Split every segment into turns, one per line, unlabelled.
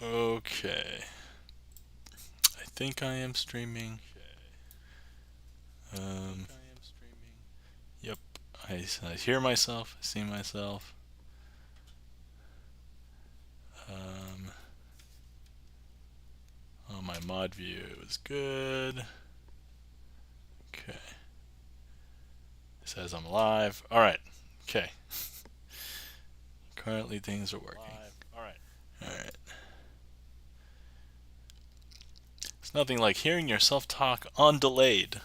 Okay. I think I am streaming. Um, yep. I hear myself. I see myself. Um, oh, my mod view is good. Okay. It says I'm live. All right. Okay. Currently things are working. All right. It's nothing like hearing yourself talk undelayed.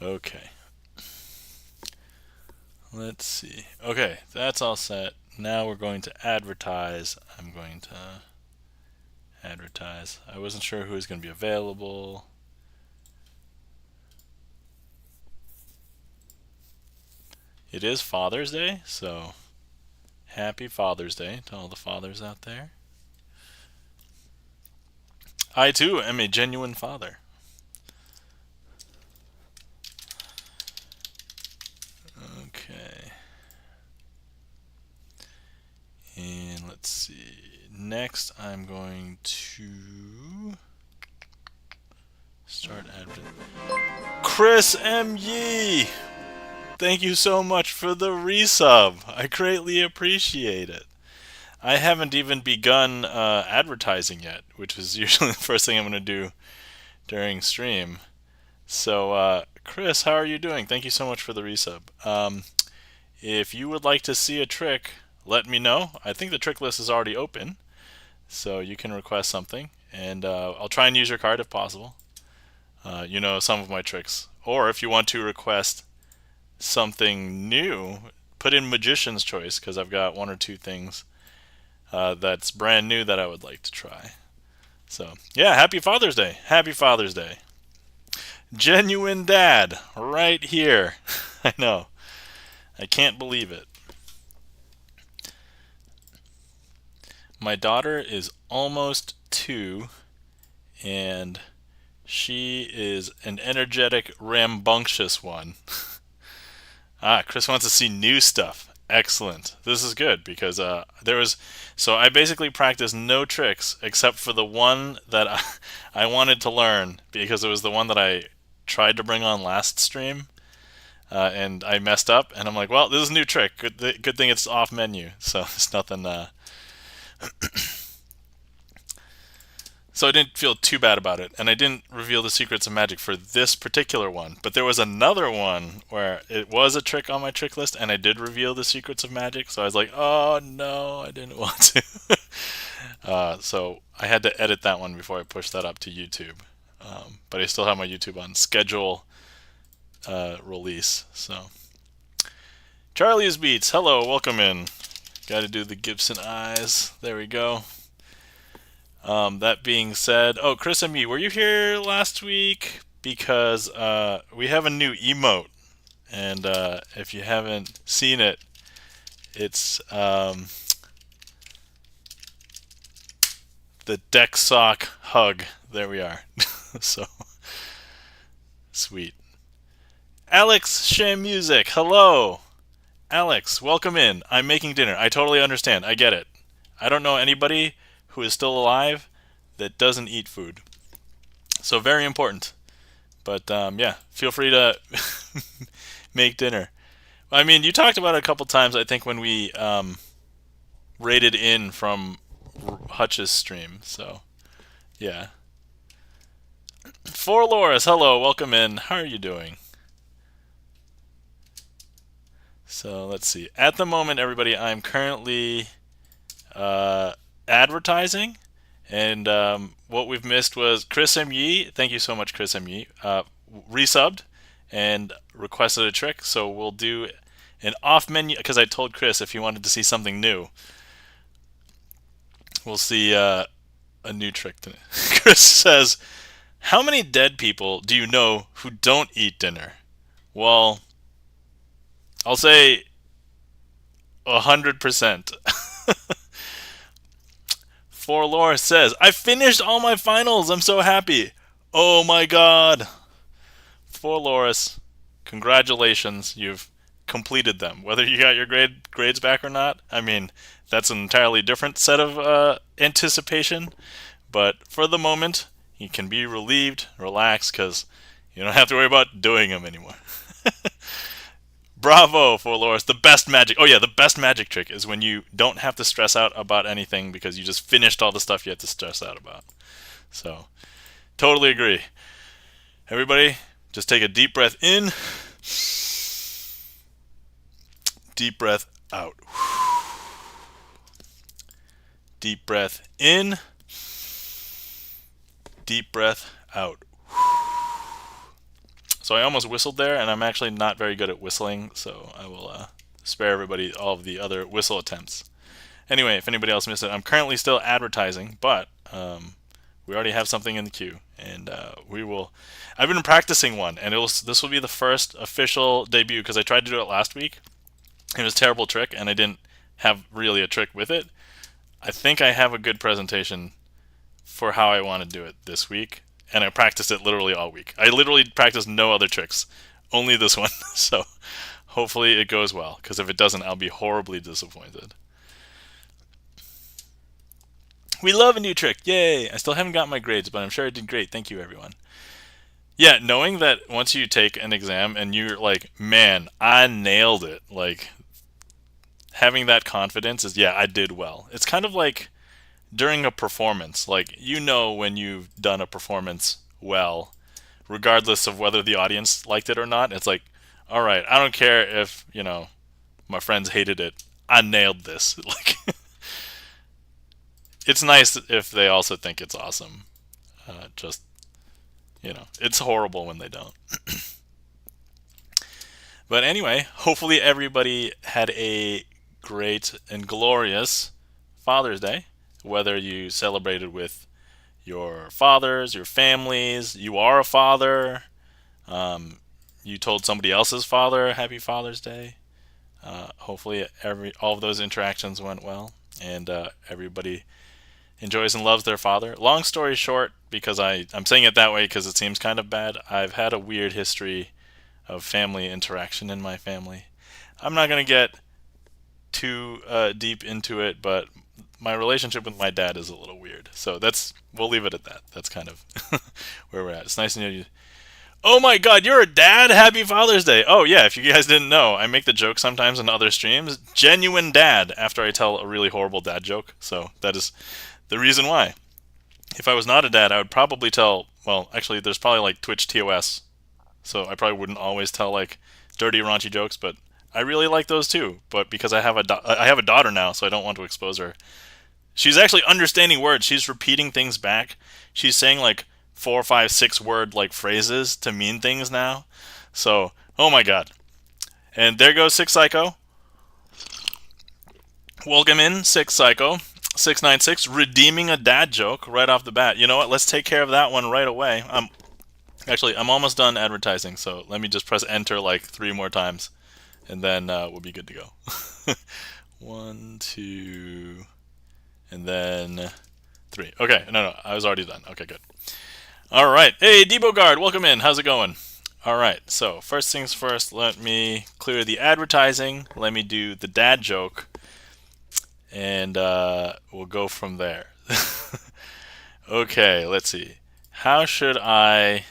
Okay. Let's see. Okay, that's all set. Now we're going to advertise. I'm going to advertise. I wasn't sure who was going to be available. It is Father's Day, so happy Father's Day to all the fathers out there. I too am a genuine father. Okay. And let's see. Next, I'm going to start advertising. Chris M. Yee! Thank you so much for the resub. I greatly appreciate it. I haven't even begun advertising yet, which is usually the first thing I'm going to do during stream. So, Chris, how are you doing? Thank you so much for the resub. If you would like to see a trick, let me know. I think the trick list is already open, so you can request something, and I'll try and use your card if possible. You know some of my tricks. Or if you want to request something new, put in Magician's Choice, because I've got one or two things that's brand new that I would like to try. So, yeah, happy Father's Day. Happy Father's Day. Genuine dad, right here. I know. I can't believe it. My daughter is almost 2, and she is an energetic, rambunctious one. Chris wants to see new stuff. Excellent. This is good because so I basically practiced no tricks except for the one that I wanted to learn because it was the one that I tried to bring on last stream, and I messed up. And I'm like, well, this is a new trick. Good thing it's off menu, so it's nothing. So I didn't feel too bad about it, and I didn't reveal the secrets of magic for this particular one. But there was another one where it was a trick on my trick list, and I did reveal the secrets of magic. So I was like, "Oh no, I didn't want to." So I had to edit that one before I pushed that up to YouTube. But I still have my YouTube on schedule release. So Charlie's Beats, hello, welcome in. Got to do the Gibson eyes. There we go. That being said, oh, Chris and me, were you here last week? Because we have a new emote, and if you haven't seen it, it's the deck sock hug. There we are. So sweet. Alex Sham Music, hello. Alex, welcome in. I'm making dinner. I totally understand. I get it. I don't know anybody who is still alive that doesn't eat food. So very important. But yeah, feel free to make dinner. I mean, you talked about it a couple times, I think, when we raided in from Hutch's stream. So yeah. For Loris, hello, welcome in. How are you doing? So let's see. At the moment, everybody, I'm currently advertising. And what we've missed was Chris M. Yee. Thank you so much, Chris M. Yee. Resubbed and requested a trick. So we'll do an off menu, because I told Chris if he wanted to see something new, we'll see a new trick today. Chris says, how many dead people do you know who don't eat dinner? Well, I'll say 100%. For Laura says, I finished all my finals. I'm so happy. Oh my god. For Loris, congratulations. You've completed them. Whether you got your grades back or not, I mean, that's an entirely different set of anticipation. But for the moment, you can be relieved, relaxed, because you don't have to worry about doing them anymore. Bravo for Loris. The best magic. Oh yeah, the best magic trick is when you don't have to stress out about anything because you just finished all the stuff you had to stress out about. So, totally agree. Everybody, just take a deep breath in. Deep breath out. Deep breath in. Deep breath out. So I almost whistled there, and I'm actually not very good at whistling, so I will spare everybody all of the other whistle attempts. Anyway, if anybody else missed it, I'm currently still advertising, but we already have something in the queue, and we will. I've been practicing one, and this will be the first official debut because I tried to do it last week. It was a terrible trick, and I didn't have really a trick with it. I think I have a good presentation for how I want to do it this week. And I practiced it literally all week. I literally practiced no other tricks, only this one. So hopefully it goes well, because if it doesn't, I'll be horribly disappointed. We love a new trick. Yay! I still haven't got my grades, but I'm sure I did great. Thank you, everyone. Yeah, knowing that once you take an exam and you're like, man, I nailed it. Like, having that confidence is, yeah, I did well. It's kind of like during a performance, like, you know when you've done a performance well, regardless of whether the audience liked it or not. It's like, all right, I don't care if, my friends hated it. I nailed this. Like, it's nice if they also think it's awesome. It's horrible when they don't. But anyway, hopefully everybody had a great and glorious Father's Day. Whether you celebrated with your fathers, your families, you are a father, you told somebody else's father Happy Father's Day. Hopefully all of those interactions went well, and everybody enjoys and loves their father. Long story short, because I'm saying it that way because it seems kind of bad, I've had a weird history of family interaction in my family. I'm not going to get too deep into it, but my relationship with my dad is a little weird. So we'll leave it at that. That's kind of where we're at. It's nice to know you. Oh my god, you're a dad? Happy Father's Day. Oh yeah, if you guys didn't know, I make the joke sometimes in other streams. Genuine dad after I tell a really horrible dad joke. So that is the reason why. If I was not a dad, I would probably tell, well, actually there's probably like Twitch TOS. So I probably wouldn't always tell like dirty, raunchy jokes, but I really like those too. But because I have a daughter now, so I don't want to expose her. She's actually understanding words. She's repeating things back. She's saying like 4, 5, 6 word like phrases to mean things now. So, oh my god. And there goes 6 Psycho. Welcome in, 6 Psycho. 696, redeeming a dad joke right off the bat. You know what? Let's take care of that one right away. I'm almost done advertising, so let me just press enter like 3 more times, and then we'll be good to go. 1, 2... and then 3. Okay, no, I was already done. Okay, good. All right. Hey, Debogard, welcome in. How's it going? All right, so first things first, let me clear the advertising. Let me do the dad joke, and we'll go from there. Okay, let's see. How should I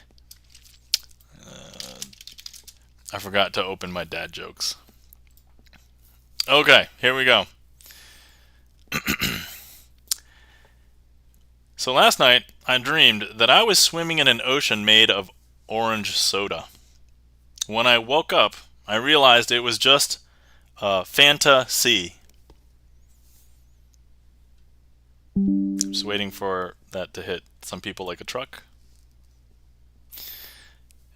forgot to open my dad jokes. Okay, here we go. So last night, I dreamed that I was swimming in an ocean made of orange soda. When I woke up, I realized it was just Fanta C. I'm just waiting for that to hit some people like a truck.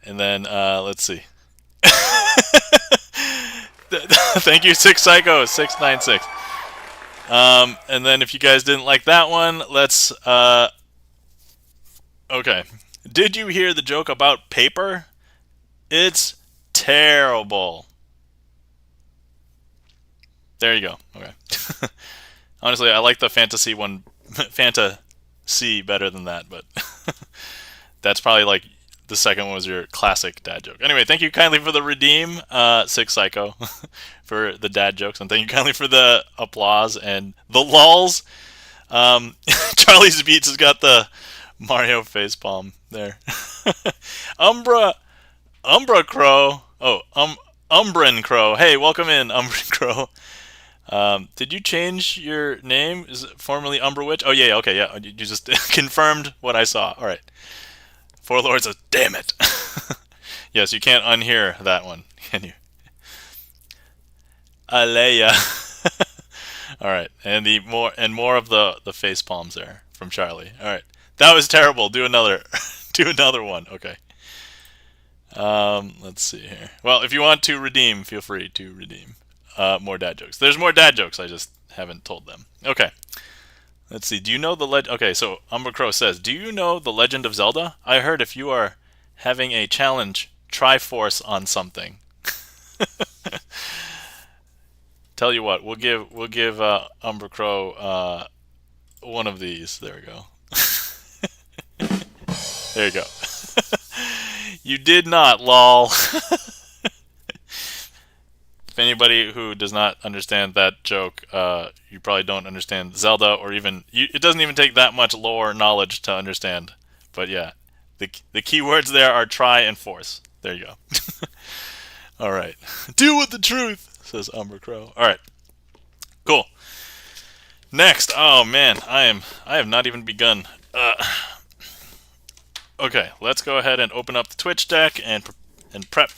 And then, let's see. Thank you, 6 Psycho, 696. And then if you guys didn't like that one, let's, okay. Did you hear the joke about paper? It's terrible. There you go. Okay. Honestly, I like the fantasy one, Fanta C better than that, but that's probably like the second one was your classic dad joke. Anyway, thank you kindly for the redeem, Six Psycho, for the dad jokes, and thank you kindly for the applause and the lulls. Charlie's Beats has got the Mario facepalm there. Umbra Crow. Oh, Umbran Crow. Hey, welcome in, Umbran Crow. Did you change your name? Is it formerly Umbra Witch? Oh yeah, okay, yeah. You just confirmed what I saw. All right. Four Lords says, "Damn it." Yes, you can't unhear that one, can you? Aleya. All right, and more of the face palms there from Charlie. All right, that was terrible. Do another, do another one. Okay. Let's see here. Well, if you want to redeem, feel free to redeem more dad jokes. There's more dad jokes. I just haven't told them. Okay. Let's see. Do you know the Okay, so Umber Crow says, "Do you know the Legend of Zelda? I heard if you are having a challenge, Triforce on something." Tell you what, we'll give Umber Crow one of these. There we go. There you go. You did not, lol. If anybody who does not understand that joke, you probably don't understand Zelda, or even it doesn't even take that much lore knowledge to understand. But yeah, the key words there are try and force. There you go. All right, deal with the truth, says Umber Crow. All right, cool. Next, oh man, I have not even begun. Okay, let's go ahead and open up the Twitch deck and prep.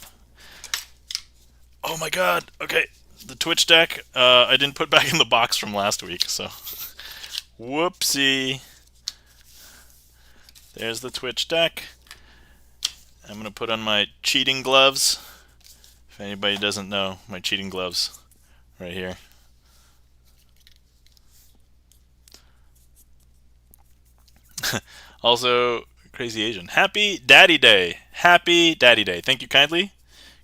Oh my god, okay, the Twitch deck, I didn't put back in the box from last week, so whoopsie. There's the Twitch deck. I'm going to put on my cheating gloves. If anybody doesn't know, my cheating gloves right here. Also, Crazy Asian. Happy Daddy Day. Happy Daddy Day. Thank you kindly.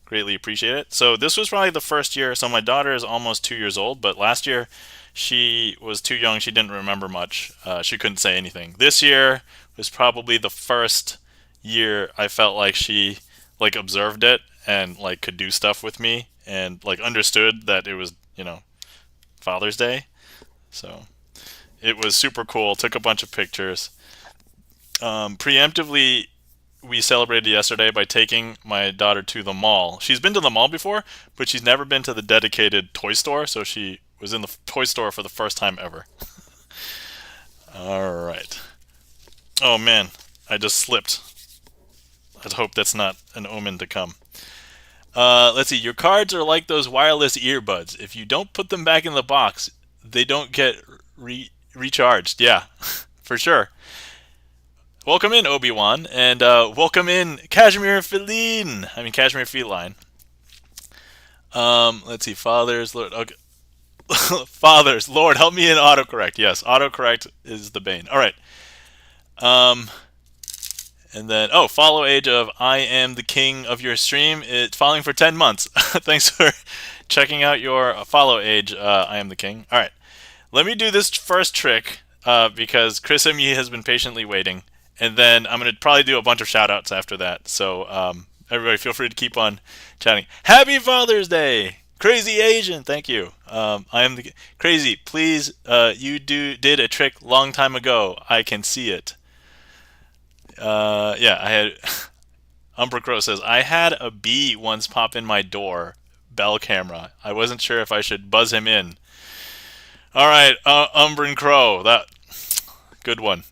Greatly appreciate it. So this was probably the first year. So my daughter is almost 2 years old, but last year she was too young. She didn't remember much. She couldn't say anything. This year was probably the first year I felt like she like observed it and like could do stuff with me and like understood that it was, Father's Day. So it was super cool. Took a bunch of pictures. Preemptively, we celebrated yesterday by taking my daughter to the mall. She's been to the mall before, but she's never been to the dedicated toy store, so she was in the toy store for the first time ever. All right. Oh man, I just slipped. Let's hope that's not an omen to come. Let's see. Your cards are like those wireless earbuds. If you don't put them back in the box, they don't get recharged. Yeah, for sure. Welcome in, Obi-Wan, and welcome in, Cashmere Feline. Cashmere Feline. Let's see, Fathers, Lord. Okay. Fathers, Lord, help me in autocorrect. Yes, autocorrect is the bane. All right. And then, follow age of I am the king of your stream. It's following for 10 months. Thanks for checking out your follow age, I am the king. All right. Let me do this first trick because Chris M.E. has been patiently waiting. And then I'm going to probably do a bunch of shout-outs after that. So everybody feel free to keep on chatting. Happy Father's Day! Crazy Asian, thank you. I am the Crazy, please, you did a trick long time ago. I can see it. Yeah, I had... Umber Crow says, I had a bee once pop in my door. Bell camera. I wasn't sure if I should buzz him in. All right, Umbran Crow. That... Good one.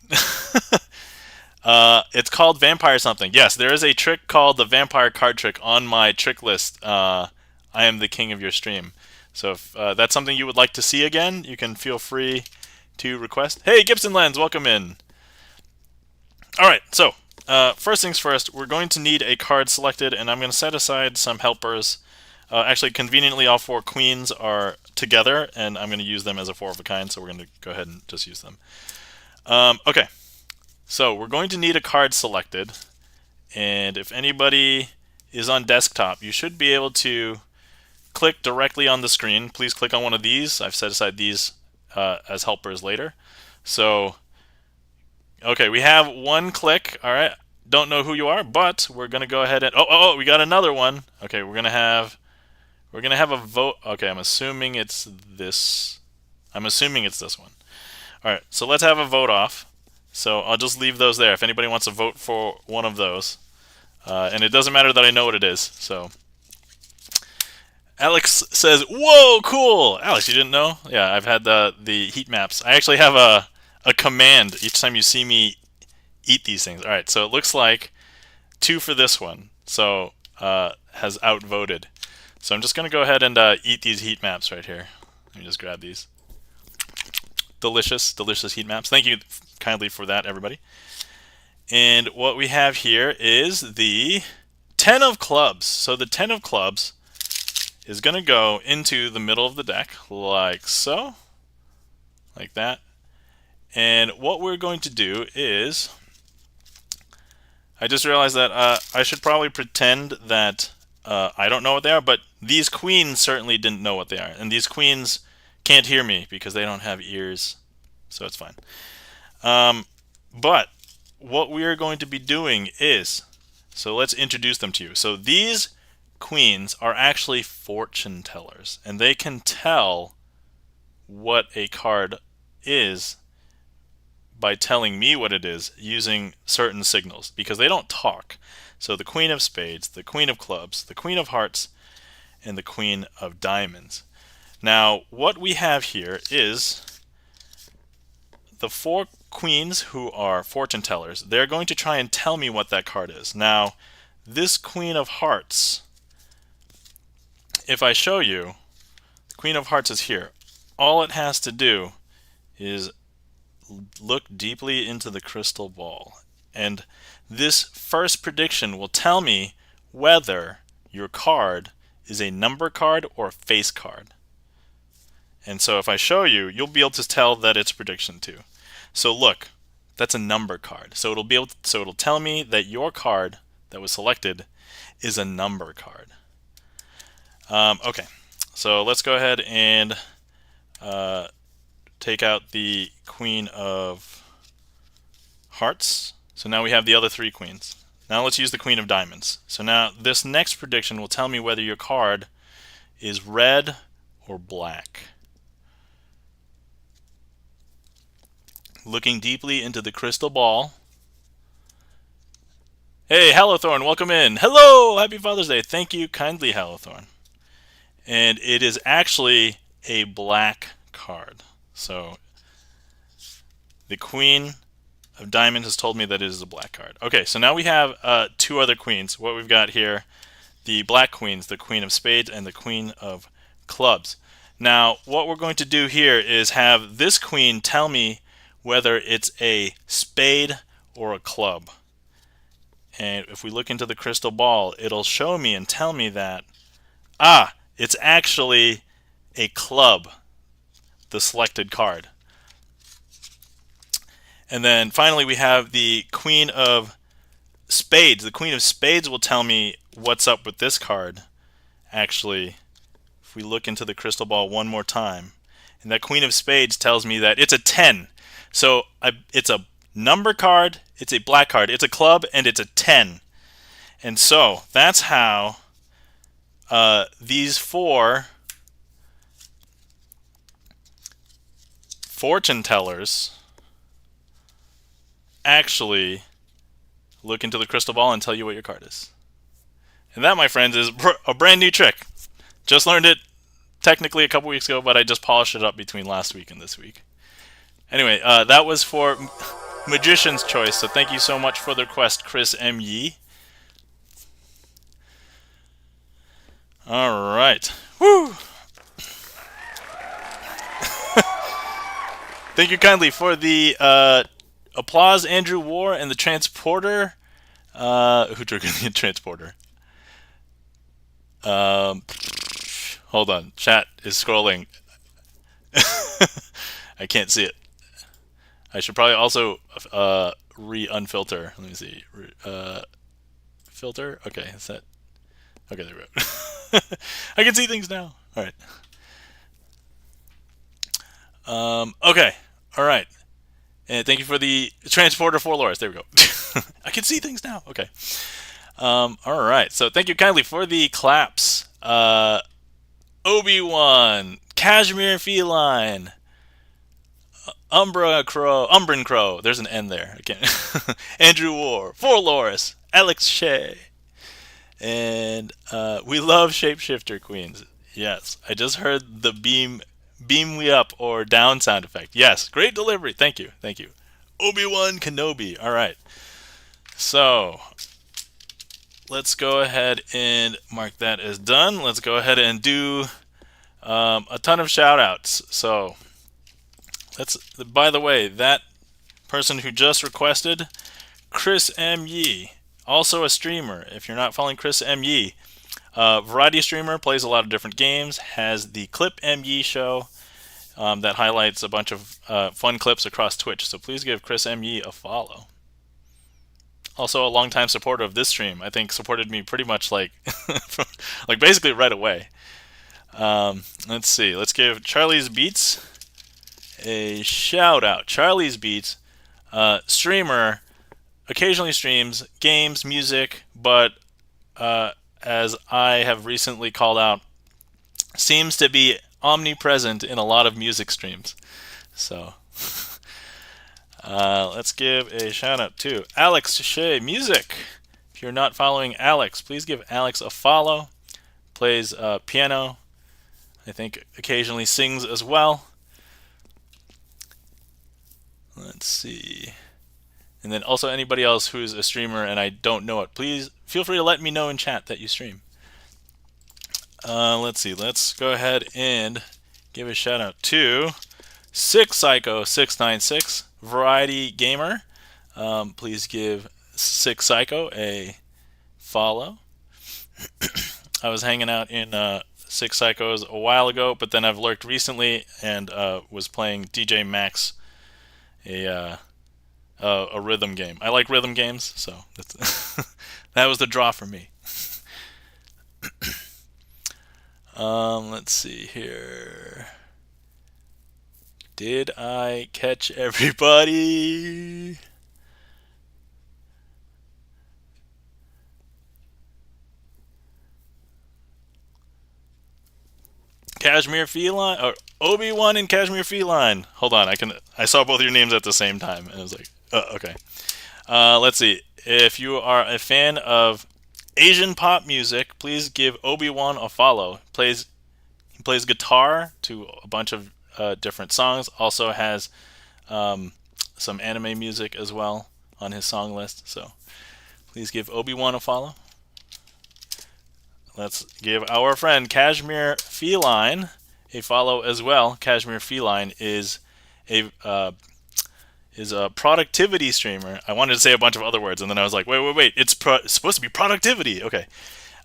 It's called Vampire something. Yes, there is a trick called the Vampire card trick on my trick list. I am the king of your stream. So if that's something you would like to see again, you can feel free to request. Hey, Gibson Lens, welcome in. All right, so first things first, we're going to need a card selected, and I'm going to set aside some helpers. Actually, conveniently, all 4 queens are together, and I'm going to use them as a 4 of a kind, so we're going to go ahead and just use them. Okay. So we're going to need a card selected, and if anybody is on desktop, you should be able to click directly on the screen. Please click on one of these. I've set aside these as helpers later. So, okay, we have one click. All right, don't know who you are, but we're gonna go ahead and oh, we got another one. Okay, we're gonna have a vote. Okay, I'm assuming it's this. I'm assuming it's this one. All right, so let's have a vote off. So I'll just leave those there if anybody wants to vote for one of those. And it doesn't matter that I know what it is. So Alex says, "Whoa, cool!" Alex, you didn't know? Yeah, I've had the heat maps. I actually have a command each time you see me eat these things. All right, so it looks like 2 for this one. So has outvoted. So I'm just gonna go ahead and eat these heat maps right here. Let me just grab these. Delicious, delicious heat maps. Thank you kindly for that, everybody. And what we have here is the 10 of clubs. So the 10 of clubs is going to go into the middle of the deck, like so. Like that. And what we're going to do is, I just realized that I should probably pretend that I don't know what they are, but these queens certainly didn't know what they are. And these queens can't hear me because they don't have ears, so it's fine. But what we are going to be doing is, so let's introduce them to you. So these queens are actually fortune tellers, and they can tell what a card is by telling me what it is using certain signals, because they don't talk. So the Queen of Spades, the Queen of Clubs, the Queen of Hearts, and the Queen of Diamonds. Now, what we have here is the 4 queens who are fortune tellers. They're going to try and tell me what that card is. Now, this Queen of Hearts, if I show you, the Queen of Hearts is here. All it has to do is look deeply into the crystal ball. And this first prediction will tell me whether your card is a number card or a face card. And so if I show you, you'll be able to tell that it's prediction 2. So look, that's a number card. So it'll tell me that your card that was selected is a number card. Okay, so let's go ahead and take out the Queen of Hearts. So now we have the other 3 queens. Now let's use the Queen of Diamonds. So now this next prediction will tell me whether your card is red or black. Looking deeply into the crystal ball. Hey, Hallowthorn, welcome in. Hello, happy Father's Day. Thank you kindly, Hallowthorn. And it is actually a black card. So the Queen of Diamonds has told me that it is a black card. Okay, so now we have 2 other queens. What we've got here, the black queens, the Queen of Spades and the Queen of Clubs. Now, what we're going to do here is have this queen tell me whether it's a spade or a club. And if we look into the crystal ball, it'll show me and tell me that, it's actually a club, the selected card. And then finally we have the Queen of Spades. The Queen of Spades will tell me what's up with this card. Actually, if we look into the crystal ball one more time, and that Queen of Spades tells me that it's a 10. So it's a number card, it's a black card, it's a club, and it's a 10. And so that's how these 4 fortune tellers actually look into the crystal ball and tell you what your card is. And that, my friends, is a brand new trick. Just learned it technically a couple weeks ago, but I just polished it up between last week and this week. Anyway, that was for Magician's Choice, so thank you so much for the request, Chris M. Yee. All right. Woo! Thank you kindly for the applause, Andrew War, and the transporter. Who triggered the transporter? Hold on. Chat is scrolling. I can't see it. I should probably also re-unfilter. Let me see. Filter? Okay, is that... Okay, there we go. I can see things now. All right. Okay. All right. And thank you for the transporter for Loris. There we go. I can see things now. Okay. All right. So thank you kindly for the claps. Obi-Wan, Cashmere Feline, Umbran Crow. There's an N there. Again. Andrew War, For Loris, Alex Shea, and we love Shapeshifter Queens. Yes, I just heard the beam me up or down sound effect. Yes, great delivery. Thank you. Thank you. Obi-Wan Kenobi. All right. So let's go ahead and mark that as done. Let's go ahead and do a ton of shout outs. So let's, by the way, that person who just requested, Chris M. Yee, also a streamer. If you're not following Chris M. Yee, variety streamer, plays a lot of different games, has the Clip M. Yee show that highlights a bunch of fun clips across Twitch. So please give Chris M. Yee a follow. Also a longtime supporter of this stream. I think supported me pretty much like like basically right away. Let's see. Let's give Charlie's Beats a shout out. Charlie's Beats, streamer, occasionally streams games, music, but as I have recently called out, seems to be omnipresent in a lot of music streams. So let's give a shout out to Alex Shea Music. If you're not following Alex, please give Alex a follow. Plays piano. I think occasionally sings as well. Let's see. And then also anybody else who's a streamer and I don't know it, please feel free to let me know in chat that you stream. Let's see. Let's go ahead and give a shout out to Sick Psycho 696 Variety Gamer. Please give Sick Psycho a follow. I was hanging out in Sick Psychos a while ago, but then I've lurked recently and was playing DJ Max, a rhythm game. I like rhythm games, so that's that was the draw for me. Let's see here. Did I catch everybody? Cashmere Feline, or Obi-Wan and Cashmere Feline. Hold on, I saw both your names at the same time, and I was like, okay. Let's see. If you are a fan of Asian pop music, please give Obi-Wan a follow. He plays guitar to a bunch of different songs. Also has some anime music as well on his song list. So please give Obi-Wan a follow. Let's give our friend Cashmere Feline a follow as well. Cashmere Feline is a productivity streamer. I wanted to say a bunch of other words, and then I was like, wait. It's supposed to be productivity. Okay.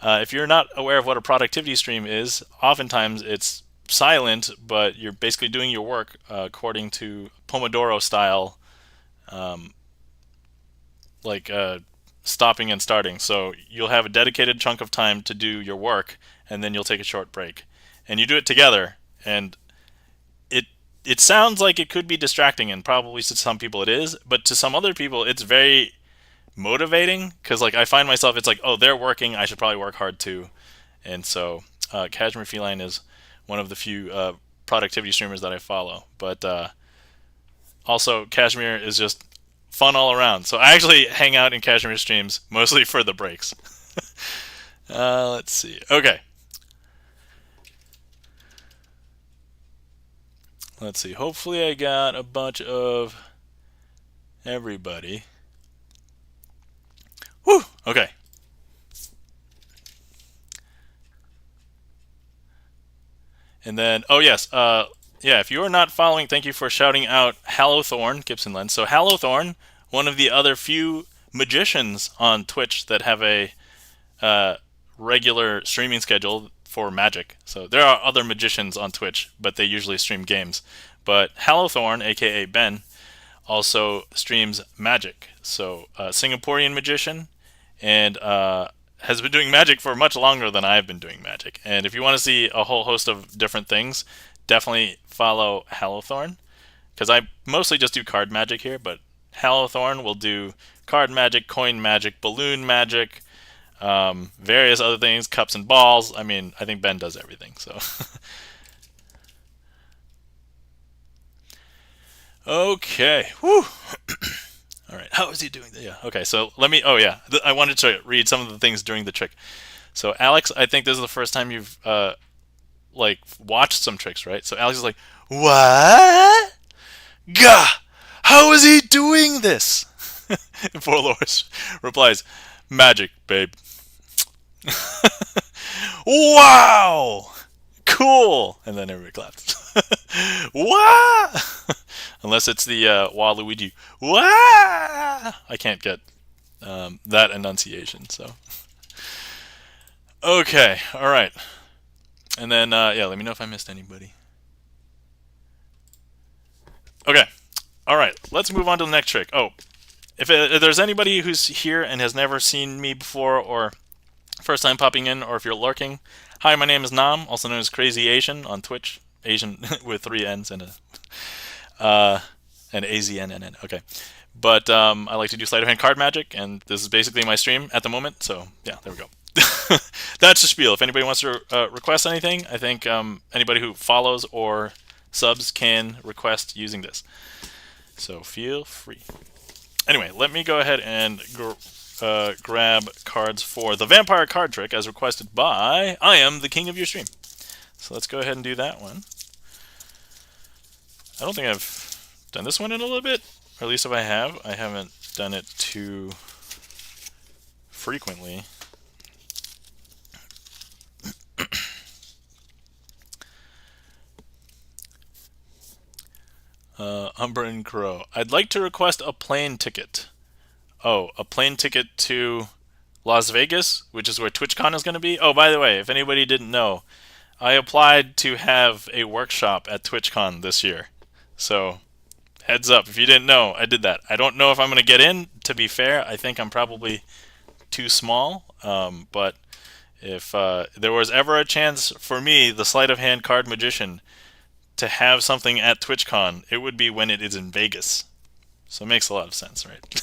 If you're not aware of what a productivity stream is, oftentimes it's silent, but you're basically doing your work according to Pomodoro style, like stopping and starting. So you'll have a dedicated chunk of time to do your work, and then you'll take a short break. And you do it together, and it sounds like it could be distracting, and probably to some people it is, but to some other people it's very motivating, because like I find myself, it's like, oh, they're working, I should probably work hard too. And so Cashmere Feline is one of the few productivity streamers that I follow. But also Cashmere is just fun all around. So I actually hang out in Cashmere streams mostly for the breaks. Let's see. Okay. Let's see. Hopefully I got a bunch of everybody. Whew. Okay. And then, oh yes, yeah, if you are not following, thank you for shouting out Hallowthorn, Gibson Lens. So Hallowthorn, one of the other few magicians on Twitch that have a regular streaming schedule for magic. So there are other magicians on Twitch, but they usually stream games. But Hallowthorn, aka Ben, also streams magic. So Singaporean magician, and has been doing magic for much longer than I've been doing magic. And if you want to see a whole host of different things, definitely follow Hallowthorn. because I mostly just do card magic here, but Hallowthorn will do card magic, coin magic, balloon magic, various other things, cups and balls. I mean, I think Ben does everything. So, okay, whew. All right, how is he doing? Yeah, okay. So let me. Oh yeah, I wanted to read some of the things during the trick. So Alex, I think this is the first time you've like watched some tricks, right? So Alex is like, "What? Gah! How is he doing this?" And Forlorus replies, "Magic, babe." Wow! Cool! And then everybody claps. Wow! Unless it's the Waluigi. Wow! I can't get that enunciation, so. Okay, alright. And then, yeah, let me know if I missed anybody. Okay, alright, let's move on to the next trick. Oh, if there's anybody who's here and has never seen me before, or first time popping in, or if you're lurking, hi, my name is Nam, also known as Crazy Asian on Twitch. Asian with 3 N's and and AZNNN. Okay. But I like to do sleight of hand card magic, and this is basically my stream at the moment. So yeah, there we go. That's the spiel. If anybody wants to request anything, I think anybody who follows or subs can request using this. So feel free. Anyway, let me go ahead and grab cards for the vampire card trick as requested by I am the king of your stream. So let's go ahead and do that one. I don't think I've done this one in a little bit, or at least if I have, I haven't done it too frequently. Umber and Crow. I'd like to request a plane ticket. Oh, a plane ticket to Las Vegas, which is where TwitchCon is going to be. Oh, by the way, if anybody didn't know, I applied to have a workshop at TwitchCon this year. So, heads up, if you didn't know, I did that. I don't know if I'm going to get in, to be fair. I think I'm probably too small. But if there was ever a chance for me, the sleight of hand card magician, to have something at TwitchCon, it would be when it is in Vegas. So it makes a lot of sense, right?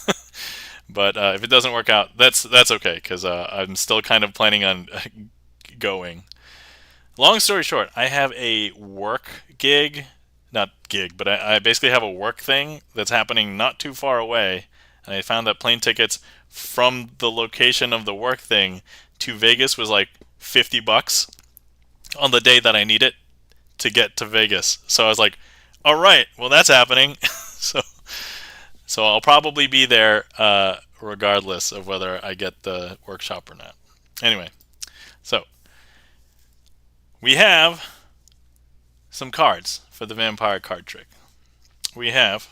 But if it doesn't work out, that's okay, because I'm still kind of planning on going. Long story short, I have a work gig, not gig, but I basically have a work thing that's happening not too far away, and I found that plane tickets from the location of the work thing to Vegas was like $50 on the day that I need it to get to Vegas. So I was like, all right, well, that's happening. So I'll probably be there regardless of whether I get the workshop or not. Anyway, so we have some cards for the vampire card trick. We have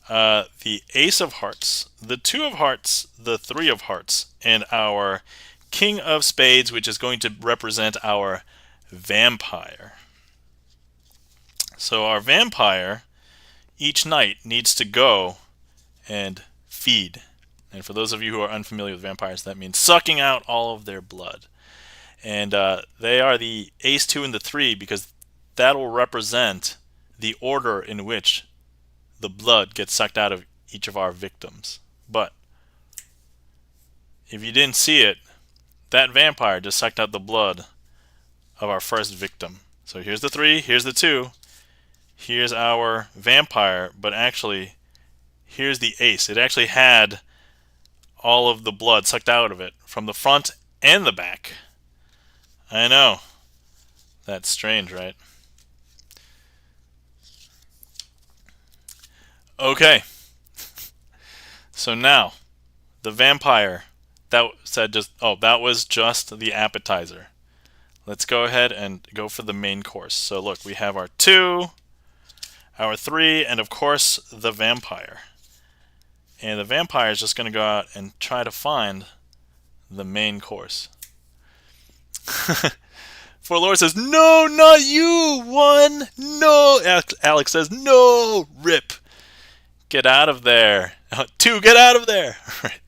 the Ace of Hearts, the Two of Hearts, the Three of Hearts, and our King of Spades, which is going to represent our vampire. So our vampire each night needs to go and feed. And for those of you who are unfamiliar with vampires, that means sucking out all of their blood. And they are the Ace, 2, and the 3 because that will represent the order in which the blood gets sucked out of each of our victims. But if you didn't see it, that vampire just sucked out the blood of our first victim. So here's the 3, here's the 2, here's our vampire, but actually, here's the Ace. It actually had all of the blood sucked out of it from the front and the back. I know. That's strange, right? Okay. So now, the vampire, that said just, oh, that was just the appetizer. Let's go ahead and go for the main course. So look, we have our 2, our 3, and of course the vampire. And the vampire is just going to go out and try to find the main course. For Laura says, no, not you, 1, no. Alex says, no, rip. Get out of there. 2, get out of there. Right.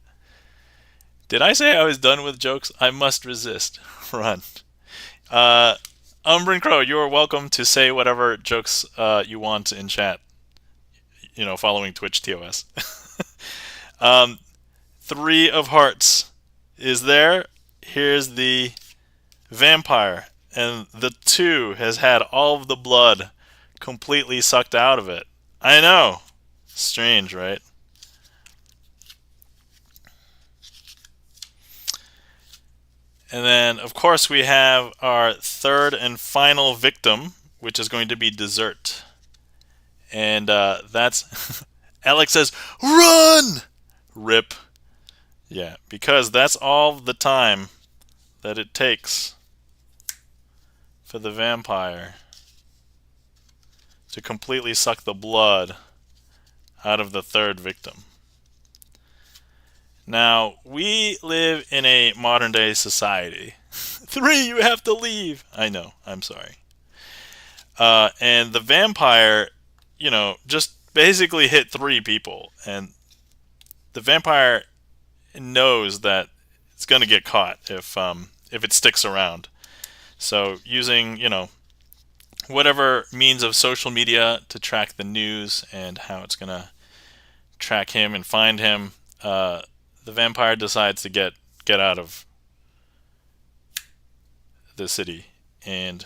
Did I say I was done with jokes? I must resist. Run. Umber and Crow, you are welcome to say whatever jokes you want in chat. following Twitch TOS. 3 of hearts is there. Here's the vampire, and the 2 has had all of the blood completely sucked out of it. I know. Strange, right? And then, of course, we have our 3rd and final victim, which is going to be dessert. And that's... Alex says, run! Rip. Yeah, because that's all the time that it takes for the vampire to completely suck the blood out of the 3rd victim. Now, we live in a modern day society. 3, you have to leave. I know, I'm sorry. And the vampire, just basically hit 3 people. And the vampire knows that it's going to get caught if it sticks around. So using, whatever means of social media to track the news and how it's going to track him and find him, the vampire decides to get out of the city and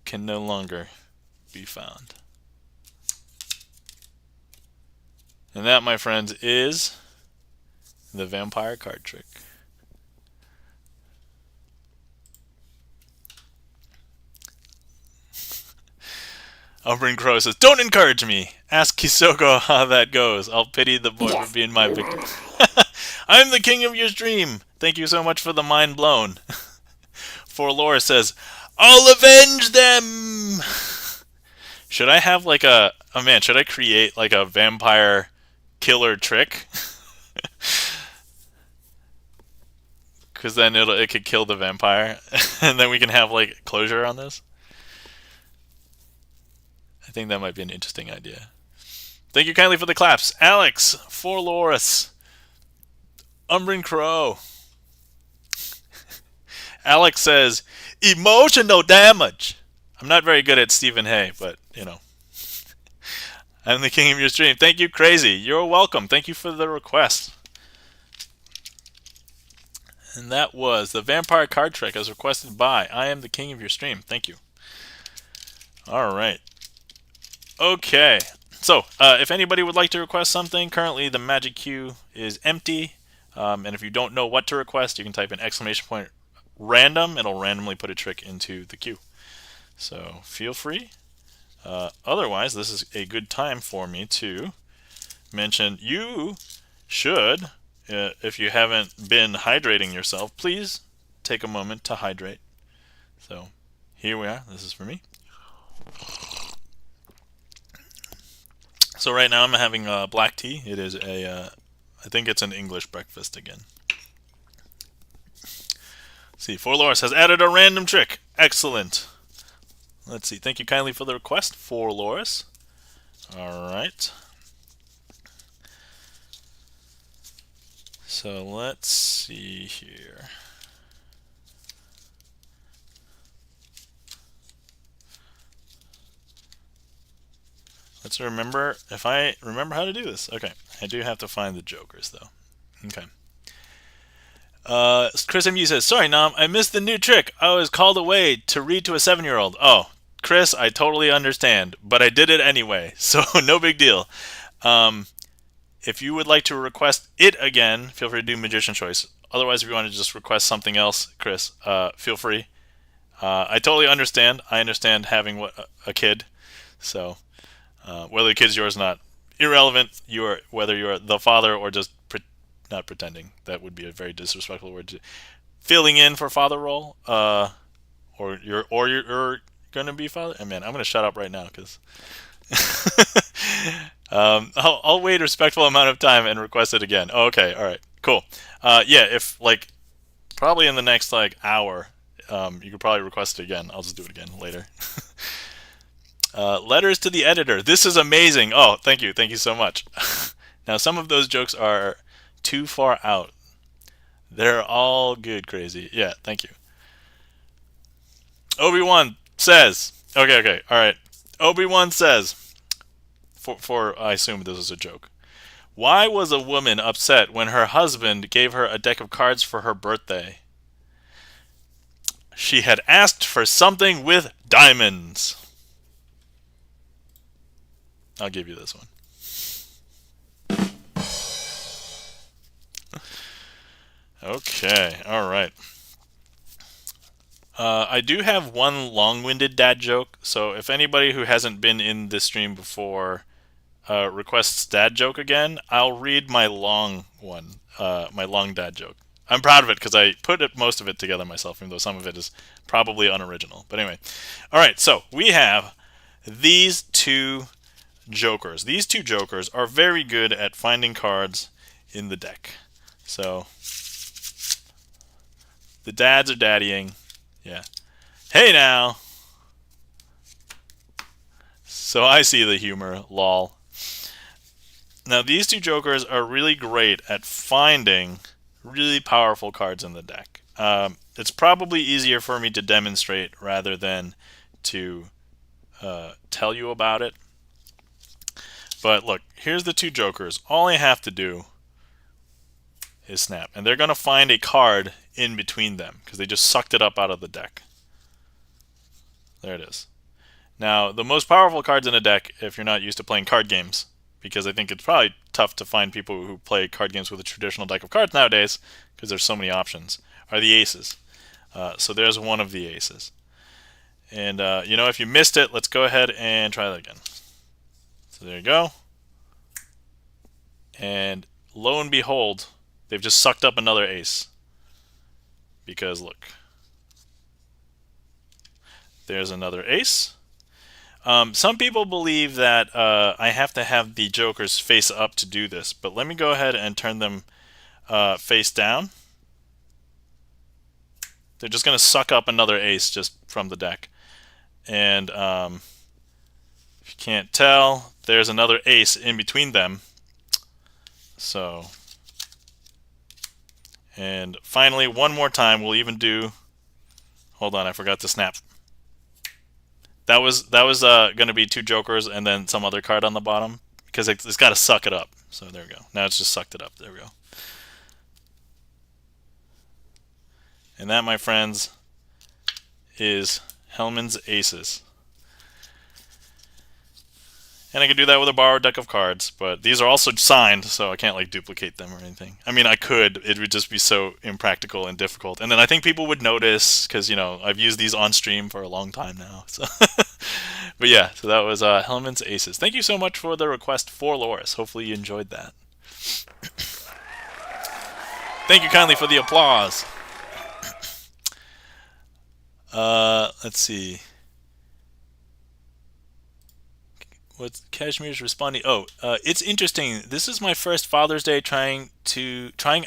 can no longer be found. And that, my friends, is the vampire card trick. Umbrin Crow says, don't encourage me. Ask Kisoko how that goes. I'll pity the boy for being my victim. I'm the king of your stream. Thank you so much for the mind blown. For Laura says, I'll avenge them. Should I have like should I create like a vampire killer trick? Because then it could kill the vampire. And then we can have like closure on this. I think that might be an interesting idea. Thank you kindly for the claps. Alex, for Loris, Umbrin Crow. Alex says, emotional damage. I'm not very good at Stephen Hay, but, I'm the king of your stream. Thank you, Crazy. You're welcome. Thank you for the request. And that was the vampire card trick as requested by I am the king of your stream. Thank you. All right. Okay, so if anybody would like to request something, currently the magic queue is empty. And if you don't know what to request, you can type in !random. It'll randomly put a trick into the queue. So feel free. Otherwise, this is a good time for me to mention you should, if you haven't been hydrating yourself, please take a moment to hydrate. So here we are. This is for me. So right now I'm having black tea. It is I think it's an English breakfast again. Let's see, Forloris has added a random trick. Excellent. Let's see. Thank you kindly for the request, Forloris. All right. So let's see here. Let's remember, if I remember how to do this. Okay, I do have to find the jokers, though. Okay. Chris MU says, sorry, Nom, I missed the new trick. I was called away to read to a 7-year-old. Oh, Chris, I totally understand, but I did it anyway, so no big deal. If you would like to request it again, feel free to do Magician Choice. Otherwise, if you want to just request something else, Chris, feel free. I totally understand. I understand having a kid, so... whether the kid's yours or not, irrelevant. Whether you're the father or just not pretending. That would be a very disrespectful word. Filling in for father role, or you're gonna be father. And man, I'm gonna shut up right now because I'll wait a respectful amount of time and request it again. Oh, okay, all right, cool. Yeah, if probably in the next hour, you could probably request it again. I'll just do it again later. Letters to the editor. This is amazing. Oh, thank you. Thank you so much. Now, some of those jokes are too far out. They're all good, Crazy. Yeah, thank you. Obi-Wan says. Okay. All right. Obi-Wan says, for I assume this is a joke. Why was a woman upset when her husband gave her a deck of cards for her birthday? She had asked for something with diamonds. I'll give you this one. Okay, all right. I do have one long-winded dad joke, so if anybody who hasn't been in this stream before requests dad joke again, I'll read my long one, my long dad joke. I'm proud of it because I put most of it together myself, even though some of it is probably unoriginal. But anyway, all right, so we have these two jokers. These two jokers are very good at finding cards in the deck. So the dads are daddying. Yeah. Hey now. So I see the humor, lol. Now these two jokers are really great at finding really powerful cards in the deck. It's probably easier for me to demonstrate rather than to tell you about it. But look, here's the two jokers. All I have to do is snap. And they're going to find a card in between them because they just sucked it up out of the deck. There it is. Now, the most powerful cards in a deck, if you're not used to playing card games, because I think it's probably tough to find people who play card games with a traditional deck of cards nowadays because there's so many options, are the aces. So there's one of the aces. And, you know, if you missed it, let's go ahead and try that again. So there you go. And lo and behold, they've just sucked up another ace. Because look, there's another ace. Some people believe that I have to have the jokers face up to do this, but let me go ahead and turn them face down. They're just going to suck up another ace just from the deck. And if you can't tell, there's another ace in between them. So, and finally, one more time, we'll even do, hold on, I forgot to snap. That was going to be two jokers and then some other card on the bottom because it's got to suck it up. So there we go. Now it's just sucked it up. There we go. And that, my friends, is Hellman's Aces. And I could do that with a borrowed deck of cards, but these are also signed, so I can't like duplicate them or anything. I mean, I could. It would just be so impractical and difficult. And then I think people would notice because, you know, I've used these on stream for a long time now. So but yeah, so that was Hellman's Aces. Thank you so much for the request for Loris. Hopefully you enjoyed that. Thank you kindly for the applause. Let's see. What Kashmir's responding? Oh, it's interesting. This is my first Father's Day trying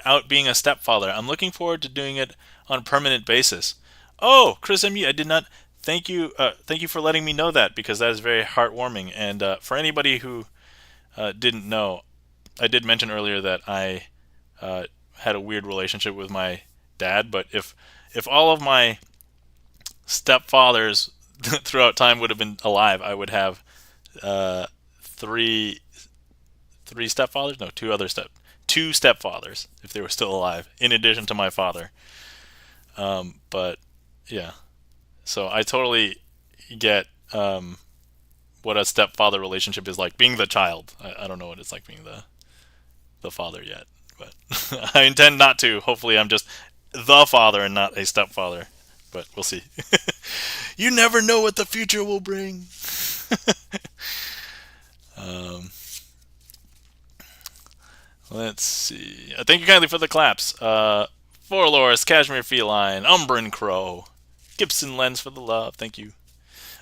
out being a stepfather. I'm looking forward to doing it on a permanent basis. Oh, Chris M. I did not. Thank you. Thank you for letting me know that because that is very heartwarming. And for anybody who didn't know, I did mention earlier that I had a weird relationship with my dad. But if all of my stepfathers throughout time would have been alive, I would have three stepfathers? No, two stepfathers if they were still alive, in addition to my father. But yeah, so I totally get what a stepfather relationship is like. Being the child, I don't know what it's like being the father yet, but I intend not to. Hopefully, I'm just the father and not a stepfather. But we'll see. You never know what the future will bring. Let's see. Thank you kindly for the claps. For Loris, Cashmere Feline, Umbran Crow, Gibson Lens for the love. Thank you.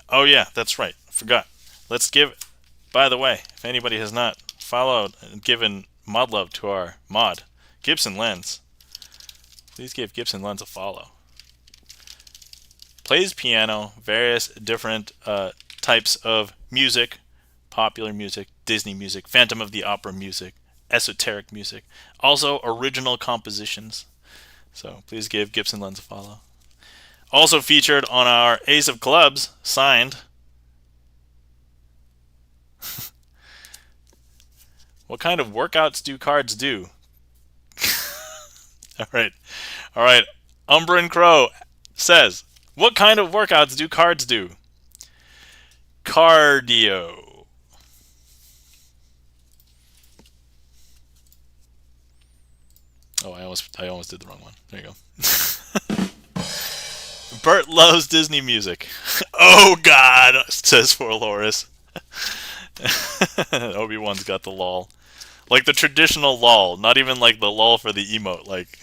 Oh yeah, that's right. I forgot. Let's give. By the way, if anybody has not followed and given mod love to our mod, Gibson Lens, please give Gibson Lens a follow. Plays piano, various different types of music, popular music, Disney music, Phantom of the Opera music, esoteric music, also original compositions. So please give Gibson Lens a follow. Also featured on our Ace of Clubs, signed What kind of workouts do cards do? All right. All right. Umbran Crow says, what kind of workouts do cards do? Cardio. Oh, I almost did the wrong one. There you go. Bert loves Disney music. Oh God, says for Loris. Obi-Wan's got the lol. Like the traditional lol, not even like the lol for the emote. Like,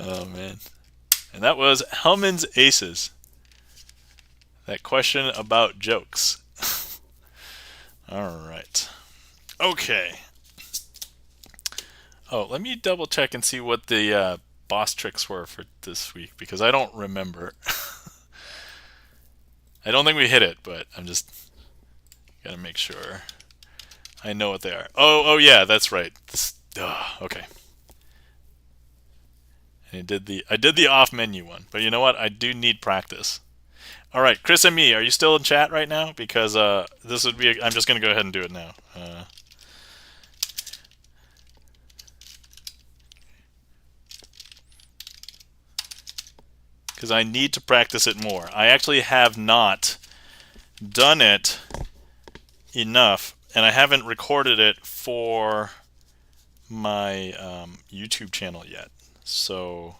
oh man. And that was Hellman's Aces. That question about jokes. All right. Okay. Oh, let me double check and see what the boss tricks were for this week because I don't remember. I don't think we hit it, but I'm just gotta make sure I know what they are. Oh yeah, that's right. Okay. I did the off menu one, but you know what? I do need practice. All right, Chris and me, are you still in chat right now? Because this would be. I'm just gonna go ahead and do it now. Because I need to practice it more. I actually have not done it enough, and I haven't recorded it for my YouTube channel yet. So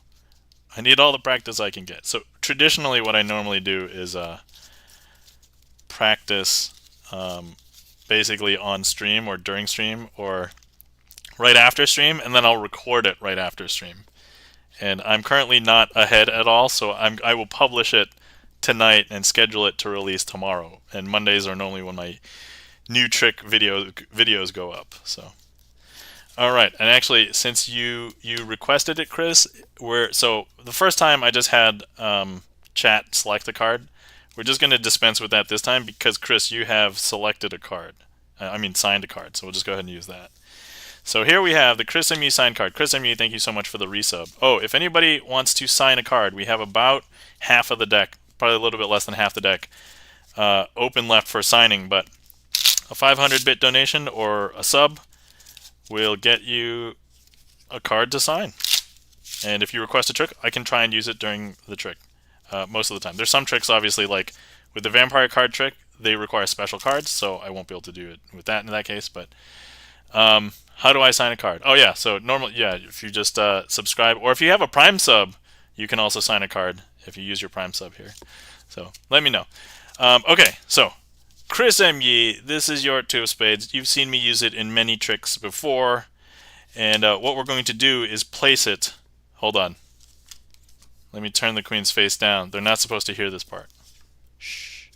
I need all the practice I can get. So traditionally what I normally do is practice basically on stream or during stream or right after stream, and then I'll record it right after stream. And I'm currently not ahead at all, so I will publish it tonight and schedule it to release tomorrow. And Mondays are normally when my new trick videos go up. So, all right. And actually, since you requested it, Chris, so the first time I just had chat select a card. We're just going to dispense with that this time because Chris, you have selected a card. Signed a card. So we'll just go ahead and use that. So here we have the Chris MU signed card. Chris MU, thank you so much for the resub. Oh, if anybody wants to sign a card, we have about half of the deck, probably a little bit less than half the deck, open left for signing. But a 500-bit donation or a sub will get you a card to sign. And if you request a trick, I can try and use it during the trick most of the time. There's some tricks, obviously, like with the vampire card trick, they require special cards, so I won't be able to do it with that in that case. But how do I sign a card? Oh yeah, so normally, yeah, if you just subscribe, or if you have a Prime sub, you can also sign a card if you use your Prime sub here. So let me know. Okay, so Chris M. Yee, this is your two of spades. You've seen me use it in many tricks before, and what we're going to do is place it. Hold on. Let me turn the queen's face down. They're not supposed to hear this part. Shh.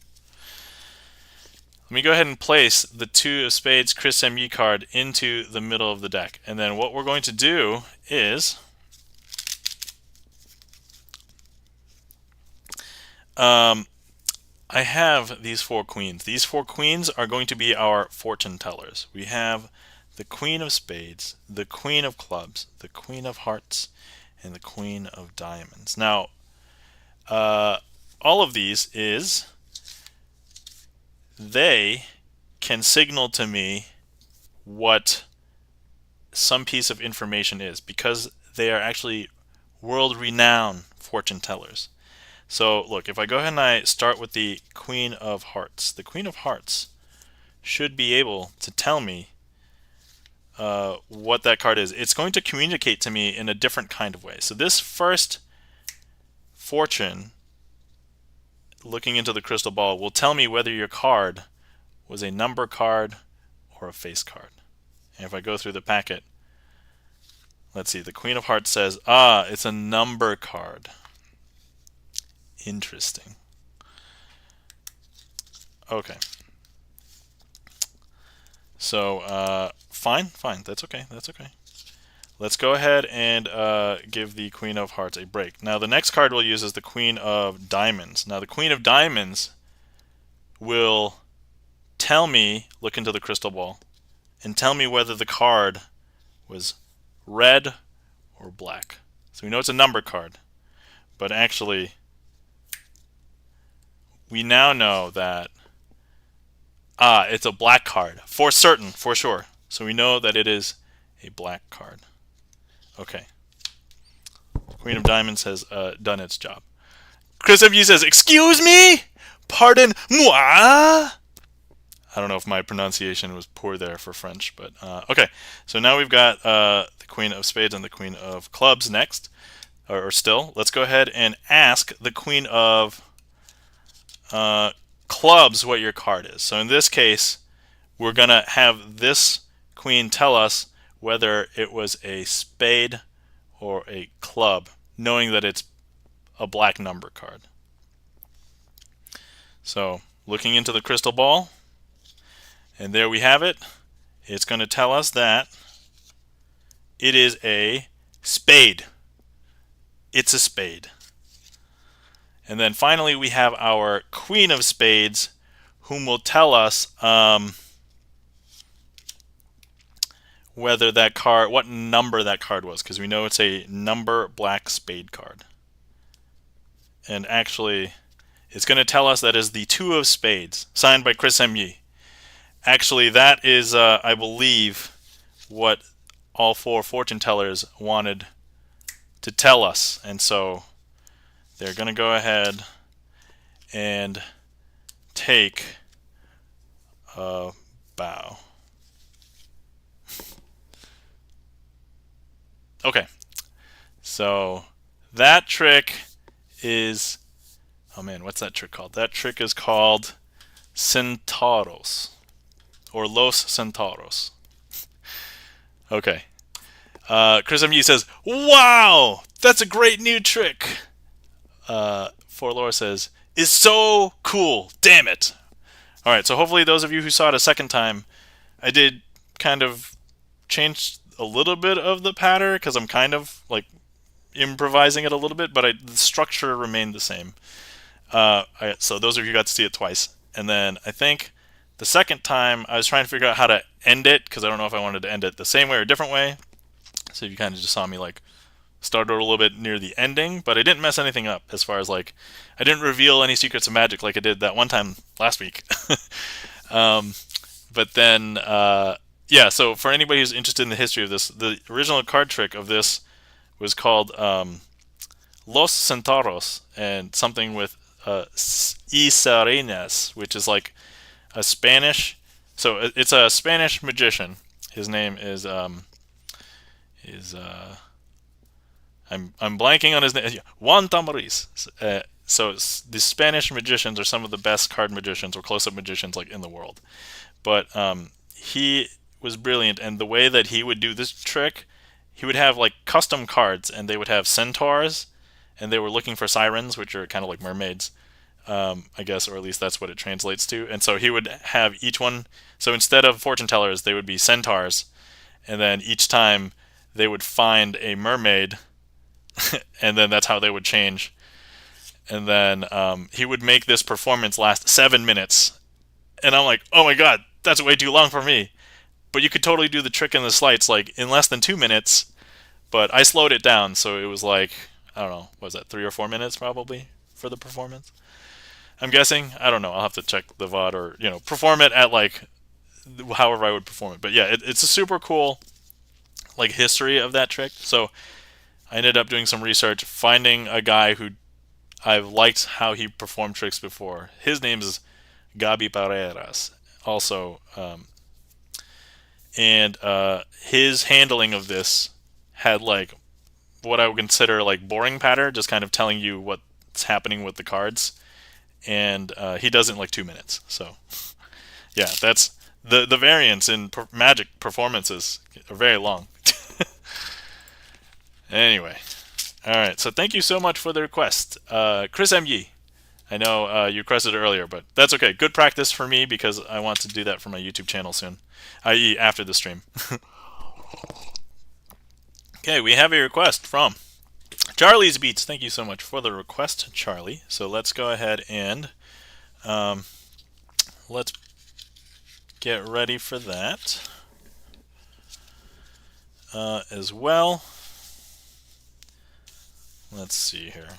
Let me go ahead and place the two of spades Chris MU card into the middle of the deck. And then what we're going to do is I have these four queens. These four queens are going to be our fortune tellers. We have the queen of spades, the queen of clubs, the queen of hearts, and the queen of diamonds. Now, all of these is they can signal to me what some piece of information is because they are actually world-renowned fortune tellers. So look, if I go ahead and I start with the Queen of Hearts, the Queen of Hearts should be able to tell me what that card is. It's going to communicate to me in a different kind of way. So this first fortune, looking into the crystal ball, will tell me whether your card was a number card or a face card. And if I go through the packet, let's see, the Queen of Hearts says, it's a number card. Interesting. Okay. So, fine, that's okay, Let's go ahead and give the Queen of Hearts a break. Now, the next card we'll use is the Queen of Diamonds. Now, the Queen of Diamonds will tell me, look into the crystal ball, and tell me whether the card was red or black. So we know it's a number card, but actually, we now know that Ah, it's a black card. For certain, for sure. So we know that it is a black card. Okay. Queen of Diamonds has done its job. Chris MU says, "Excuse me? Pardon moi?" I don't know if my pronunciation was poor there for French, but okay. So now we've got the Queen of Spades and the Queen of Clubs next, or still. Let's go ahead and ask the Queen of Clubs what your card is. So in this case, we're going to have this queen tell us whether it was a spade or a club, knowing that it's a black number card. So looking into the crystal ball, and there we have it. It's going to tell us that it is a spade. It's a spade. And then finally we have our Queen of Spades, whom will tell us whether that card, what number that card was, because we know it's a number black spade card. And actually, it's going to tell us that is the Two of Spades, signed by Chris MU. Actually, that is, I believe, what all four fortune tellers wanted to tell us. And so they're going to go ahead and take a bow. Okay, so that trick is, oh man, what's that trick called? That trick is called Centauros, or Los Centauros. Okay. Chris MU says, "Wow, that's a great new trick." For Laura says, "Is so cool, damn it." All right, so hopefully those of you who saw it a second time, I did kind of change a little bit of the pattern because I'm kind of like improvising it a little bit, but the structure remained the same. So those of you got to see it twice. And then I think the second time I was trying to figure out how to end it because I don't know if I wanted to end it the same way or a different way. So you kind of just saw me like start a little bit near the ending, but I didn't mess anything up as far as like I didn't reveal any secrets of magic like I did that one time last week. But then yeah, so for anybody who's interested in the history of this, the original card trick of this was called Los Centauros, and something with Y Serenas, which is like a Spanish. So it's a Spanish magician. His name is I'm blanking on his name. Juan Tamariz. So the Spanish magicians are some of the best card magicians or close-up magicians like in the world. But he was brilliant, and the way that he would do this trick, he would have like custom cards, and they would have centaurs, and they were looking for sirens, which are kind of like mermaids, I guess, or at least that's what it translates to. And so he would have each one. So instead of fortune tellers, they would be centaurs, and then each time they would find a mermaid, and then that's how they would change. And then he would make this performance last 7 minutes, and I'm like, oh my god, that's way too long for me. But you could totally do the trick in the sleights like in less than 2 minutes. But I slowed it down, so it was like, I don't know, what was that, 3 or 4 minutes probably for the performance? I'm guessing. I don't know. I'll have to check the VOD or, perform it at like however I would perform it. But yeah, it's a super cool like history of that trick. So I ended up doing some research, finding a guy who I've liked how he performed tricks before. His name is Gabi Pareras. Also, and his handling of this had like what I would consider like boring pattern, just kind of telling you what's happening with the cards, and he does it in like 2 minutes. So yeah, that's the variance in magic performances are very long. Anyway, all right. So thank you so much for the request, Chris MU. I know you requested it earlier, but that's okay. Good practice for me because I want to do that for my YouTube channel soon, i.e. after the stream. Okay, we have a request from Charlie's Beats. Thank you so much for the request, Charlie. So let's go ahead and let's get ready for that as well. Let's see here.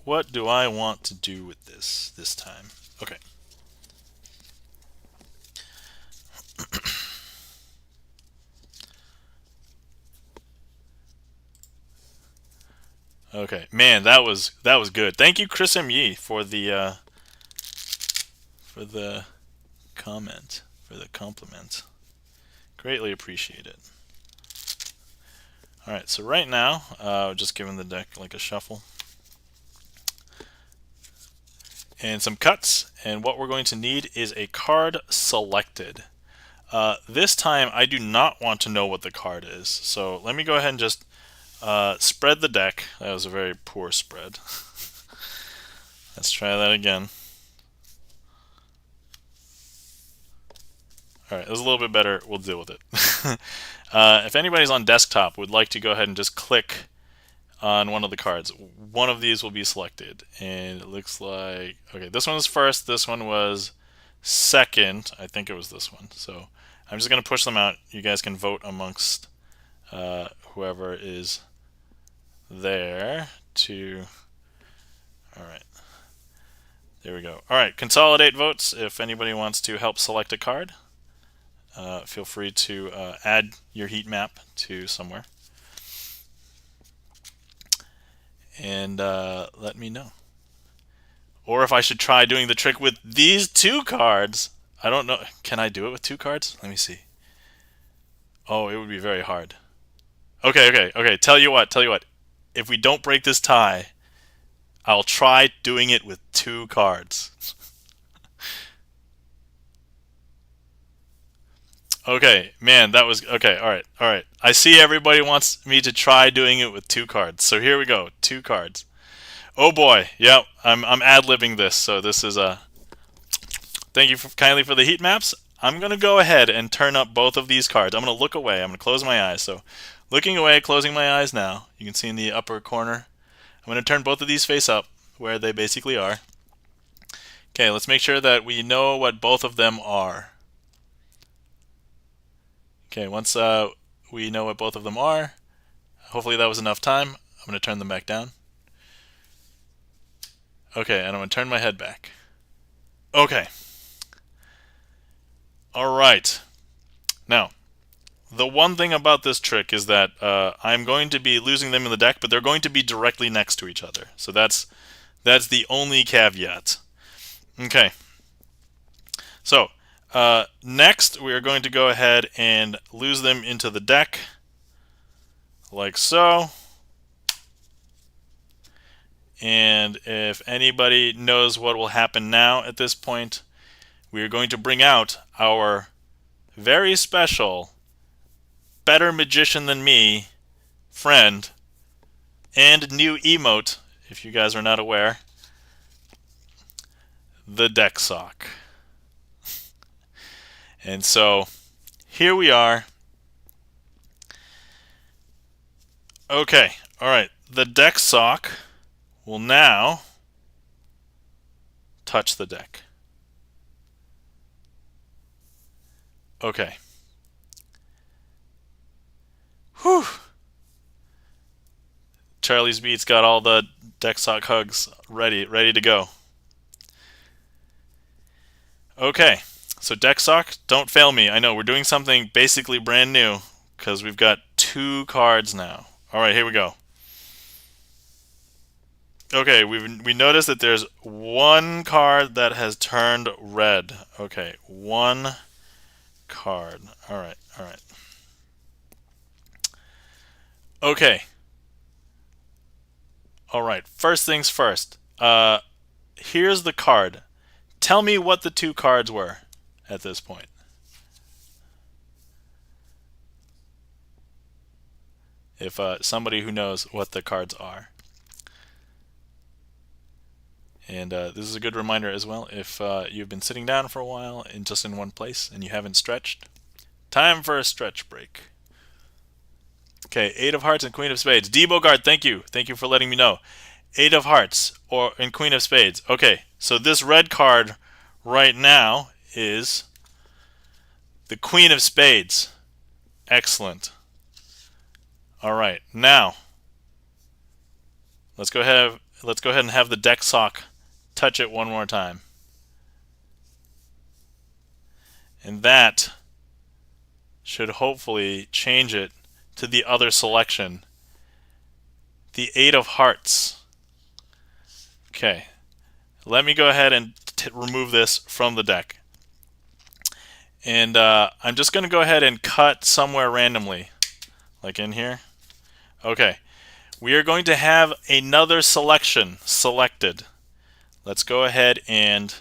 What do I want to do with this time? Okay. Okay, man, that was good. Thank you, Chris M. Yee, for the comment, for the compliment. Greatly appreciate it. All right, so right now, just giving the deck like a shuffle and some cuts. And what we're going to need is a card selected. This time, I do not want to know what the card is. So let me go ahead and just spread the deck. That was a very poor spread. Let's try that again. Alright, that was a little bit better. We'll deal with it. If anybody's on desktop would like to go ahead and just click on one of the cards, one of these will be selected. And it looks like, okay, this one was first, this one was second. I think it was this one. So I'm just going to push them out. You guys can vote amongst whoever is there to... Alright. There we go. Alright, consolidate votes if anybody wants to help select a card. Feel free to add your heat map to somewhere. And let me know. Or if I should try doing the trick with these two cards. I don't know. Can I do it with two cards? Let me see. Oh, it would be very hard. Okay. Tell you what. If we don't break this tie, I'll try doing it with two cards. Okay, man, that was okay. All right. I see everybody wants me to try doing it with two cards. So here we go, two cards. Oh boy, yep. I'm ad-libbing this. So this is a. Thank you kindly for the heat maps. I'm gonna go ahead and turn up both of these cards. I'm gonna look away. I'm gonna close my eyes. So, looking away, closing my eyes now. You can see in the upper corner. I'm gonna turn both of these face up, where they basically are. Okay, let's make sure that we know what both of them are. Okay, once we know what both of them are, hopefully that was enough time. I'm going to turn them back down. Okay, and I'm going to turn my head back. Okay. Alright. Now, the one thing about this trick is that I'm going to be losing them in the deck, but they're going to be directly next to each other. So that's the only caveat. Okay. So, next, we are going to go ahead and lose them into the deck, like so. And if anybody knows what will happen now at this point, we are going to bring out our very special, better magician than me friend, and new emote, if you guys are not aware, the deck sock. And so, here we are. Okay, alright, the deck sock will now touch the deck. Okay. Whew. Charlie's Beats got all the deck sock hugs ready to go. Okay, so deck sock, don't fail me. I know we're doing something basically brand new because we've got two cards now. All right, here we go. Okay, we noticed that there's one card that has turned red. Okay, one card. All right. Okay. All right. First things first. Here's the card. Tell me what the two cards were at this point. If somebody who knows what the cards are. And this is a good reminder as well, if you've been sitting down for a while and just in one place and you haven't stretched, time for a stretch break. Okay, 8 of Hearts and Queen of Spades. D. Bogart, thank you. Thank you for letting me know. 8 of Hearts and Queen of Spades. Okay, so this red card right now is the Queen of Spades. Excellent. All right, now let's go ahead and have the deck sock touch it one more time. And that should hopefully change it to the other selection the 8 of hearts. Okay. Let me go ahead and remove this from the deck. And I'm just going to go ahead and cut somewhere randomly. Like in here. Okay. We are going to have another selection selected. Let's go ahead and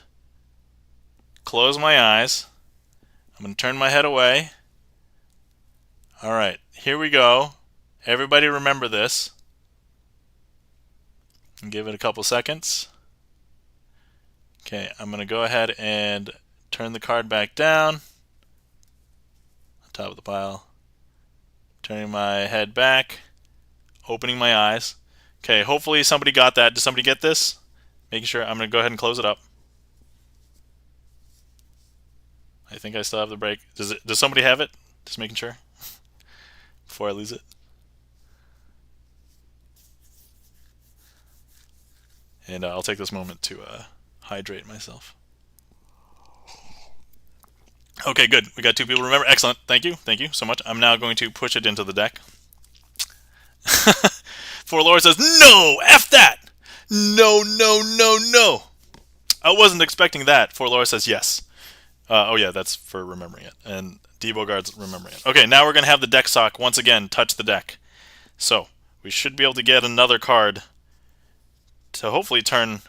close my eyes. I'm going to turn my head away. Alright, here we go. Everybody remember this. And give it a couple seconds. Okay, I'm going to go ahead and turn the card back down. On top of the pile. Turning my head back. Opening my eyes. Okay, hopefully somebody got that. Did somebody get this? Making sure. I'm going to go ahead and close it up. I think I still have the break. Does somebody have it? Just making sure before I lose it. And I'll take this moment to hydrate myself. Okay, good. We got 2 people. Remember, excellent. Thank you. Thank you so much. I'm now going to push it into the deck. For Laura says, no, F that. No, no, no, no. I wasn't expecting that. For Laura says, yes. Oh, yeah, that's for remembering it. And Debogard's remembering it. Okay, now we're going to have the deck sock once again touch the deck. So we should be able to get another card to hopefully turn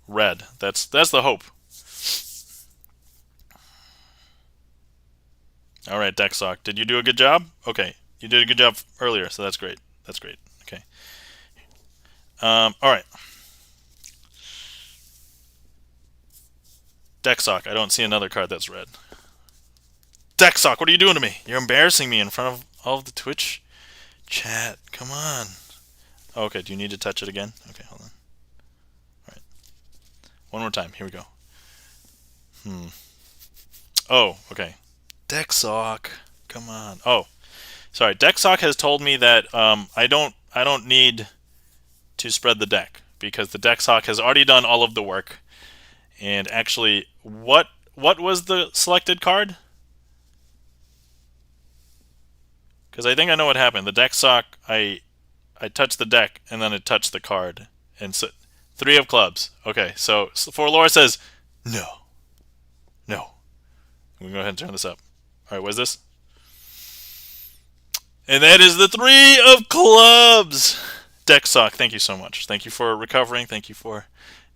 red. That's the hope. All right, deck sock. Did you do a good job? Okay, you did a good job earlier, so that's great. That's great. Okay. All right. Deck sock. I don't see another card that's red. Deck sock, what are you doing to me? You're embarrassing me in front of all of the Twitch chat. Come on. Okay, do you need to touch it again? Okay, hold on. All right. One more time. Here we go. Oh, okay. Deck sock. Come on. Oh, sorry. Deck sock has told me that I don't need to spread the deck because the deck sock has already done all of the work. And actually, what was the selected card? Because I think I know what happened. The deck sock, I touched the deck and then it touched the card. And so 3 of clubs. Okay, so for Laura says no. No. I'm gonna go ahead and turn this up. Alright, what is this? And that is the 3 of clubs! Deck sock, thank you so much. Thank you for recovering. Thank you for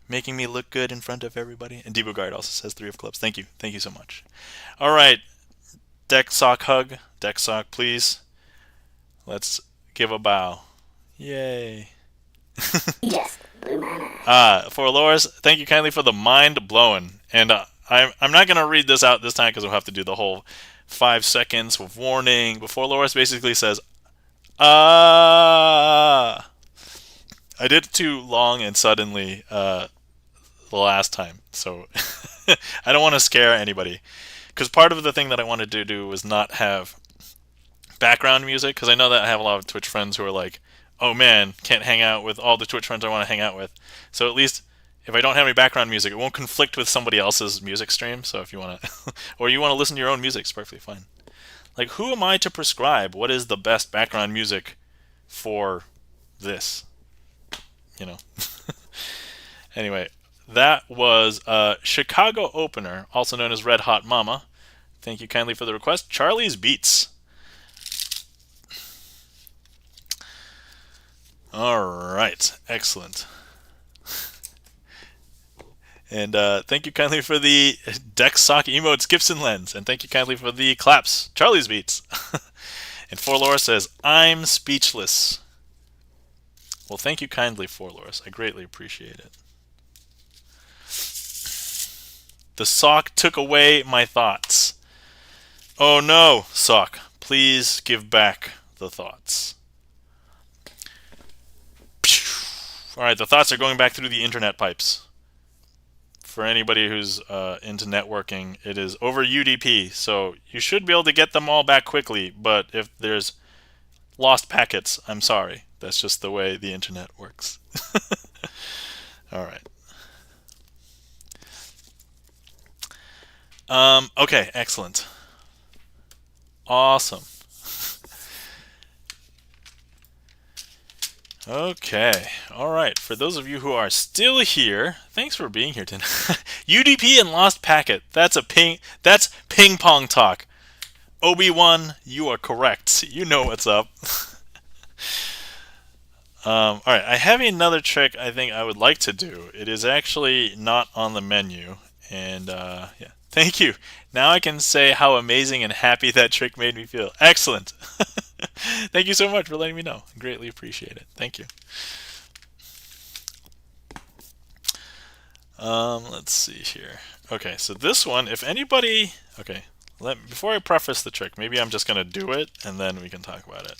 making me look good in front of everybody. And Debogard also says 3 of clubs. Thank you. Thank you so much. Alright. Deck sock hug. Deck sock, please. Let's give a bow. Yay.
Yes, blue mana.
For Loris, thank you kindly for the mind blowing. And I'm not going to read this out this time because we'll have to do the whole 5 seconds with warning before Loris basically says, I did it too long and suddenly the last time. So I don't want to scare anybody. Because part of the thing that I wanted to do was not have background music, because I know that I have a lot of Twitch friends who are like, oh man, can't hang out with all the Twitch friends I want to hang out with. So at least if I don't have any background music, it won't conflict with somebody else's music stream. So if you want to, or you want to listen to your own music, it's perfectly fine. Like, who am I to prescribe what is the best background music for this? You know. Anyway, that was Chicago Opener, also known as Red Hot Mama. Thank you kindly for the request. Charlie's Beats. Alright, excellent. And thank you kindly for the deck sock emotes, Gibson Lens. And thank you kindly for the claps, Charlie's Beats. And Forlora says, I'm speechless. Well, thank you kindly, Forloris. I greatly appreciate it. The sock took away my thoughts. Oh no, sock. Please give back the thoughts. Alright, the thoughts are going back through the internet pipes. For anybody who's into networking, it is over UDP, so you should be able to get them all back quickly, but if there's lost packets, I'm sorry. That's just the way the internet works. Alright. Okay, excellent. Awesome. Okay, all right. For those of you who are still here, thanks for being here tonight. UDP and lost packet. That's ping pong talk. Obi-Wan, you are correct. You know what's up. All right, I have another trick I think I would like to do. It is actually not on the menu, and yeah, thank you. Now I can say how amazing and happy that trick made me feel. Excellent. Thank you so much for letting me know. I greatly appreciate it. Thank you. Let's see here. Okay, so this one, if anybody, okay, before I preface the trick, maybe I'm just gonna do it, and then we can talk about it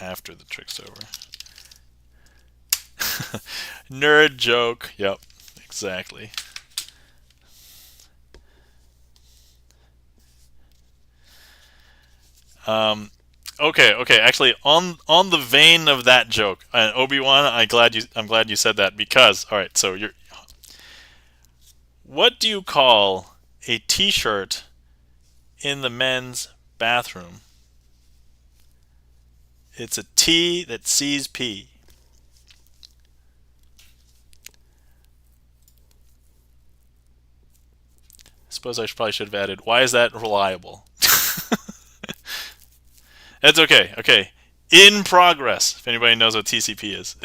after the trick's over. Nerd joke. Yep, exactly. Okay. Actually, on the vein of that joke, Obi-Wan, I'm glad you said that because all right. So what do you call a T-shirt in the men's bathroom? It's a T that sees pee. Suppose I probably should have added, why is that reliable? That's okay. Okay. In progress, if anybody knows what TCP is.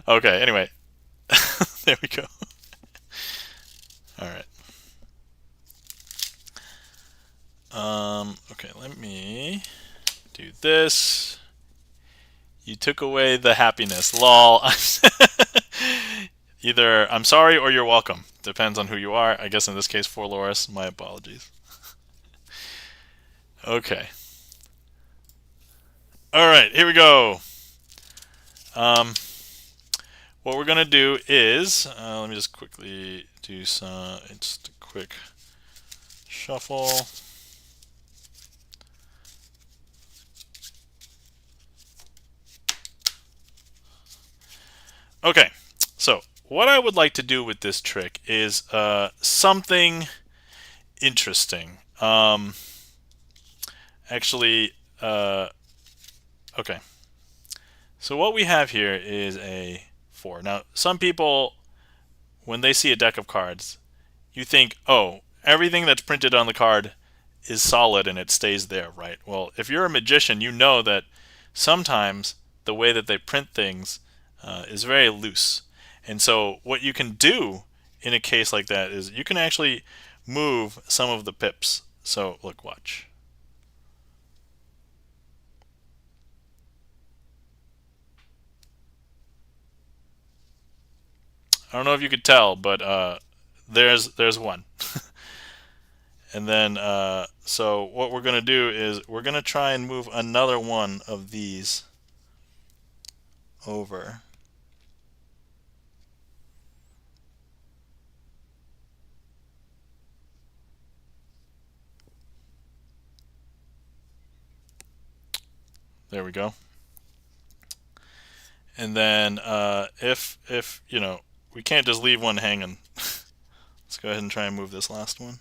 Okay, anyway. There we go. All right. Okay, let me do this. You took away the happiness. Lol. Either I'm sorry or you're welcome. Depends on who you are. I guess in this case, for Loris, my apologies. Okay. All right, here we go. What we're gonna do is, let me just quickly do just a quick shuffle. Okay, so what I would like to do with this trick is something interesting. Actually, okay. So what we have here is a 4. Now, some people, when they see a deck of cards, you think, oh, everything that's printed on the card is solid and it stays there, right? Well, if you're a magician, you know that sometimes the way that they print things is very loose. And so what you can do in a case like that is you can actually move some of the pips. So look, watch. I don't know if you could tell, but there's one. And then so what we're going to do is we're going to try and move another one of these over. There we go. And then if you know, we can't just leave one hanging. Let's go ahead and try and move this last one.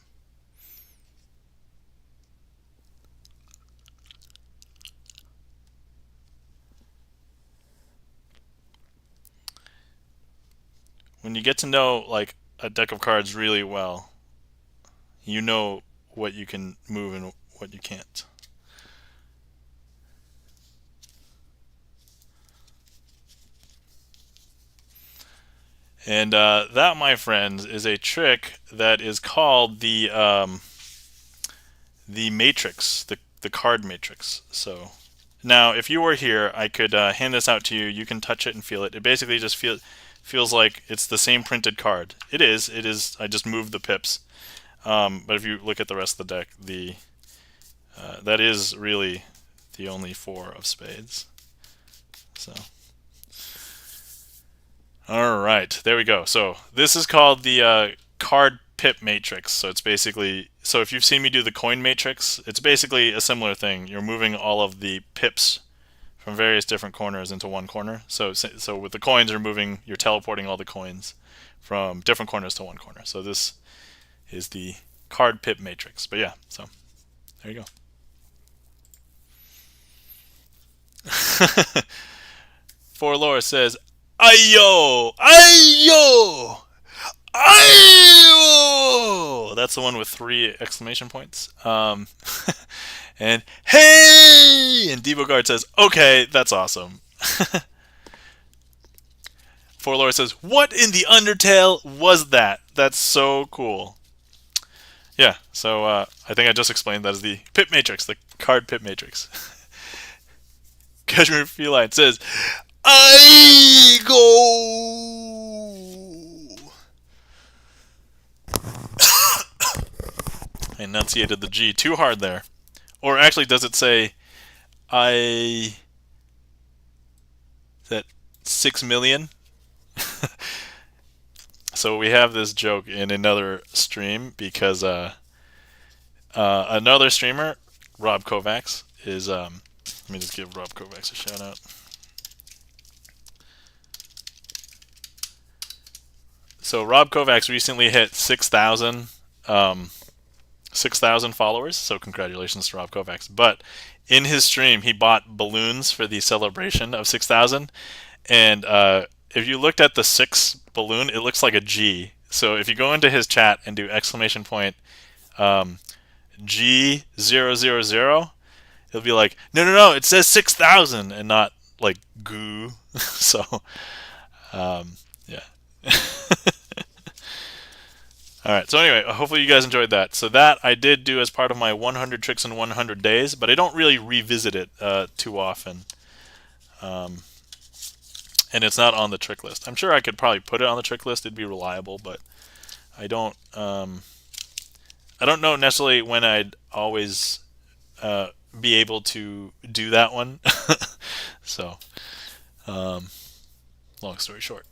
When you get to know like a deck of cards really well, you know what you can move and what you can't. And that, my friends, is a trick that is called the matrix, the card matrix. So now, if you were here, I could hand this out to you. You can touch it and feel it. It basically just feels like it's the same printed card. It is. It is. I just moved the pips. But if you look at the rest of the deck, that is really the only 4 of spades. So. All right, there we go. So this is called the card pip matrix. So it's basically, so if you've seen me do the coin matrix, it's basically a similar thing. You're moving all of the pips from various different corners into one corner. So with the coins, you're teleporting all the coins from different corners to one corner. So this is the card pip matrix. But yeah, so there you go. For Laura says, Ayo! Ayo! Ayo! That's the one with 3 exclamation points. And hey! And Devogard says, okay, that's awesome. For Laura says, what in the Undertale was that? That's so cool. Yeah, so I think I just explained that is the pip matrix, the card pip matrix. Kashmir Feline says, I go. I enunciated the G too hard there. Or actually, does it say I... Is that 6 million? So we have this joke in another stream because another streamer, Rob Kovacs, is... let me just give Rob Kovacs a shout out. So Rob Kovacs recently hit 6,000 followers, so congratulations to Rob Kovacs. But in his stream, he bought balloons for the celebration of 6,000, and if you looked at the 6 balloon, it looks like a G. So if you go into his chat and do exclamation point G000, it'll be like, no, it says 6,000 and not like goo. So, yeah. Alright, so anyway, hopefully you guys enjoyed that. So that I did do as part of my 100 Tricks in 100 Days, but I don't really revisit it too often. And it's not on the trick list. I'm sure I could probably put it on the trick list, it'd be reliable, but I don't know necessarily when I'd always be able to do that one. So, long story short.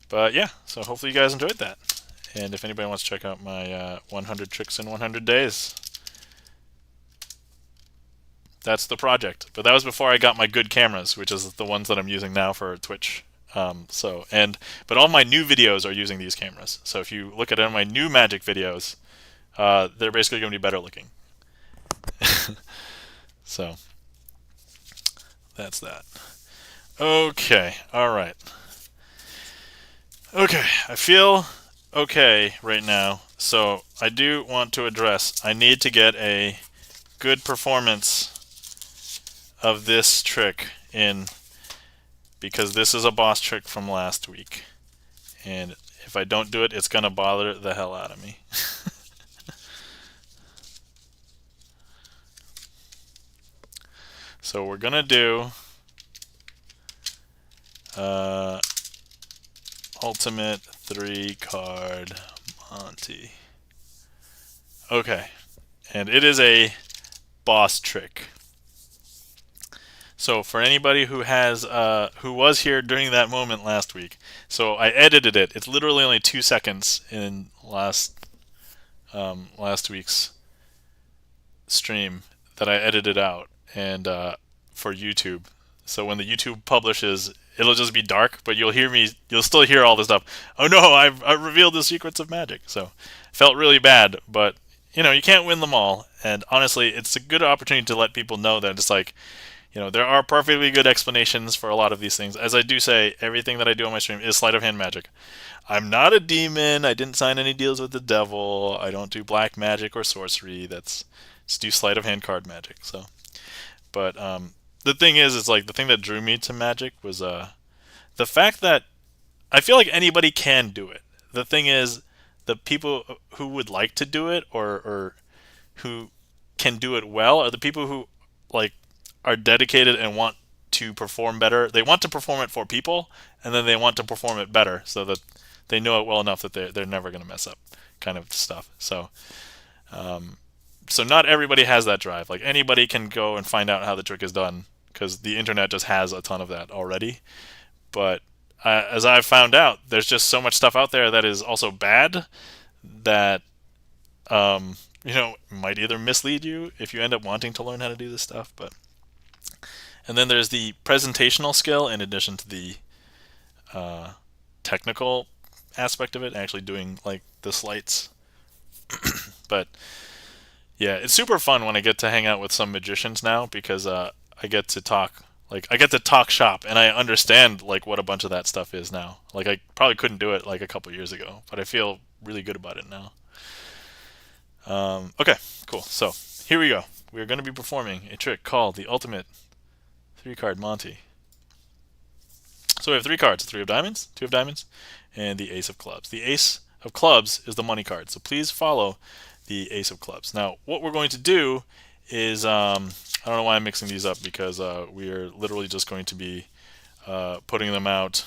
But yeah, so hopefully you guys enjoyed that. And if anybody wants to check out my 100 Tricks in 100 Days, that's the project. But that was before I got my good cameras, which is the ones that I'm using now for Twitch. But all my new videos are using these cameras. So if you look at my new magic videos, they're basically going to be better looking. So that's that. Okay, all right. Okay, I feel okay right now, so I do want to address, I need to get a good performance of this trick in, because this is a boss trick from last week, and if I don't do it, it's going to bother the hell out of me. So we're going to do Ultimate 3-card Monty. Okay, and it is a boss trick. So for anybody who has who was here during that moment last week, so I edited it. It's literally only 2 seconds in last week's stream that I edited out, and for YouTube. So when the YouTube publishes, it'll just be dark, but you'll still hear all this stuff. Oh no, I've revealed the secrets of magic. So felt really bad, but you can't win them all. And honestly, it's a good opportunity to let people know that it's like, there are perfectly good explanations for a lot of these things. As I do say, everything that I do on my stream is sleight of hand magic. I'm not a demon. I didn't sign any deals with the devil. I don't do black magic or sorcery. Just do sleight of hand card magic. So, but the thing is, it's like the thing that drew me to magic was the fact that I feel like anybody can do it. The thing is, the people who would like to do it or who can do it well are the people who are dedicated and want to perform better. They want to perform it for people, and then they want to perform it better so that they know it well enough that they're never going to mess up, kind of stuff. So, so not everybody has that drive. Like anybody can go and find out how the trick is done because the internet just has a ton of that already. But as I've found out, there's just so much stuff out there that is also bad that might either mislead you if you end up wanting to learn how to do this stuff. And then there's the presentational skill in addition to the technical aspect of it, actually doing like the sleights. But yeah, it's super fun when I get to hang out with some magicians now because I get to talk. Like, I get to talk shop, and I understand like what a bunch of that stuff is now. Like, I probably couldn't do it like a couple years ago, but I feel really good about it now. Okay, cool. So here we go. We are going to be performing a trick called the Ultimate 3-Card Monty. So we have 3 cards: 3 of diamonds, 2 of diamonds, and the Ace of clubs. The Ace of clubs is the money card, so please follow the Ace of clubs. Now, what we're going to do is, I don't know why I'm mixing these up, because we are literally just going to be putting them out.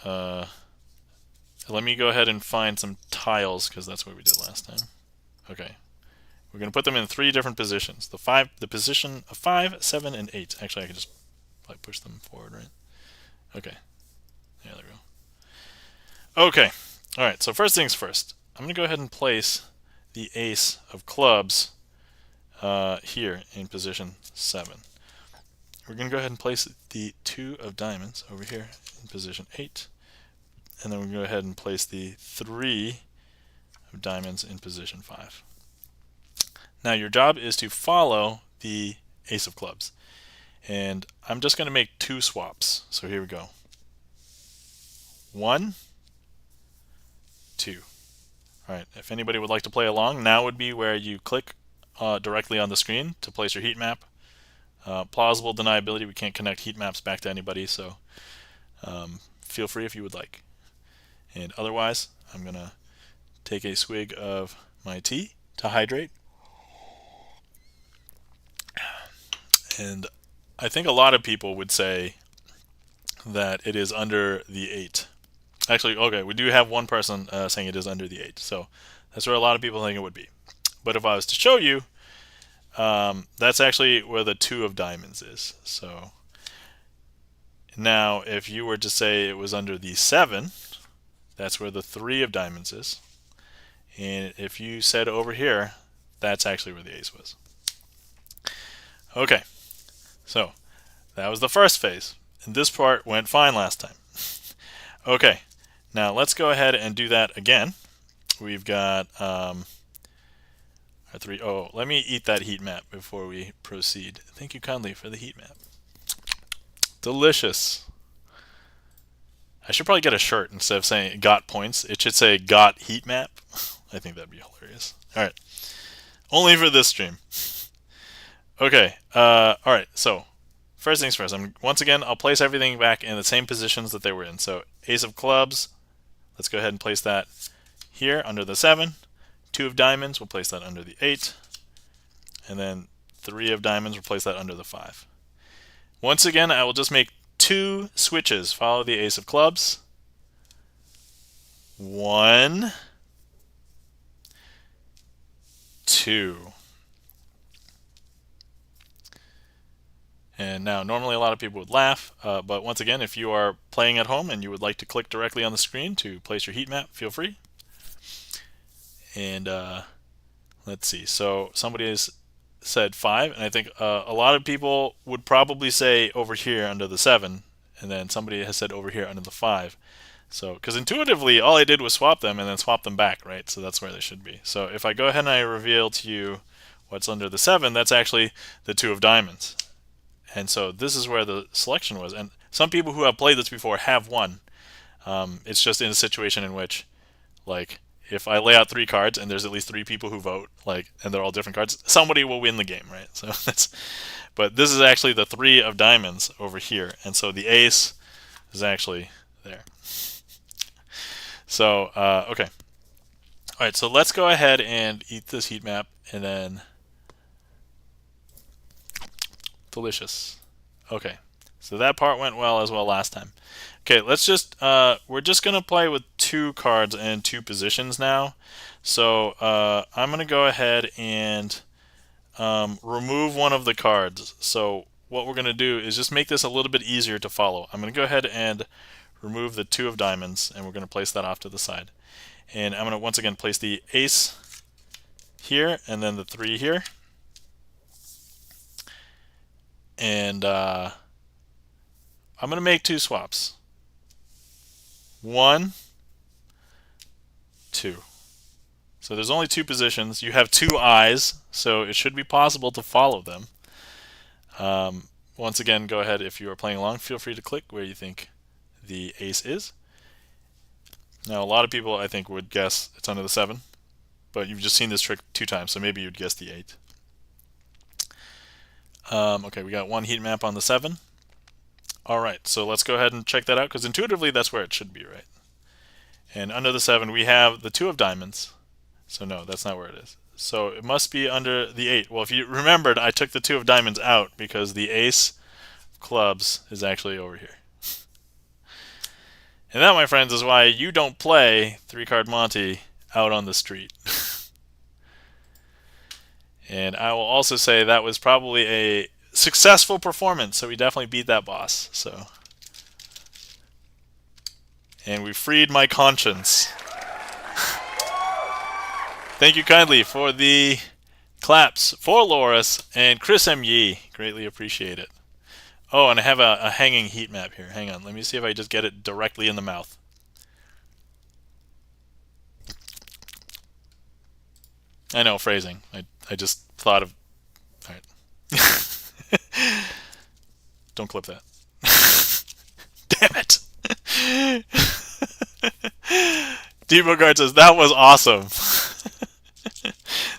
Let me go ahead and find some tiles, because that's what we did last time. Okay. We're going to put them in 3 different positions. The position of 5, 7, and 8. Actually, I can just like push them forward, right? Okay. Yeah, there we go. Okay. All right. So first things first. I'm going to go ahead and place the Ace of clubs here in position 7. We're going to go ahead and place the 2 of diamonds over here in position 8. And then we're going to go ahead and place the 3 of diamonds in position 5. Now your job is to follow the Ace of clubs. And I'm just going to make 2 swaps. So here we go. 1, 2. All right, if anybody would like to play along, now would be where you click directly on the screen to place your heat map. Plausible deniability, we can't connect heat maps back to anybody, so feel free if you would like. And otherwise, I'm going to take a swig of my tea to hydrate. And I think a lot of people would say that it is under the 8. Actually, okay, we do have one person saying it is under the 8, so that's where a lot of people think it would be. But if I was to show you, that's actually where the 2 of diamonds is. So now, if you were to say it was under the 7, that's where the 3 of diamonds is. And if you said over here, that's actually where the ace was. Okay, so that was the first phase. And this part went fine last time. Okay, now let's go ahead and do that again. We've got our 3. Oh, let me eat that heat map before we proceed. Thank you kindly for the heat map. Delicious. I should probably get a shirt instead of saying got points. It should say got heat map. I think that'd be hilarious. All right, only for this stream. Okay. All right. So first things first. Once again, I'll place everything back in the same positions that they were in. So Ace of clubs. Let's go ahead and place that here under the 7. 2 of diamonds. We'll place that under the 8. And then 3 of diamonds. We'll place that under the 5. Once again, I will just make 2 switches. Follow the Ace of clubs. 1, 2. And now, normally a lot of people would laugh, but once again, if you are playing at home and you would like to click directly on the screen to place your heat map, feel free. And let's see. So somebody has said 5, and I think a lot of people would probably say over here under the 7, and then somebody has said over here under the 5. So, because intuitively, all I did was swap them and then swap them back, right? So that's where they should be. So if I go ahead and I reveal to you what's under the 7, that's actually the 2 of diamonds. And so this is where the selection was. And some people who have played this before have won. It's just in a situation in which, like, if I lay out 3 cards and there's at least 3 people who vote, like, and they're all different cards, somebody will win the game, right? So that's. But this is actually the 3 of diamonds over here, and so the ace is actually there. So okay. All right. So let's go ahead and eat this heat map, and then. Delicious. Okay, so that part went well as well last time. Okay, let's just, we're just going to play with 2 cards and 2 positions now. So I'm going to go ahead and remove one of the cards. So what we're going to do is just make this a little bit easier to follow. I'm going to go ahead and remove the 2 of diamonds, and we're going to place that off to the side. And I'm going to once again place the ace here, and then the 3 here. And I'm going to make 2 swaps. 1, 2. So there's only 2 positions. You have 2 eyes, so it should be possible to follow them. Once again, go ahead, if you are playing along, feel free to click where you think the ace is. Now, a lot of people, I think, would guess it's under the 7, but you've just seen this trick 2 times, so maybe you'd guess the 8. Okay, we got one heat map on the 7. Alright, so let's go ahead and check that out, because intuitively that's where it should be, right? And under the 7, we have the 2 of diamonds. So no, that's not where it is. So it must be under the 8. Well, if you remembered, I took the 2 of diamonds out because the ace of clubs is actually over here. And that, my friends, is why you don't play 3-card Monty out on the street. And I will also say that was probably a successful performance, so we definitely beat that boss. So, and we freed my conscience. Thank you kindly for the claps for Loris and Chris M. Yee. Greatly appreciate it. Oh, and I have a hanging heat map here. Hang on, let me see if I just get it directly in the mouth. I know, phrasing. I just thought of... Alright. Don't clip that. Damn it! Debo Guard says, that was awesome.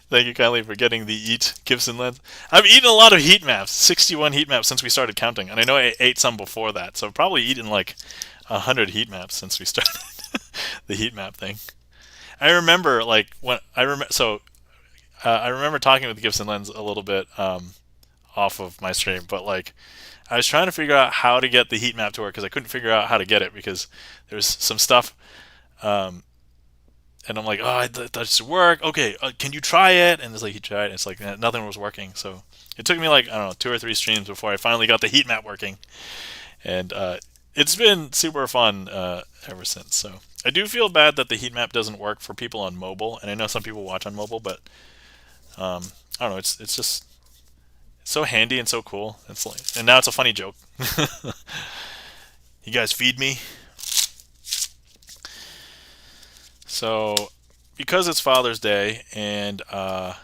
Thank you kindly for getting the Eat Gibson lens. I've eaten a lot of heat maps, 61 heat maps since we started counting, and I know I ate some before that, so I've probably eaten like 100 heat maps since we started the heat map thing. I remember like when I remember talking with the Gibson lens a little bit off of my stream, but like I was trying to figure out how to get the heat map to work because I couldn't figure out how to get it because there's some stuff. And I'm like, oh, that doesn't work. Okay, can you try it? And it's like, he tried, and it's like, nothing was working. So it took me like, I don't know, 2 or 3 streams before I finally got the heat map working. And it's been super fun ever since. So I do feel bad that the heat map doesn't work for people on mobile. And I know some people watch on mobile, but I don't know, it's just it's so handy and so cool. It's like, and now it's a funny joke. You guys feed me? So, because it's Father's Day, and I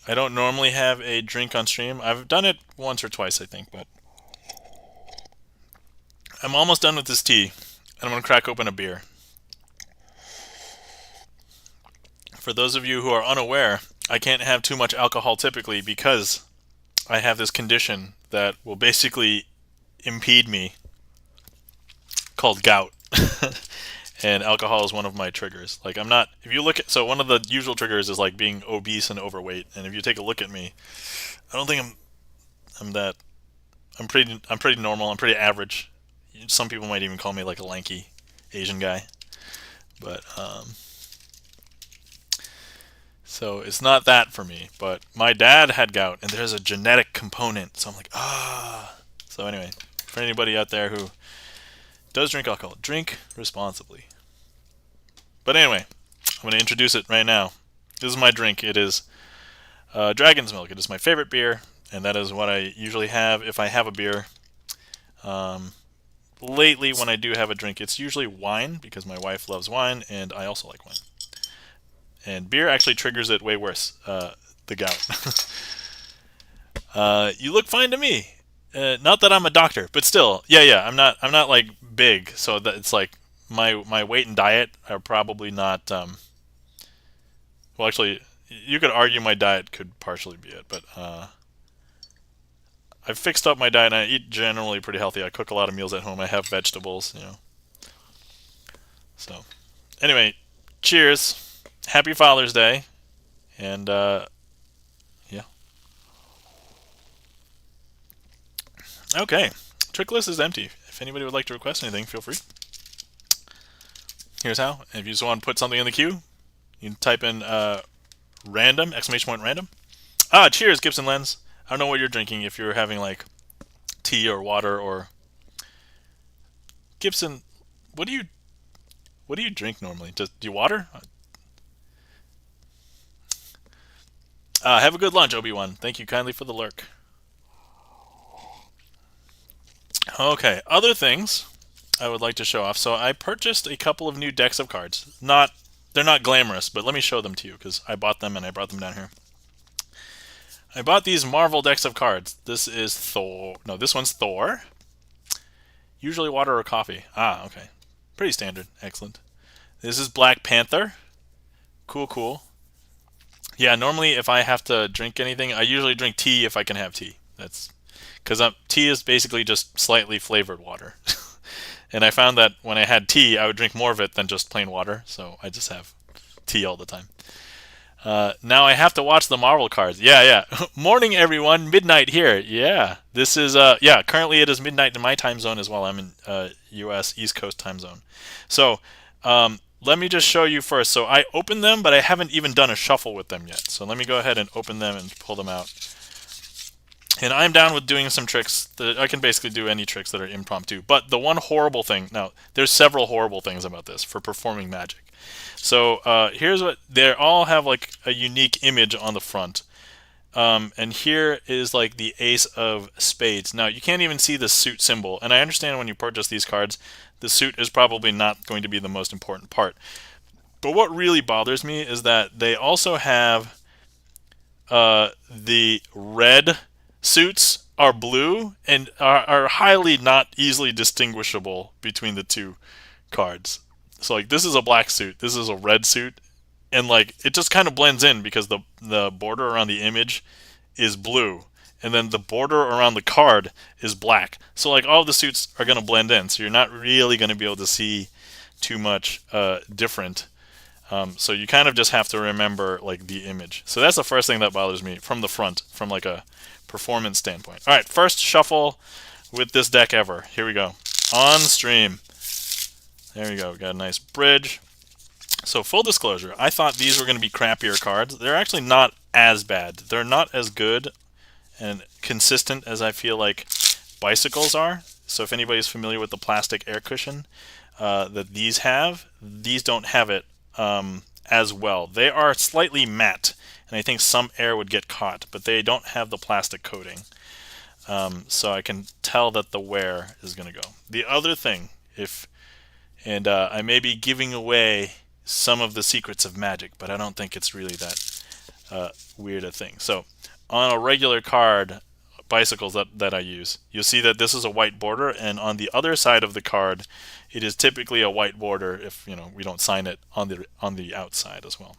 don't normally have a drink on stream. I've done it once or twice, I think, but I'm almost done with this tea, and I'm going to crack open a beer. For those of you who are unaware, I can't have too much alcohol typically because I have this condition that will basically impede me called gout. And alcohol is one of my triggers. Like I'm not, if you look at, so one of the usual triggers is like being obese and overweight. And if you take a look at me, I don't think I'm pretty normal. I'm pretty average. Some people might even call me like a lanky Asian guy. But, so it's not that for me. But my dad had gout and there's a genetic component. So I'm like, ah. So anyway, for anybody out there who does drink alcohol, drink responsibly. But anyway, I'm going to introduce it right now. This is my drink. It is Dragon's Milk. It is my favorite beer, and that is what I usually have if I have a beer. Lately, when I do have a drink, it's usually wine, because my wife loves wine, and I also like wine. And beer actually triggers it way worse, the gout. You look fine to me. Not that I'm a doctor, but still, yeah. I'm not like big, so that it's like my weight and diet are probably not. Well, actually, you could argue my diet could partially be it, but I've fixed up my diet and I eat generally pretty healthy. I cook a lot of meals at home. I have vegetables, So, anyway, cheers. Happy Father's Day, and yeah. Okay, trick list is empty. If anybody would like to request anything, feel free. Here's how. If you just want to put something in the queue, you can type in random, !random. Cheers, Gibson Lens. I don't know what you're drinking, if you're having like tea or water or... Gibson, what do you drink normally? Do you water? Have a good lunch, Obi-Wan. Thank you kindly for the lurk. Okay, other things I would like to show off. So I purchased a couple of new decks of cards. They're not glamorous, but let me show them to you because I bought them and I brought them down here. I bought these Marvel decks of cards. This is Thor. No, this one's Thor. Usually water or coffee. Ah, okay. Pretty standard. Excellent. This is Black Panther. Cool, cool. Yeah, normally if I have to drink anything, I usually drink tea if I can have tea. That's because tea is basically just slightly flavored water. And I found that when I had tea, I would drink more of it than just plain water. So I just have tea all the time. Now I have to watch the Marvel cards. Yeah, yeah. Morning, everyone. Midnight here. Yeah. This is, yeah, currently it is midnight in my time zone as well. I'm in U.S. East Coast time zone. So let me just show you first. So I opened them, but I haven't even done a shuffle with them yet. So let me go ahead and open them and pull them out. And I'm down with doing some tricks. I can basically do any tricks that are impromptu. But the one horrible thing, now, there's several horrible things about this for performing magic. So here's what, they all have like a unique image on the front. And here is like the ace of spades. Now, you can't even see the suit symbol. And I understand when you purchase these cards, the suit is probably not going to be the most important part. But what really bothers me is that they also have the red suits are blue and are highly not easily distinguishable between the two cards. So like this is a black suit, this is a red suit, and like it just kind of blends in because the border around the image is blue, and then the border around the card is black. So like all of the suits are going to blend in, so you're not really going to be able to see too much different. So you kind of just have to remember like the image. So that's the first thing that bothers me from the front, from like a performance standpoint. All right, first shuffle with this deck ever. Here we go. On stream. There we go. We got a nice bridge. So full disclosure, I thought these were going to be crappier cards. They're actually not as bad. They're not as good and consistent as I feel like bicycles are. So if anybody's familiar with the plastic air cushion that these have, these don't have it as well. They are slightly matte, and I think some air would get caught, but they don't have the plastic coating. So I can tell that the wear is going to go. The other thing, and I may be giving away some of the secrets of magic, but I don't think it's really that weird a thing. So on a regular card, bicycles that I use, you'll see that this is a white border, and on the other side of the card, it is typically a white border if we don't sign it on the outside as well.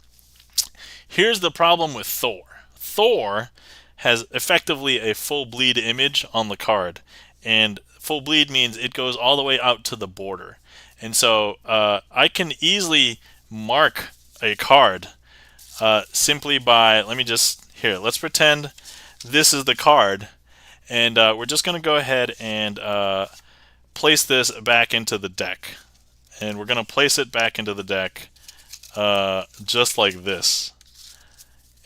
Here's the problem with Thor. Thor has effectively a full bleed image on the card, and full bleed means it goes all the way out to the border. And so I can easily mark a card simply by, let's pretend this is the card, and we're just going to go ahead and place this back into the deck. And we're going to place it back into the deck just like this.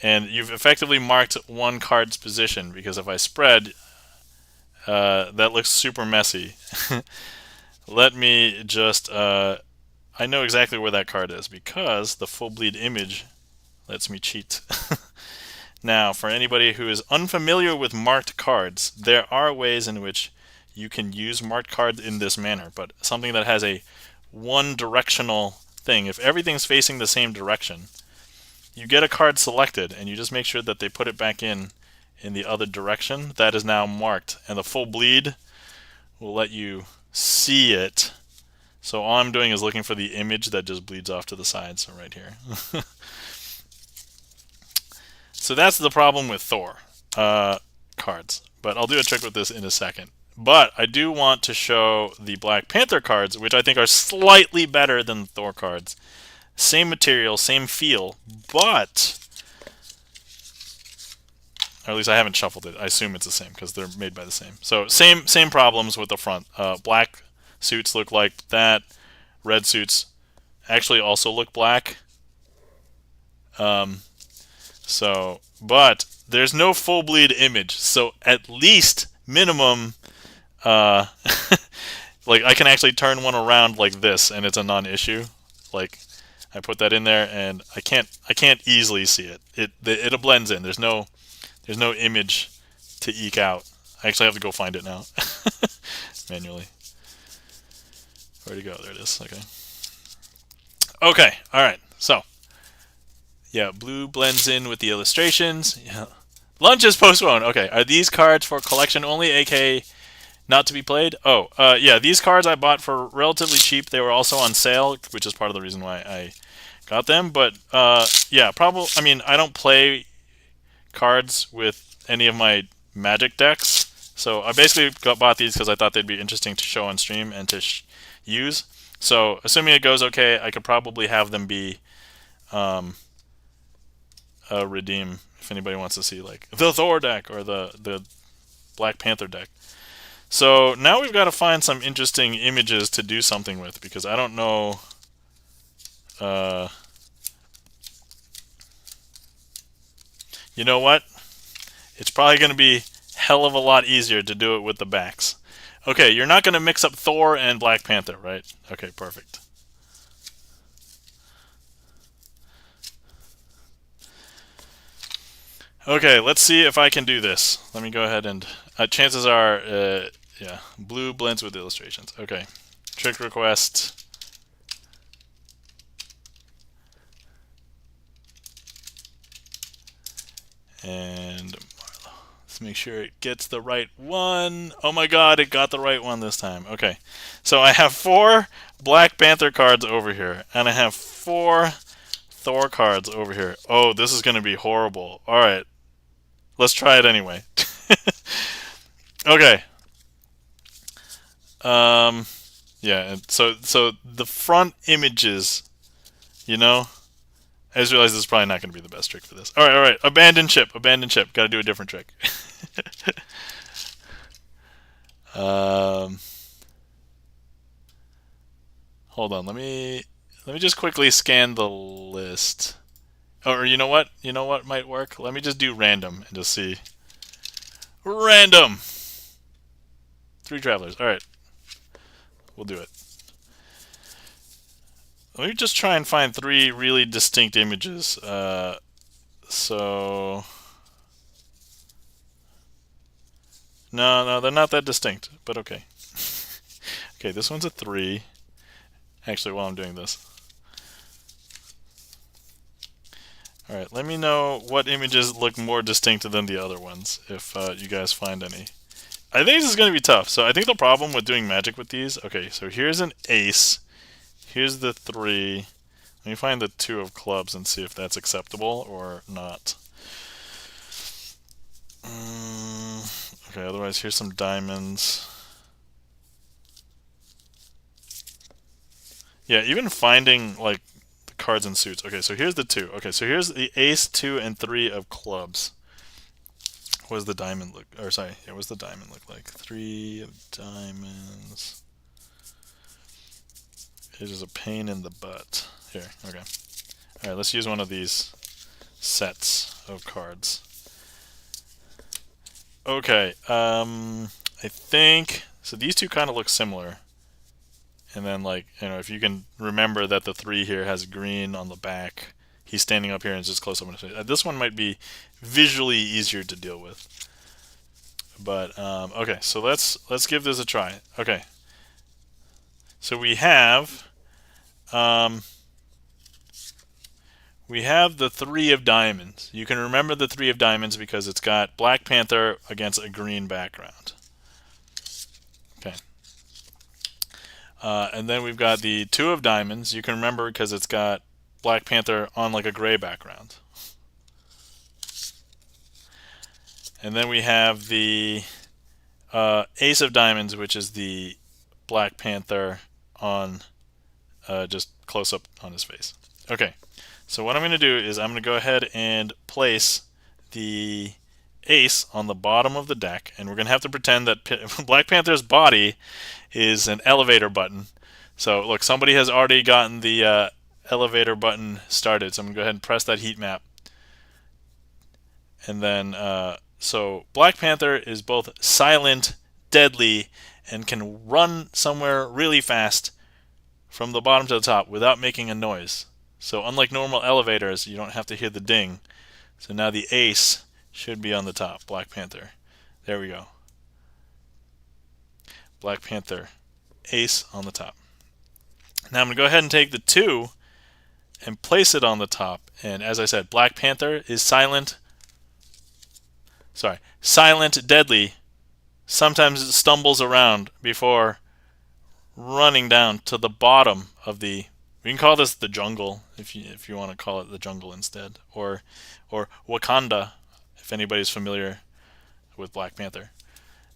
And you've effectively marked one card's position, because if I spread, that looks super messy. Let me just, I know exactly where that card is because the full bleed image lets me cheat. Now, for anybody who is unfamiliar with marked cards, there are ways in which you can use marked cards in this manner, but something that has a one directional thing. If everything's facing the same direction, you get a card selected and you just make sure that they put it back in the other direction. That is now marked, and the full bleed will let you see it. So all I'm doing is looking for the image that just bleeds off to the side, so right here. So that's the problem with Thor cards, but I'll do a trick with this in a second. But I do want to show the Black Panther cards, which I think are slightly better than the Thor cards. Same material, same feel, but, or at least I haven't shuffled it. I assume it's the same because they're made by the same. So same problems with the front. Black suits look like that. Red suits actually also look black. But there's no full bleed image. So at least minimum, like I can actually turn one around like this, and it's a non-issue. Like I put that in there, and I can't easily see it. It blends in. There's no image to eke out. I actually have to go find it now manually. Where'd it go? There it is. Okay. Okay. All right. So yeah, blue blends in with the illustrations. Yeah. Lunch is postponed. Okay, are these cards for collection only, aka not to be played? Oh, yeah, these cards I bought for relatively cheap. They were also on sale, which is part of the reason why I got them. But yeah, probably. I mean, I don't play cards with any of my Magic decks, so I basically bought these because I thought they'd be interesting to show on stream and to use. So, assuming it goes okay, I could probably have them be redeem if anybody wants to see like the Thor deck or the Black Panther deck. So now we've got to find some interesting images to do something with, because I don't know. You know what? It's probably going to be hell of a lot easier to do it with the backs. Okay, you're not going to mix up Thor and Black Panther, right? Okay, perfect. Okay, let's see if I can do this. Let me go ahead and... chances are, yeah, blue blends with illustrations. Okay, trick request. And let's make sure it gets the right one. Oh my god, it got the right one this time. Okay, so I have 4 Black Panther cards over here, and I have 4 Thor cards over here. Oh, this is going to be horrible. Alright, let's try it anyway. Okay. Yeah, so the front images, you know, I just realized this is probably not going to be the best trick for this. All right. Abandon ship. Got to do a different trick. Hold on. Let me just quickly scan the list. Or you know what? You know what might work? Let me just do random and just see. Random. 3 travelers. All right. We'll do it. Let me just try and find 3 really distinct images. So... No, they're not that distinct, but okay. Okay, this one's a 3. Actually, while I'm doing this. Alright, let me know what images look more distinct than the other ones, if you guys find any. I think this is going to be tough. So I think the problem with doing magic with these... Okay, so here's an ace. Here's the 3. Let me find the 2 of clubs and see if that's acceptable or not. Okay, otherwise here's some diamonds. Yeah, even finding like the cards and suits. Okay, so here's the 2. Okay, so here's the ace, 2, and 3 of clubs. What does the diamond look? Or sorry, yeah, what does the diamond look like? 3 of diamonds. It is a pain in the butt. Here, okay. All right, let's use one of these sets of cards. Okay, I think so. These 2 kind of look similar. And then, like, you know, if you can remember that the 3 here has green on the back, he's standing up here and it's just close up on his face. This one might be visually easier to deal with. But okay, so let's give this a try. Okay, so we have the 3 of diamonds. You can remember the 3 of diamonds because it's got Black Panther against a green background. Okay. And then we've got the 2 of diamonds. You can remember because it's got Black Panther on like a gray background. And then we have the ace of diamonds, which is the Black Panther on just close up on his face. Okay, so what I'm going to do is I'm going to go ahead and place the ace on the bottom of the deck, and we're going to have to pretend that Black Panther's body is an elevator button. So look, somebody has already gotten the elevator button started, so I'm going to go ahead and press that heat map. And then, so Black Panther is both silent, deadly, and can run somewhere really fast from the bottom to the top without making a noise. So unlike normal elevators, you don't have to hear the ding. So now the ace should be on the top, Black Panther. There we go. Black Panther, ace on the top. Now I'm going to go ahead and take the 2 and place it on the top. And as I said, Black Panther is silent, silent, deadly. Sometimes it stumbles around before running down to the bottom of the. We can call this the jungle if you want to call it the jungle instead, or Wakanda if anybody's familiar with Black Panther.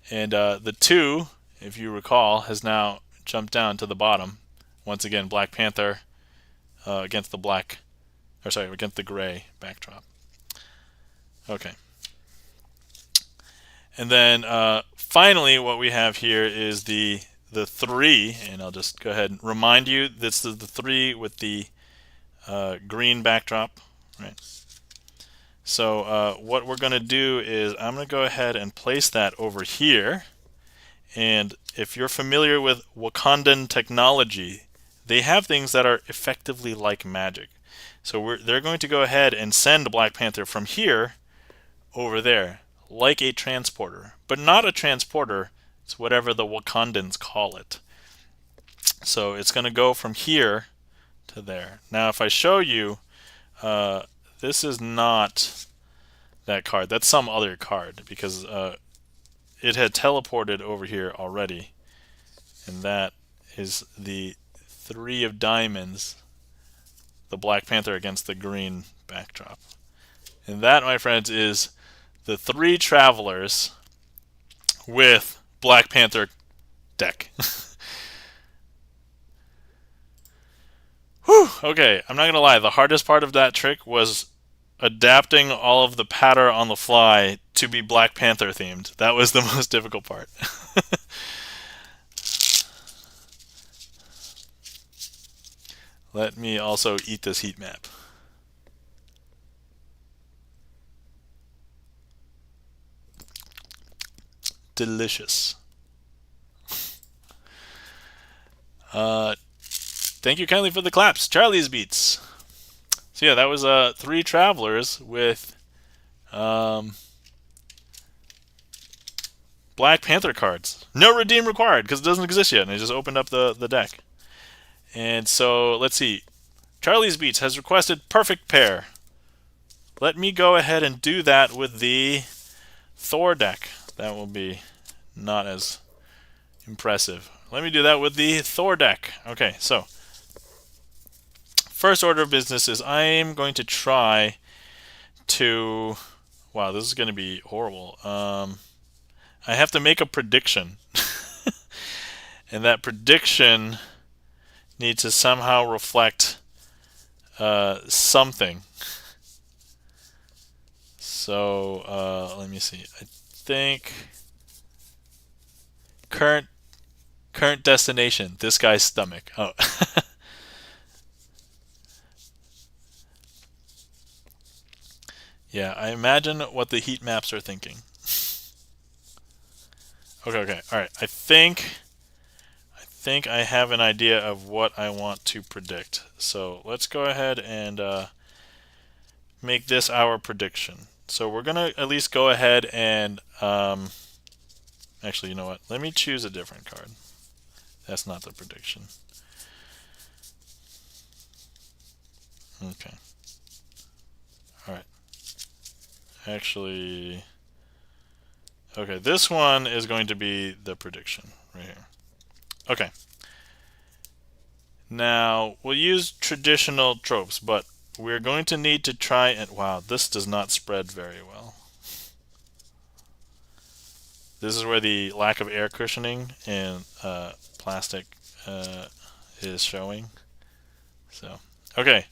And the 2, if you recall, has now jumped down to the bottom. Once again, Black Panther against the against the gray backdrop. Okay. And then finally, what we have here is the 3, and I'll just go ahead and remind you, this is the 3 with the green backdrop, right? So what we're going to do is I'm going to go ahead and place that over here. And if you're familiar with Wakandan technology, they have things that are effectively like magic. So they're going to go ahead and send Black Panther from here over there, like a transporter. But not a transporter, it's whatever the Wakandans call it. So it's going to go from here to there. Now if I show you, this is not that card. That's some other card because it had teleported over here already. And that is the 3 of diamonds, the Black Panther against the green backdrop. And that, my friends, is the 3 travelers with Black Panther deck. Whew, okay, I'm not going to lie. The hardest part of that trick was adapting all of the patter on the fly to be Black Panther themed. That was the most difficult part. Let me also eat this heat map. Delicious. Thank you kindly for the claps. Charlie's Beats. So yeah, that was 3 travelers with Black Panther cards. No redeem required because it doesn't exist yet, and I just opened up the deck. And so let's see. Charlie's Beats has requested perfect pair. Let me go ahead and do that with the Thor deck. That will be not as impressive. Let me do that with the Thor deck. Okay, so first order of business is I'm going to try to... Wow, this is going to be horrible. I have to make a prediction. And that prediction needs to somehow reflect something. So let me see. I think current destination. This guy's stomach. Oh. Yeah, I imagine what the heat maps are thinking. Okay. All right. I think I have an idea of what I want to predict. So let's go ahead and make this our prediction. So we're going to at least go ahead and... actually, you know what? Let me choose a different card. That's not the prediction. Okay. All right. Actually... Okay, this one is going to be the prediction right here. Okay. Now, we'll use traditional tropes, but we're going to need to try and... Wow, this does not spread very well. This is where the lack of air cushioning in plastic is showing. So, okay.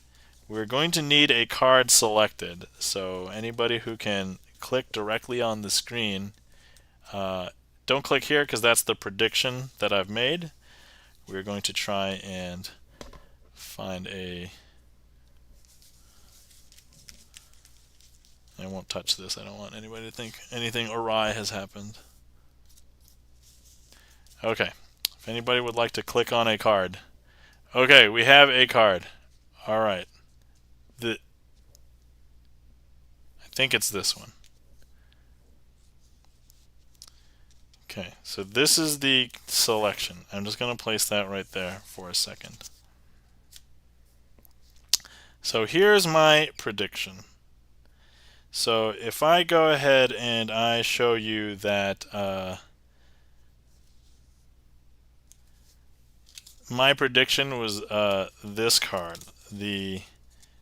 We're going to need a card selected. So, anybody who can click directly on the screen... don't click here because that's the prediction that I've made. We're going to try and find a... I won't touch this. I don't want anybody to think anything awry has happened. Okay. If anybody would like to click on a card. Okay, we have a card. Alright. I think it's this one. Okay, so this is the selection. I'm just going to place that right there for a second. So here's my prediction. So if I go ahead and I show you that my prediction was this card,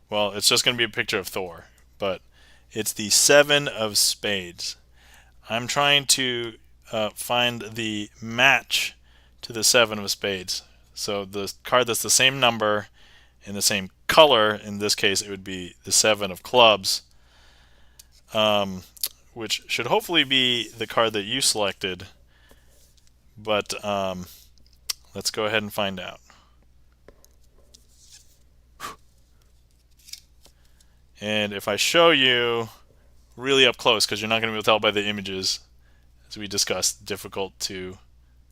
well, it's just going to be a picture of Thor, but it's the 7 of spades. I'm trying to find the match to the 7 of spades. So the card that's the same number in the same color, in this case it would be the 7 of clubs, which should hopefully be the card that you selected, but let's go ahead and find out. And if I show you really up close, because you're not going to be able to tell by the images, as we discussed, difficult to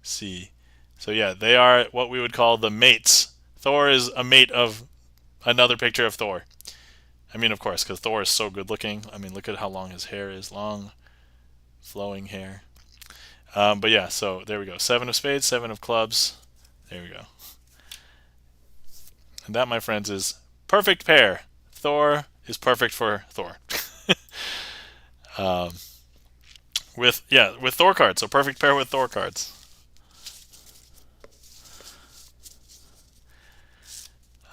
see. So yeah, they are what we would call the mates. Thor is a mate of another picture of Thor. I mean, of course, because Thor is so good looking. I mean, look at how long his hair is. Long, flowing hair. But yeah, so there we go. 7 of spades, 7 of clubs. There we go. And that, my friends, is perfect pair. Thor is perfect for Thor. With Thor cards. So perfect pair with Thor cards.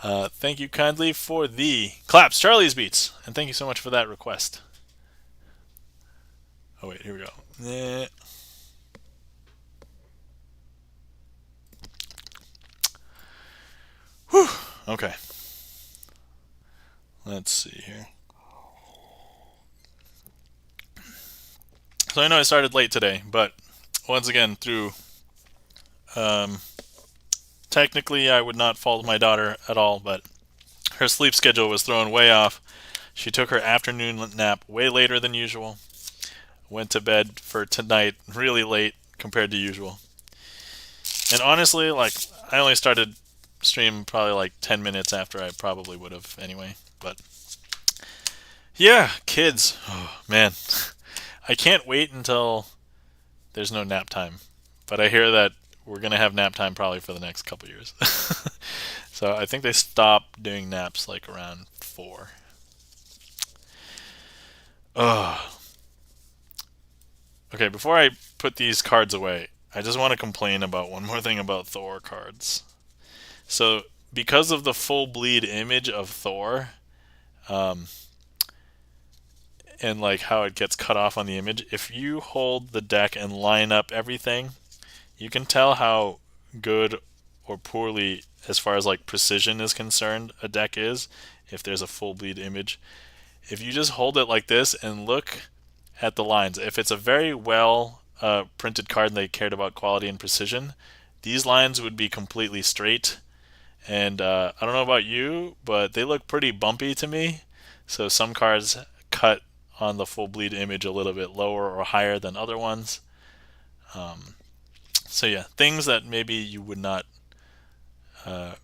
Thank you kindly for the claps, Charlie's Beats, and thank you so much for that request. Oh wait, here we go. Whew. Okay. Let's see here. So I know I started late today, but once again, through technically I would not fault my daughter at all, but her sleep schedule was thrown way off. She took her afternoon nap way later than usual. Went to bed for tonight really late compared to usual. And honestly, like, I only started stream probably like 10 minutes after I probably would have anyway. But yeah, kids. Oh, man. I can't wait until there's no nap time. But I hear that we're going to have nap time probably for the next couple years. So I think they stopped doing naps like around 4. Ugh. Okay, before I put these cards away, I just want to complain about one more thing about Thor cards. So, because of the full bleed image of Thor, and like how it gets cut off on the image, if you hold the deck and line up everything, you can tell how good or poorly, as far as like precision is concerned, a deck is if there's a full bleed image. If you just hold it like this and look at the lines, if it's a very well printed card and they cared about quality and precision, these lines would be completely straight. And I don't know about you, but they look pretty bumpy to me. So some cards cut on the full bleed image a little bit lower or higher than other ones. So yeah, things that maybe you would not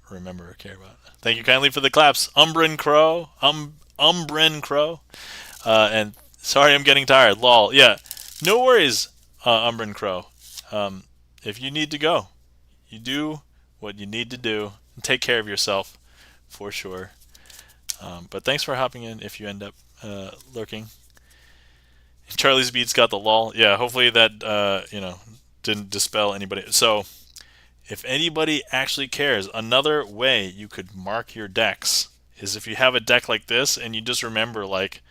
remember or care about. Thank you kindly for the claps, Umbrin Crow. Umbrin Crow. And sorry I'm getting tired. Lol. Yeah, no worries, Umbrin Crow. If you need to go, you do what you need to do. And take care of yourself, for sure. But thanks for hopping in if you end up lurking. Charlie's Beats got the lol. Yeah, hopefully that didn't dispel anybody. So if anybody actually cares, another way you could mark your decks is if you have a deck like this and you just remember like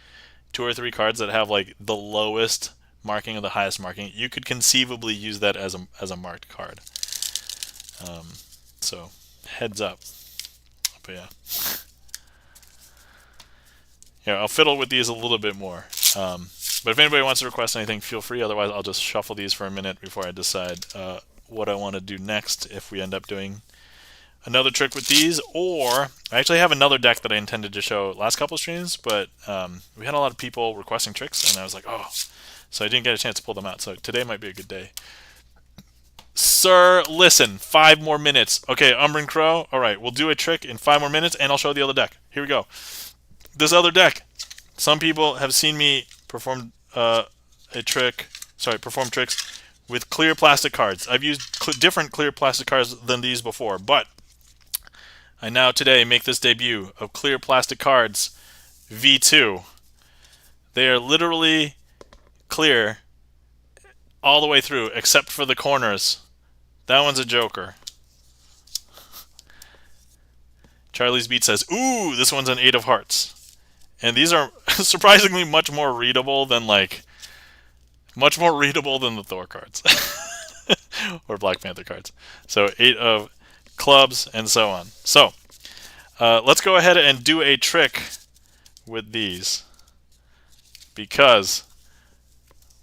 2 or 3 cards that have like the lowest marking or the highest marking, you could conceivably use that as a marked card. So heads up. But yeah. Yeah, I'll fiddle with these a little bit more. But if anybody wants to request anything, feel free. Otherwise, I'll just shuffle these for a minute before I decide what I want to do next if we end up doing another trick with these. Or I actually have another deck that I intended to show last couple of streams, but we had a lot of people requesting tricks, and I was like, oh. So I didn't get a chance to pull them out. So today might be a good day. Sir, listen, 5 more minutes. Okay, Umbrin Crow. All right, we'll do a trick in 5 more minutes, and I'll show the other deck. Here we go. This other deck. Some people have seen me perform perform tricks with clear plastic cards. I've used different clear plastic cards than these before, but I now today make this debut of clear plastic cards V2. They are literally clear all the way through, except for the corners. That one's a joker. Charlie's Beat says, ooh, this one's an 8 of hearts. And these are surprisingly much more readable than the Thor cards. Or Black Panther cards. So 8 of clubs and so on. So, let's go ahead and do a trick with these. Because...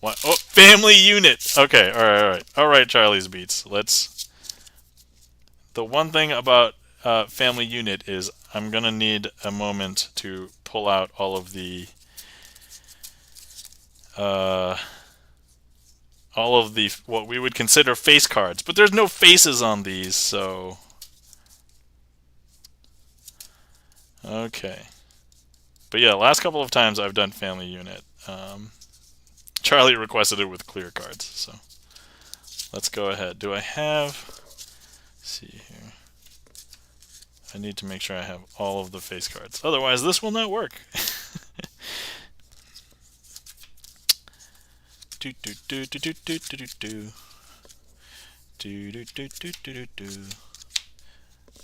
what? Oh, family unit! Okay, alright. Alright, Charlie's Beats. Let's... The one thing about family unit is I'm gonna need a moment to pull out all of the what we would consider face cards, but there's no faces on these, so okay. But yeah, last couple of times I've done family unit. Charlie requested it with clear cards, so let's go ahead. Do I have? Let's see here. I need to make sure I have all of the face cards. Otherwise, this will not work.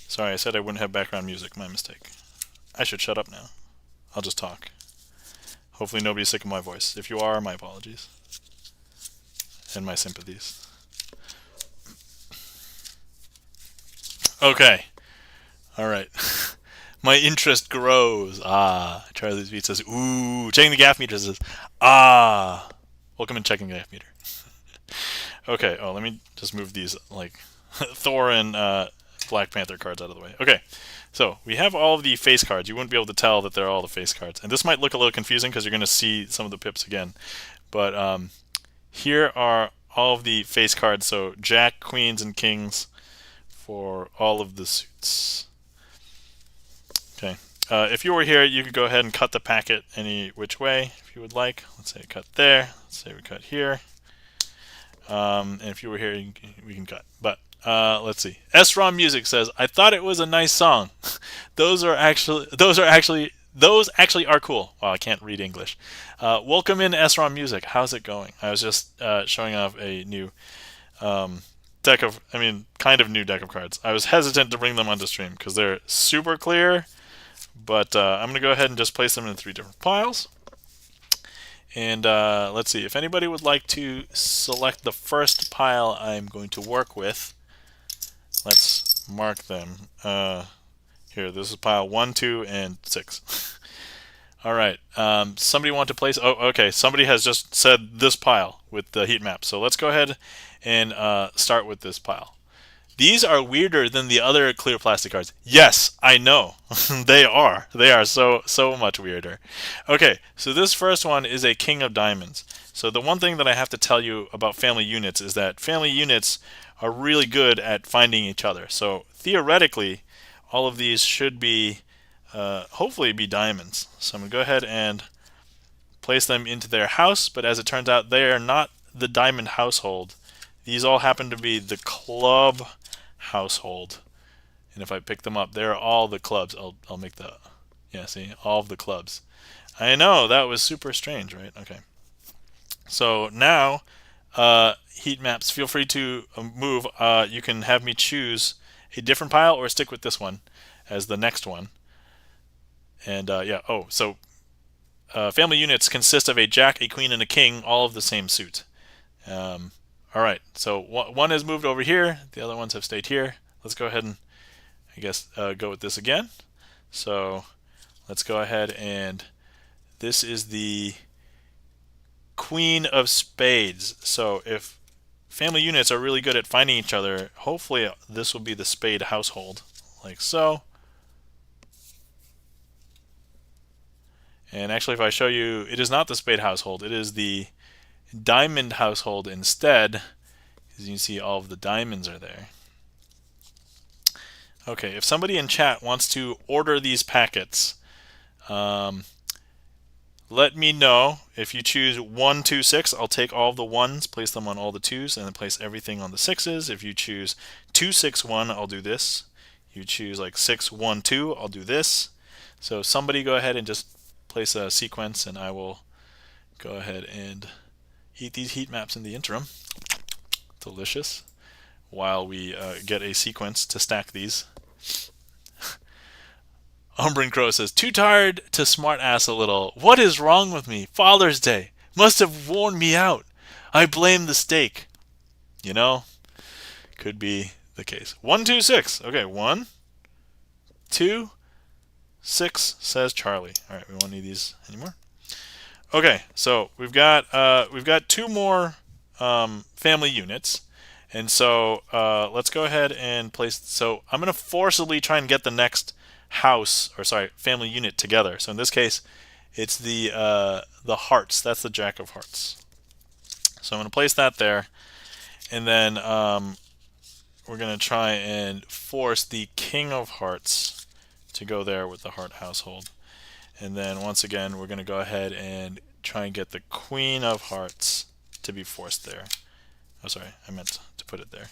Sorry, I said I wouldn't have background music. My mistake. I should shut up now. I'll just talk. Hopefully nobody's sick of my voice. If you are, my apologies. And my sympathies. Okay. Alright. My interest grows. Ah. Charlie's Beat says, ooh. Checking the gaff meter says, ah. Welcome in checking the gaff meter. Okay. Oh, let me just move these, like, Thor and Black Panther cards out of the way. Okay. So, we have all of the face cards. You wouldn't be able to tell that they're all the face cards. And this might look a little confusing because you're going to see some of the pips again. But here are all of the face cards. So, Jack, Queens, and Kings for all of the suits. Okay. If you were here, you could go ahead and cut the packet any which way if you would like. Let's say cut there. Let's say we cut here. And if you were here, we can cut. But let's see. SROM Music says, "I thought it was a nice song. Those actually are cool." Wow, I can't read English. Welcome in SROM Music. How's it going? I was just showing off a new kind of new deck of cards. I was hesitant to bring them onto stream because they're super clear, but I'm going to go ahead and just place them in 3 different piles. And let's see, if anybody would like to select the first pile I'm going to work with, let's mark them. Here, this is pile 1, 2, and 6. All right, somebody want to place, oh, okay, somebody has just said this pile with the heat map. So let's go ahead and start with this pile. These are weirder than the other clear plastic cards. Yes, I know. They are. They are so much weirder. Okay, so this first one is a King of Diamonds. So the one thing that I have to tell you about family units is that family units are really good at finding each other. So theoretically, all of these should be, hopefully be diamonds. So I'm going to go ahead and place them into their house, but as it turns out, they are not the diamond household. These all happen to be the club household. And if I pick them up, they're all the clubs. I'll make the, yeah, see, all of the clubs. I know, that was super strange, right? Okay. So now, heat maps, feel free to move. You can have me choose a different pile or stick with this one as the next one. And yeah, oh, so family units consist of a Jack, a Queen, and a King, all of the same suit. All right, so one has moved over here. The other ones have stayed here. Let's go ahead and, I guess, go with this again. So let's go ahead and this is the Queen of Spades. So if family units are really good at finding each other, hopefully this will be the spade household, like so. And actually, if I show you, it is not the spade household. It is the diamond household instead. As you can see, all of the diamonds are there. Okay, if somebody in chat wants to order these packets, let me know. If you choose 1, 2, 6, I'll take all of the 1s, place them on all the 2s, and then place everything on the 6s. If you choose 2, 6, 1, I'll do this. You choose like 6, 1, 2, I'll do this. So somebody go ahead and just place a sequence, and I will go ahead and eat these heat maps in the interim. Delicious. While we get a sequence to stack these. Umbrin Crow says, too tired to smart ass a little. What is wrong with me? Father's Day must have worn me out. I blame the steak. You know, could be the case. 1, 2, 6. Okay, 1, 2, 6 says Charlie. All right, we won't need these anymore. Okay, so we've got 2 more family units. And so let's go ahead and place. So I'm going to forcibly try and get the next family unit together. So in this case, it's the hearts. That's the Jack of Hearts. So I'm going to place that there, and then we're going to try and force the King of Hearts to go there with the Heart household. And then once again, we're going to go ahead and try and get the Queen of Hearts to be forced there. Oh, sorry, I meant to put it there.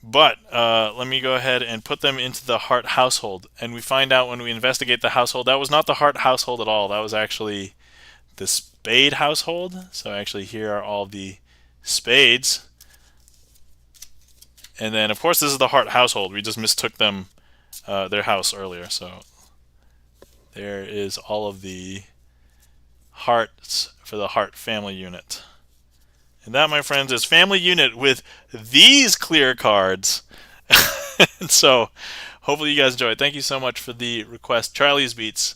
But let me go ahead and put them into the Heart household. And we find out when we investigate the household, that was not the Heart household at all. That was actually the Spade household. So actually here are all the spades. And then, of course, this is the Heart household. We just mistook them, their house earlier. So there is all of the hearts for the Heart family unit. And that, my friends, is family unit with these clear cards. And so, hopefully you guys enjoy it. Thank you so much for the request, Charlie's Beats,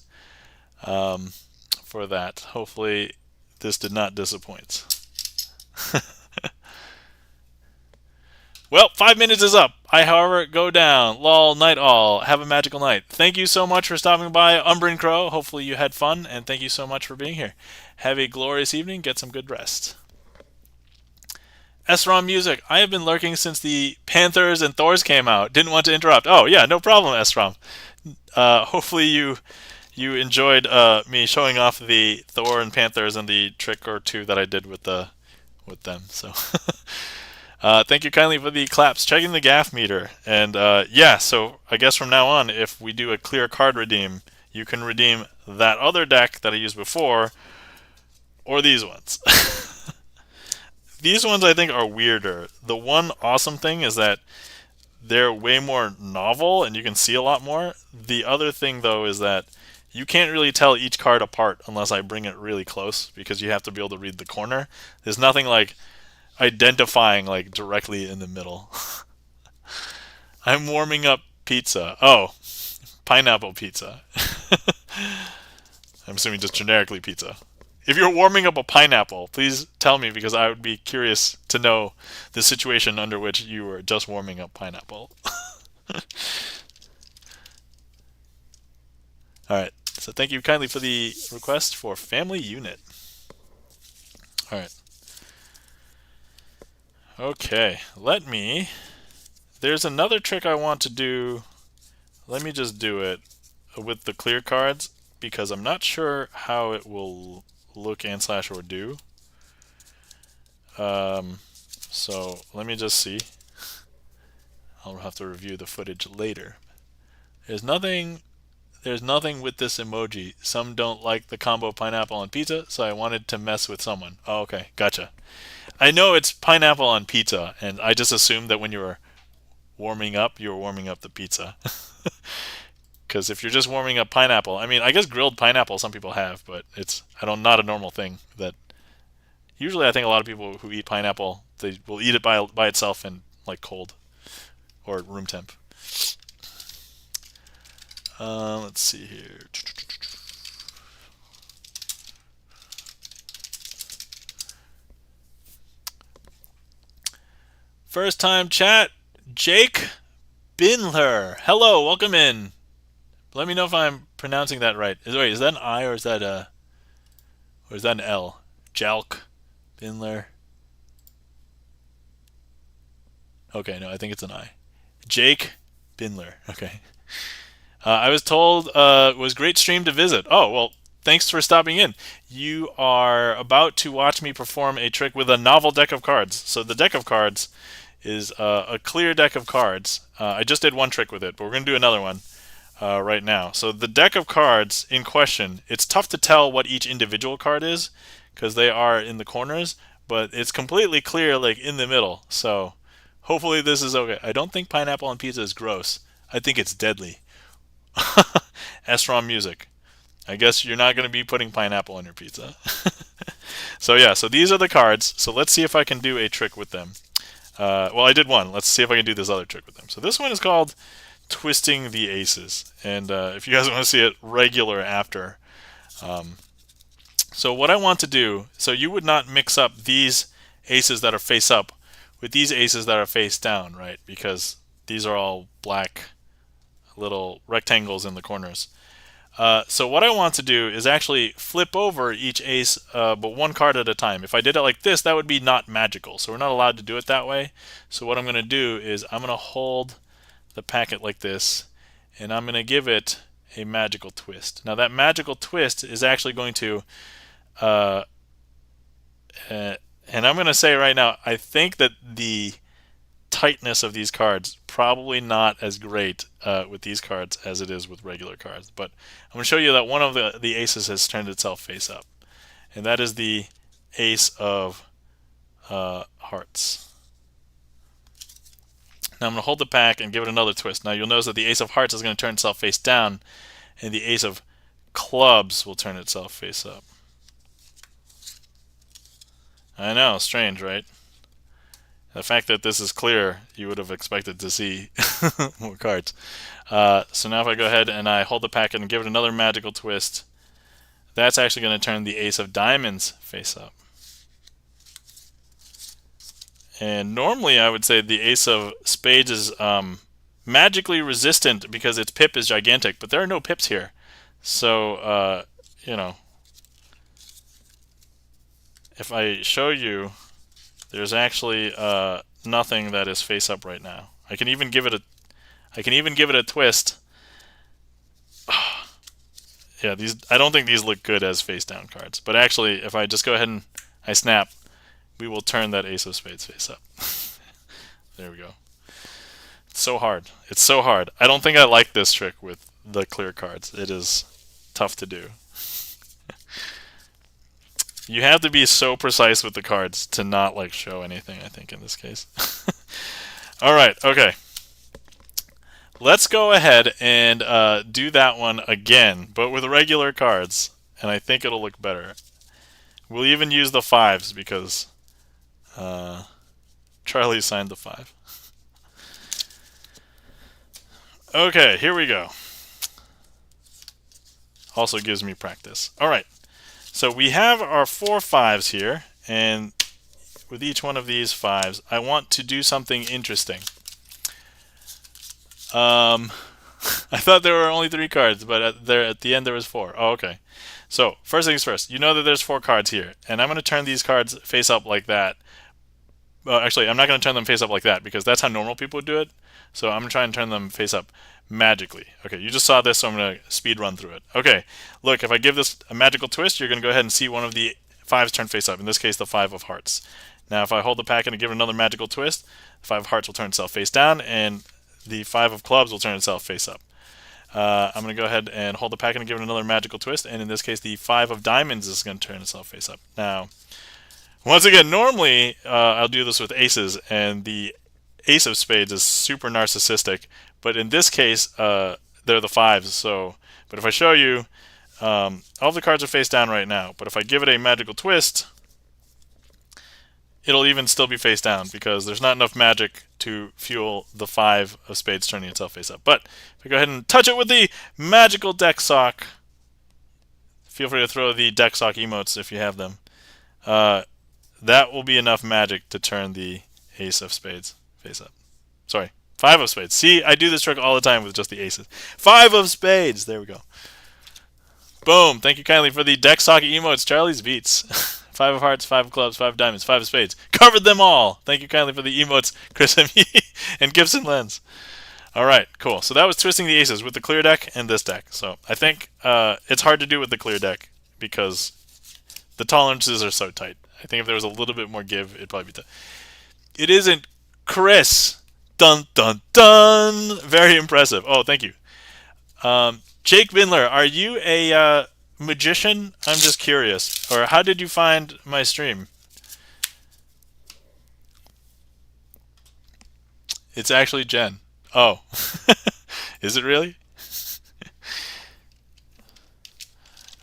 for that. Hopefully this did not disappoint. Well, 5 minutes is up. I, however, go down. Lol, night all. Have a magical night. Thank you so much for stopping by, Umbrin Crow. Hopefully you had fun, and thank you so much for being here. Have a glorious evening. Get some good rest. SROM Music. I have been lurking since the Panthers and Thors came out. Didn't want to interrupt. Oh, yeah, no problem, SROM. Hopefully you enjoyed me showing off the Thor and Panthers and the trick or two that I did with them. So thank you kindly for the claps. Checking the gaff meter. And yeah, so I guess from now on, if we do a clear card redeem, you can redeem that other deck that I used before, or these ones. These ones I think are weirder. The one awesome thing is that they're way more novel and you can see a lot more. The other thing though is that you can't really tell each card apart unless I bring it really close, because you have to be able to read the corner. There's nothing like identifying like directly in the middle. I'm warming up pizza. Oh, pineapple pizza. I'm assuming just generically pizza. If you're warming up a pineapple, please tell me, because I would be curious to know the situation under which you were just warming up pineapple. Alright, so thank you kindly for the request for family unit. Alright. Okay, there's another trick I want to do. Let me just do it with the clear cards, because I'm not sure how it will look and / or do. So let me just see. I'll have to review the footage later. There's nothing with this emoji. Some don't like the combo pineapple on pizza, so I wanted to mess with someone. Oh, okay, gotcha. I know it's pineapple on pizza, and I just assumed that when you were warming up, you were warming up the pizza. Because if you're just warming up pineapple, I mean, I guess grilled pineapple some people have, but it's not a normal thing. That usually I think a lot of people who eat pineapple, they will eat it by itself and like cold or room temp. Let's see here. First time chat, Jake Binler. Hello, welcome in. Let me know if I'm pronouncing that right. Wait, is that an I or is that an L? Jalk Binler. Okay, no, I think it's an I. Jake Binler. Okay. I was told it was a great stream to visit. Oh, well, thanks for stopping in. You are about to watch me perform a trick with a novel deck of cards. So the deck of cards is a clear deck of cards. I just did one trick with it, but we're going to do another one. right now. So the deck of cards in question, it's tough to tell what each individual card is because they are in the corners, but it's completely clear like in the middle. So hopefully this is okay. I don't think pineapple on pizza is gross. I think it's deadly. S-ROM music. I guess you're not going to be putting pineapple on your pizza. So yeah, so these are the cards. So let's see if I can do a trick with them. Well, I did one. Let's see if I can do this other trick with them. So this one is called Twisting the Aces. And if you guys want to see it regular after. So what I want to do, so you would not mix up these aces that are face up with these aces that are face down, right? Because these are all black little rectangles in the corners. So what I want to do is actually flip over each ace, but one card at a time. If I did it like this, that would be not magical. So we're not allowed to do it that way. So what I'm going to do is I'm going to hold the packet like this, and I'm going to give it a magical twist. Now that magical twist is actually going to, and I'm going to say right now, I think that the tightness of these cards probably not as great with these cards as it is with regular cards, but I'm going to show you that one of the aces has turned itself face up, and that is the ace of hearts. Now I'm going to hold the pack and give it another twist. Now you'll notice that the ace of hearts is going to turn itself face down, and the ace of clubs will turn itself face up. I know, strange, right? The fact that this is clear, you would have expected to see more cards. So now if I go ahead and I hold the packet and give it another magical twist, that's actually going to turn the ace of diamonds face up. And normally I would say the ace of spades is magically resistant because its pip is gigantic, but there are no pips here. So, you know, if I show you, there's actually nothing that is face up right now. I can even give it a twist. Yeah, these, I don't think these look good as face down cards. But actually, if I just go ahead and I snap, we will turn that ace of spades face up. There we go. It's so hard. It's so hard. I don't think I like this trick with the clear cards. It is tough to do. You have to be so precise with the cards to not like show anything, I think, in this case. Alright, okay. Let's go ahead and do that one again, but with regular cards, and I think it'll look better. We'll even use the fives because Charlie signed the 5. Okay, here we go. Also gives me practice. Alright. So we have our 4 5s here, and with each one of these 5s, I want to do something interesting. I thought there were only 3 cards, but at the end there was 4. Oh, okay. So first things first, you know that there's 4 cards here, and I'm going to turn these cards face up like that. Actually, I'm not going to turn them face up like that because that's how normal people would do it. So I'm going to try and turn them face up magically. Okay, you just saw this, so I'm going to speed run through it. Okay, look, if I give this a magical twist, you're going to go ahead and see one of the 5s turn face up, in this case the 5 of hearts. Now if I hold the packet and give it another magical twist, the 5 of hearts will turn itself face down, and the 5 of clubs will turn itself face up. I'm going to go ahead and hold the packet and give it another magical twist, and in this case the 5 of diamonds is going to turn itself face up. Now, once again, normally I'll do this with aces, and the ace of spades is super narcissistic, but in this case they're the 5s. So, but if I show you, all of the cards are face down right now, but if I give it a magical twist, it'll even still be face down because there's not enough magic to fuel the 5 of spades turning itself face up. But if I go ahead and touch it with the magical deck sock, feel free to throw the deck sock emotes if you have them. That will be enough magic to turn the ace of spades face up. Sorry, 5 of spades. See, I do this trick all the time with just the aces. 5 of spades. There we go. Boom. Thank you kindly for the deck sock emotes. Charlie's beats. 5 of hearts, 5 of clubs, 5 of diamonds, 5 of spades. Covered them all. Thank you kindly for the emotes, Chris M. and Gibson Lens. All right, cool. So that was twisting the aces with the clear deck and this deck. So I think it's hard to do with the clear deck because the tolerances are so tight. I think if there was a little bit more give, it'd probably be tough. It isn't Chris. Dun, dun, dun. Very impressive. Oh, thank you. Jake Bindler, are you a magician? I'm just curious. Or how did you find my stream? It's actually Jen. Oh. Is it really?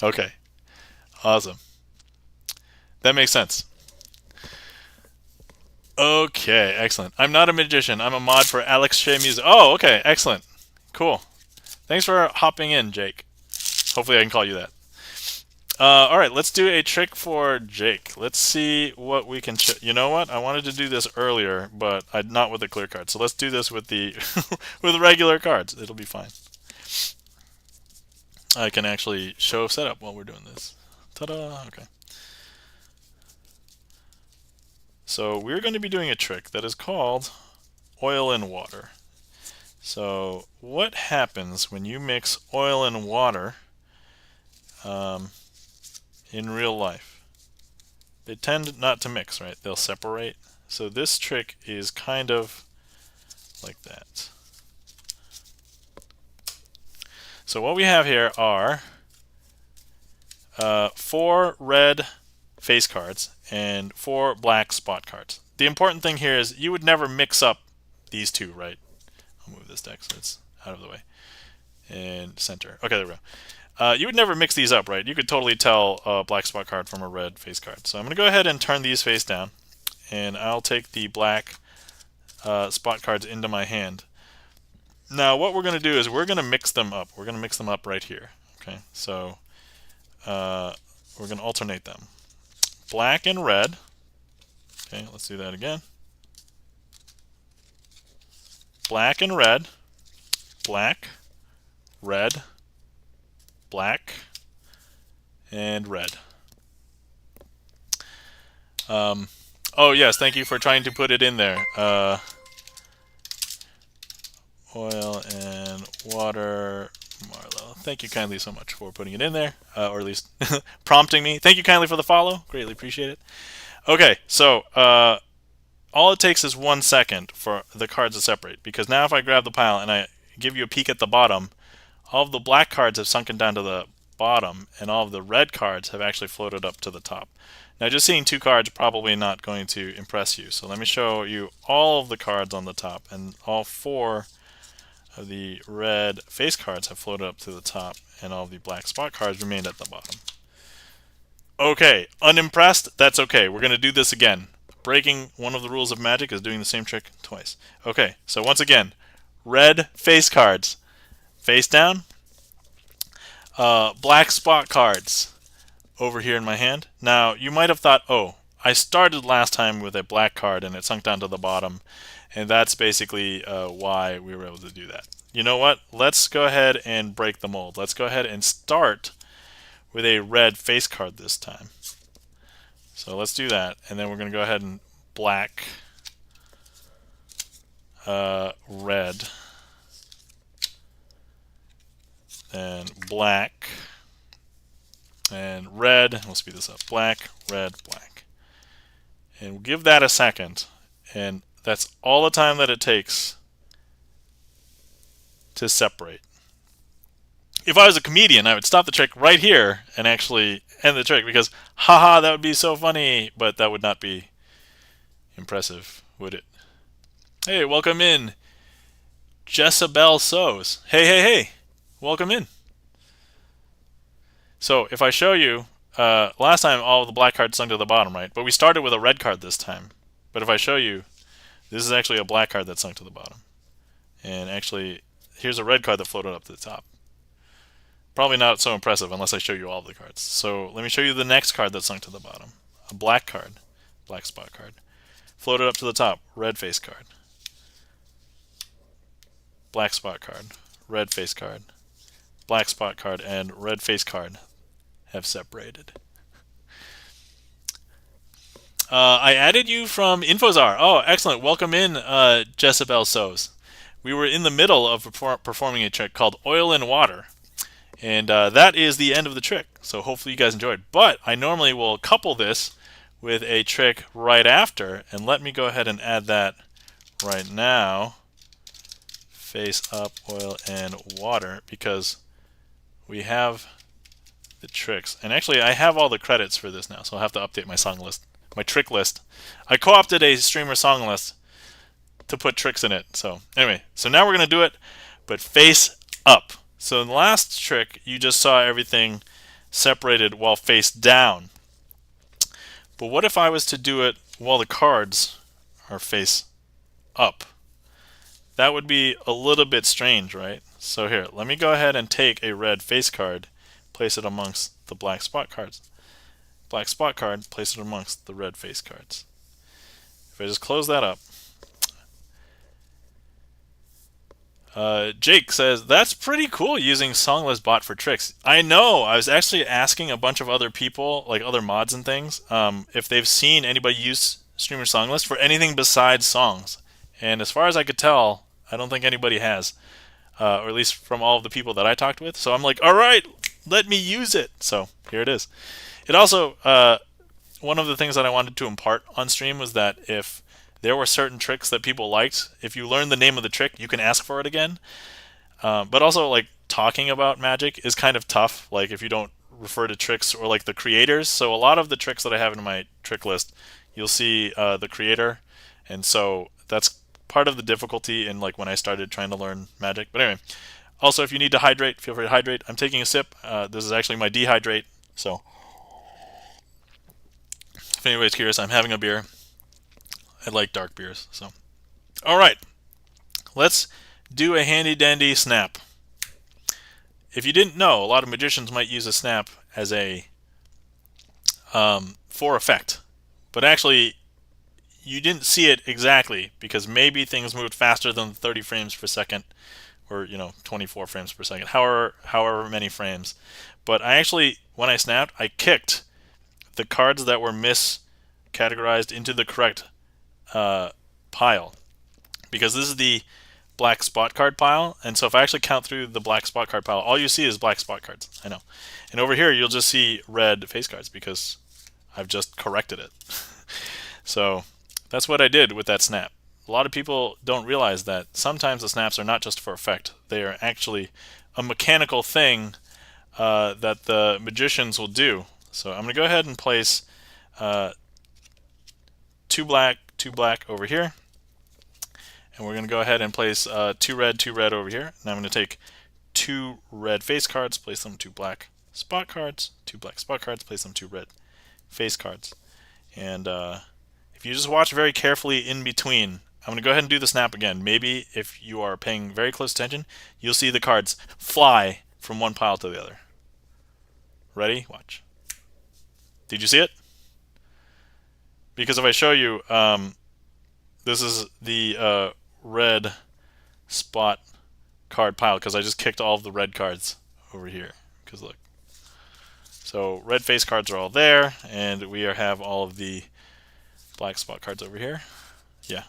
Okay. Awesome. That makes sense. Okay, excellent. I'm not a magician. I'm a mod for Alex Shea Music. Oh, okay, excellent. Cool. Thanks for hopping in, Jake. Hopefully I can call you that. All right, let's do a trick for Jake. Let's see what we can. You know what? I wanted to do this earlier, but not with the clear card. So let's do this with the with the regular cards. It'll be fine. I can actually show setup while we're doing this. Ta-da! Okay. So we're going to be doing a trick that is called oil and water. So what happens when you mix oil and water in real life? They tend not to mix, right? They'll separate. So this trick is kind of like that. So what we have here are 4 red face cards and 4 black spot cards. The important thing here is you would never mix up these two, right? I'll move this deck so it's out of the way. And center. Okay, there we go. You would never mix these up, right? You could totally tell a black spot card from a red face card. So I'm going to go ahead and turn these face down. And I'll take the black spot cards into my hand. Now what we're going to do is we're going to mix them up. We're going to mix them up right here. Okay, so we're going to alternate them. Black and red. Okay, let's do that again. Black and red. Black, red, black, and red. Oh yes, thank you for trying to put it in there. Oil and water, Marlo. Thank you kindly so much for putting it in there, or at least prompting me. Thank you kindly for the follow. Greatly appreciate it. Okay, so all it takes is 1 second for the cards to separate, because now if I grab the pile and I give you a peek at the bottom, all of the black cards have sunken down to the bottom, and all of the red cards have actually floated up to the top. Now just seeing 2 cards probably not going to impress you, so let me show you all of the cards on the top, and all 4 of the red face cards have floated up to the top, and all of the black spot cards remained at the bottom. Okay, unimpressed? That's okay. We're going to do this again. Breaking one of the rules of magic is doing the same trick twice. Okay, so once again, red face cards face down, black spot cards over here in my hand. Now you might have thought, oh, I started last time with a black card and it sunk down to the bottom, and that's basically why we were able to do that. You know what? Let's go ahead and break the mold. Let's go ahead and start with a red face card this time. So let's do that, and then we're going to go ahead and black, red, and black, and red. We'll speed this up. Black, red, black. And we'll give that a second, and that's all the time that it takes to separate. If I was a comedian, I would stop the trick right here and actually end the trick, because haha, that would be so funny, but that would not be impressive, would it? Hey, welcome in, Jezebel Sows. Hey, welcome in. So if I show you, last time all of the black cards sunk to the bottom, right? But we started with a red card this time. But if I show you, this is actually a black card that sunk to the bottom. And actually, here's a red card that floated up to the top. Probably not so impressive unless I show you all of the cards. So let me show you the next card that sunk to the bottom. A black card, black spot card. Floated up to the top, red face card. Black spot card, red face card. Black spot card and red face card have separated. I added you from Infozar. Oh, excellent. Welcome in, Jezebel Sows. We were in the middle of performing a trick called Oil and Water. And that is the end of the trick. So hopefully you guys enjoyed. But I normally will couple this with a trick right after. And let me go ahead and add that right now. face up, oil, and water, because we have the tricks. And actually, I have all the credits for this now, so I'll have to update my song list, my trick list. I co-opted a streamer song list to put tricks in it. So anyway, so now we're going to do it, but face up. So in the last trick, you just saw everything separated while face down. But what if I was to do it while the cards are face up? That would be a little bit strange, right? So here, let me go ahead and take a red face card, place it amongst the black spot cards. Black spot card, place it amongst the red face cards. If I just close that up, Jake says, that's pretty cool using Songlist bot for tricks. I know, I was actually asking a bunch of other people, like other mods and things, if they've seen anybody use StreamerSonglist for anything besides songs. And as far as I could tell, I don't think anybody has, or at least from all of the people that I talked with. So I'm like, all right, let me use it. So here it is. It also, one of the things that I wanted to impart on stream was that if there were certain tricks that people liked, if you learn the name of the trick, you can ask for it again. But also, like, talking about magic is kind of tough, like if you don't refer to tricks or like the creators. So a lot of the tricks that I have in my trick list, you'll see the creator, and so that's part of the difficulty in like when I started trying to learn magic. But anyway, also if you need to hydrate, feel free to hydrate. I'm taking a sip. This is actually my dehydrate, so if anybody's curious, I'm having a beer. I like dark beers. So, all right, let's do a handy dandy snap. If you didn't know, a lot of magicians might use a snap as a for effect, but actually you didn't see it exactly because maybe things moved faster than 30 frames per second, or 24 frames per second, however many frames. But I actually, when I snapped, I kicked the cards that were miscategorized into the correct pile, because this is the black spot card pile, and so if I actually count through the black spot card pile, all you see is black spot cards. I know. And over here you'll just see red face cards because I've just corrected it. So that's what I did with that snap. A lot of people don't realize that sometimes the snaps are not just for effect. They are actually a mechanical thing that the magicians will do. So I'm going to go ahead and place 2 black over here, and we're going to go ahead and place 2 red over here. And I'm going to take 2 red face cards, place them 2 black spot cards, 2 black spot cards, place them 2 red face cards. And if you just watch very carefully in between, I'm going to go ahead and do the snap again. Maybe if you are paying very close attention, you'll see the cards fly from one pile to the other. Ready? Watch. Did you see it? Because if I show you, this is the red spot card pile, because I just kicked all of the red cards over here. Because look. So red face cards are all there, and we have all of the black spot cards over here. Yeah.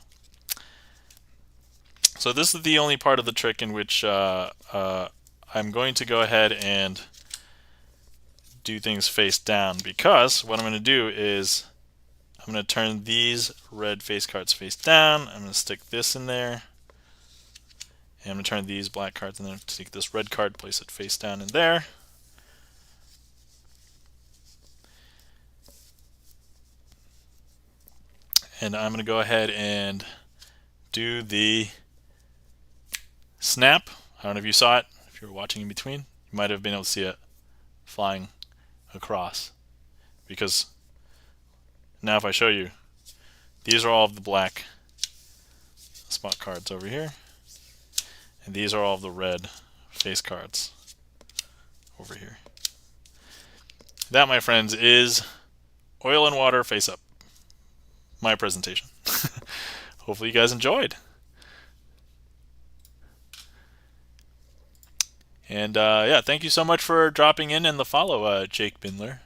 So this is the only part of the trick in which I'm going to go ahead and do things face down, because what I'm going to do is I'm going to turn these red face cards face down. I'm going to stick this in there. And I'm going to turn these black cards in there. Take this red card, place it face down in there. And I'm going to go ahead and do the snap. I don't know if you saw it. If you were watching in between, you might have been able to see it flying across. Because now if I show you, these are all of the black spot cards over here, and these are all of the red face cards over here. That, my friends, is oil and water face up. My presentation. Hopefully you guys enjoyed. And yeah, thank you so much for dropping in and the follow, Jake Bindler.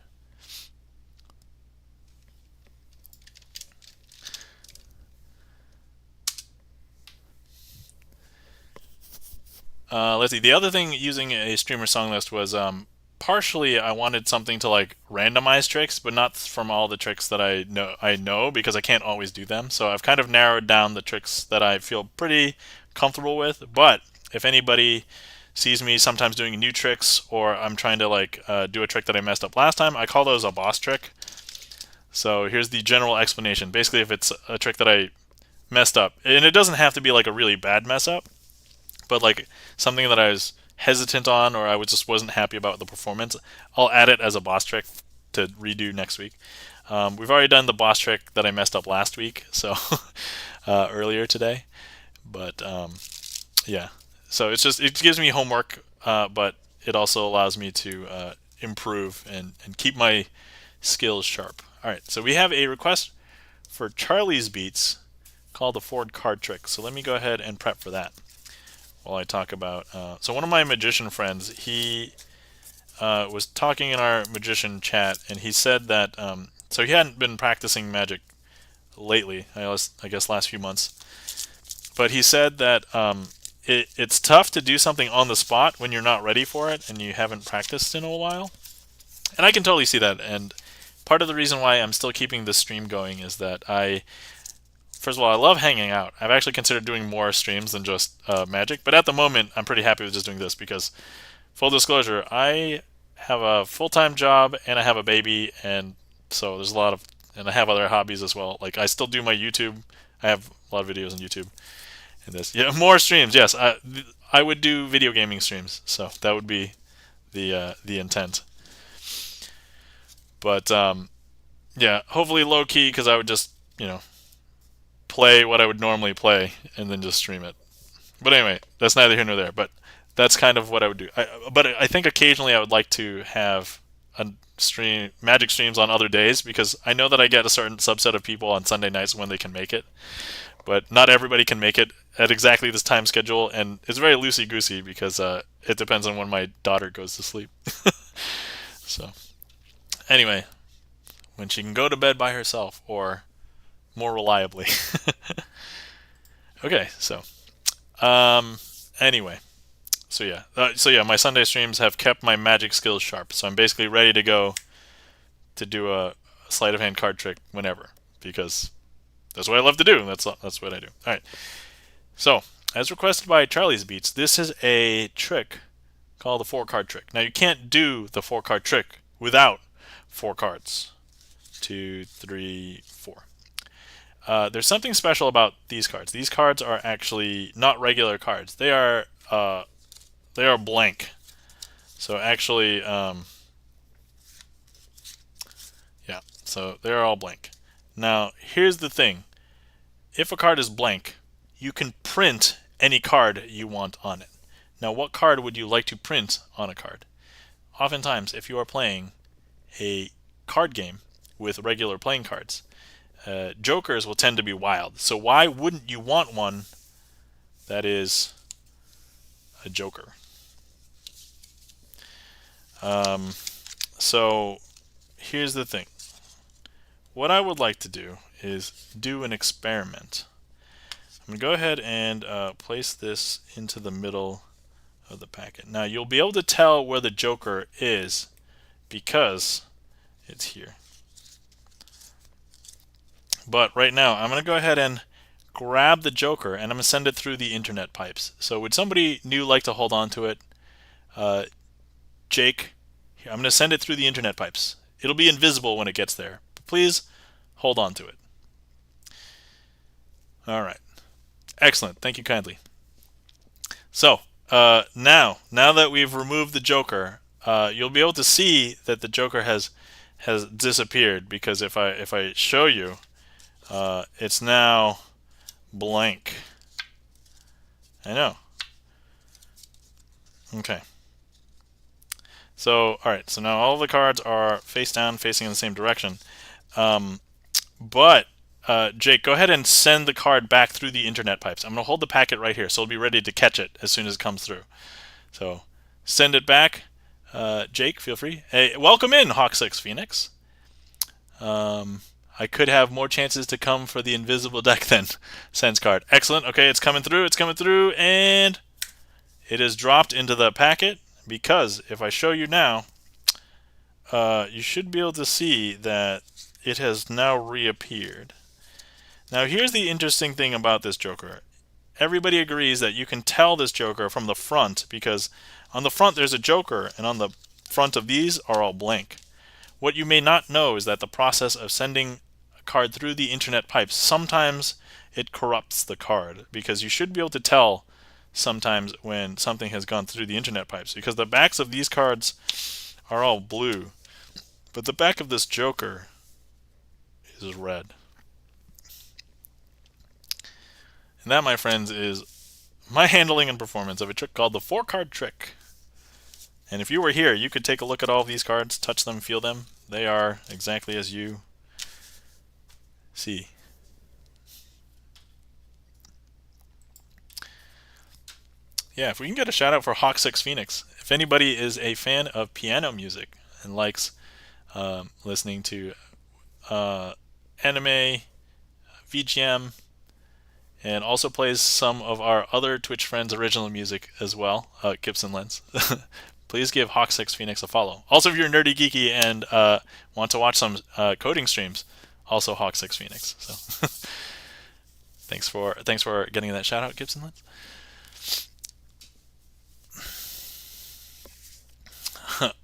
Let's see. The other thing using a streamer song list was partially I wanted something to like randomize tricks, but not from all the tricks that I know because I can't always do them. So I've kind of narrowed down the tricks that I feel pretty comfortable with. But if anybody sees me sometimes doing new tricks, or I'm trying to like do a trick that I messed up last time, I call those a boss trick. So here's the general explanation. Basically, if it's a trick that I messed up, and it doesn't have to be like a really bad mess up, but like something that I was hesitant on, or I just wasn't happy about the performance, I'll add it as a boss trick to redo next week. We've already done the boss trick that I messed up last week, so earlier today. But yeah, so it gives me homework, but it also allows me to improve and keep my skills sharp. All right, so we have a request for Charlie's Beats called the Ford card trick. So let me go ahead and prep for that while I talk about. So one of my magician friends, he was talking in our magician chat, and he said that so he hadn't been practicing magic lately, I guess last few months, but he said that it's tough to do something on the spot when you're not ready for it and you haven't practiced in a while. And I can totally see that. And part of the reason why I'm still keeping this stream going is that first of all, I love hanging out. I've actually considered doing more streams than just magic, but at the moment, I'm pretty happy with just doing this because, full disclosure, I have a full-time job and I have a baby, and so there's and I have other hobbies as well. Like I still do my YouTube. I have a lot of videos on YouTube. And this, yeah, more streams. Yes, I would do video gaming streams, so that would be the intent. But yeah, hopefully low key, because I would just play what I would normally play and then just stream it. But anyway, that's neither here nor there. But that's kind of what I would do. But I think occasionally I would like to have a magic streams on other days, because I know that I get a certain subset of people on Sunday nights when they can make it. But not everybody can make it at exactly this time schedule, and it's very loosey-goosey because it depends on when my daughter goes to sleep. So anyway, when she can go to bed by herself, or more reliably. Okay, so anyway, so yeah, my Sunday streams have kept my magic skills sharp, so I'm basically ready to go to do a sleight of hand card trick whenever, because that's what I love to do. That's what I do. All right, so as requested by Charlie's Beats, this is a trick called the 4-card trick. Now you can't do the 4-card trick without 4 cards. 2, 3, 4. There's something special about these cards. These cards are actually not regular cards. They are blank. So actually, yeah. So they're all blank. Now here's the thing: if a card is blank, you can print any card you want on it. Now, what card would you like to print on a card? Oftentimes, if you are playing a card game with regular playing cards, jokers will tend to be wild. So why wouldn't you want one that is a joker? So here's the thing. What I would like to do is do an experiment. I'm going to go ahead and place this into the middle of the packet. Now you'll be able to tell where the joker is because it's here. But right now, I'm going to go ahead and grab the joker, and I'm going to send it through the internet pipes. So would somebody new like to hold on to it? Jake, here, I'm going to send it through the internet pipes. It'll be invisible when it gets there. But please hold on to it. All right. Excellent. Thank you kindly. So now that we've removed the joker, you'll be able to see that the joker has disappeared, because if I show you, it's now blank. I know. Okay. So, all right. So now all the cards are face down, facing in the same direction. But Jake, go ahead and send the card back through the internet pipes. I'm going to hold the packet right here, so it'll be ready to catch it as soon as it comes through. So send it back. Jake, feel free. Hey, welcome in, Hawk6 Phoenix. I could have more chances to come for the invisible deck than Sense card. Excellent. Okay, it's coming through. It's coming through, and it is dropped into the packet, because if I show you now, you should be able to see that it has now reappeared. Now here's the interesting thing about this joker. everybody agrees that you can tell this joker from the front, because on the front there's a joker, and on the front of these are all blank. What you may not know is that the process of sending a card through the internet pipes, sometimes it corrupts the card, because you should be able to tell sometimes when something has gone through the internet pipes, because the backs of these cards are all blue, but the back of this joker is red. And that, my friends, is my handling and performance of a trick called the 4-card trick. And if you were here, you could take a look at all of these cards, touch them, feel them. They are exactly as you see. Yeah, if we can get a shout out for Hawk6 Phoenix. If anybody is a fan of piano music and likes listening to anime, VGM, and also plays some of our other Twitch friends' original music as well, Gibson Lens, please give Hawk6 Phoenix a follow. Also, if you're nerdy geeky and want to watch some coding streams, also Hawk6 Phoenix. So thanks for getting that shout out, Gibson Lens.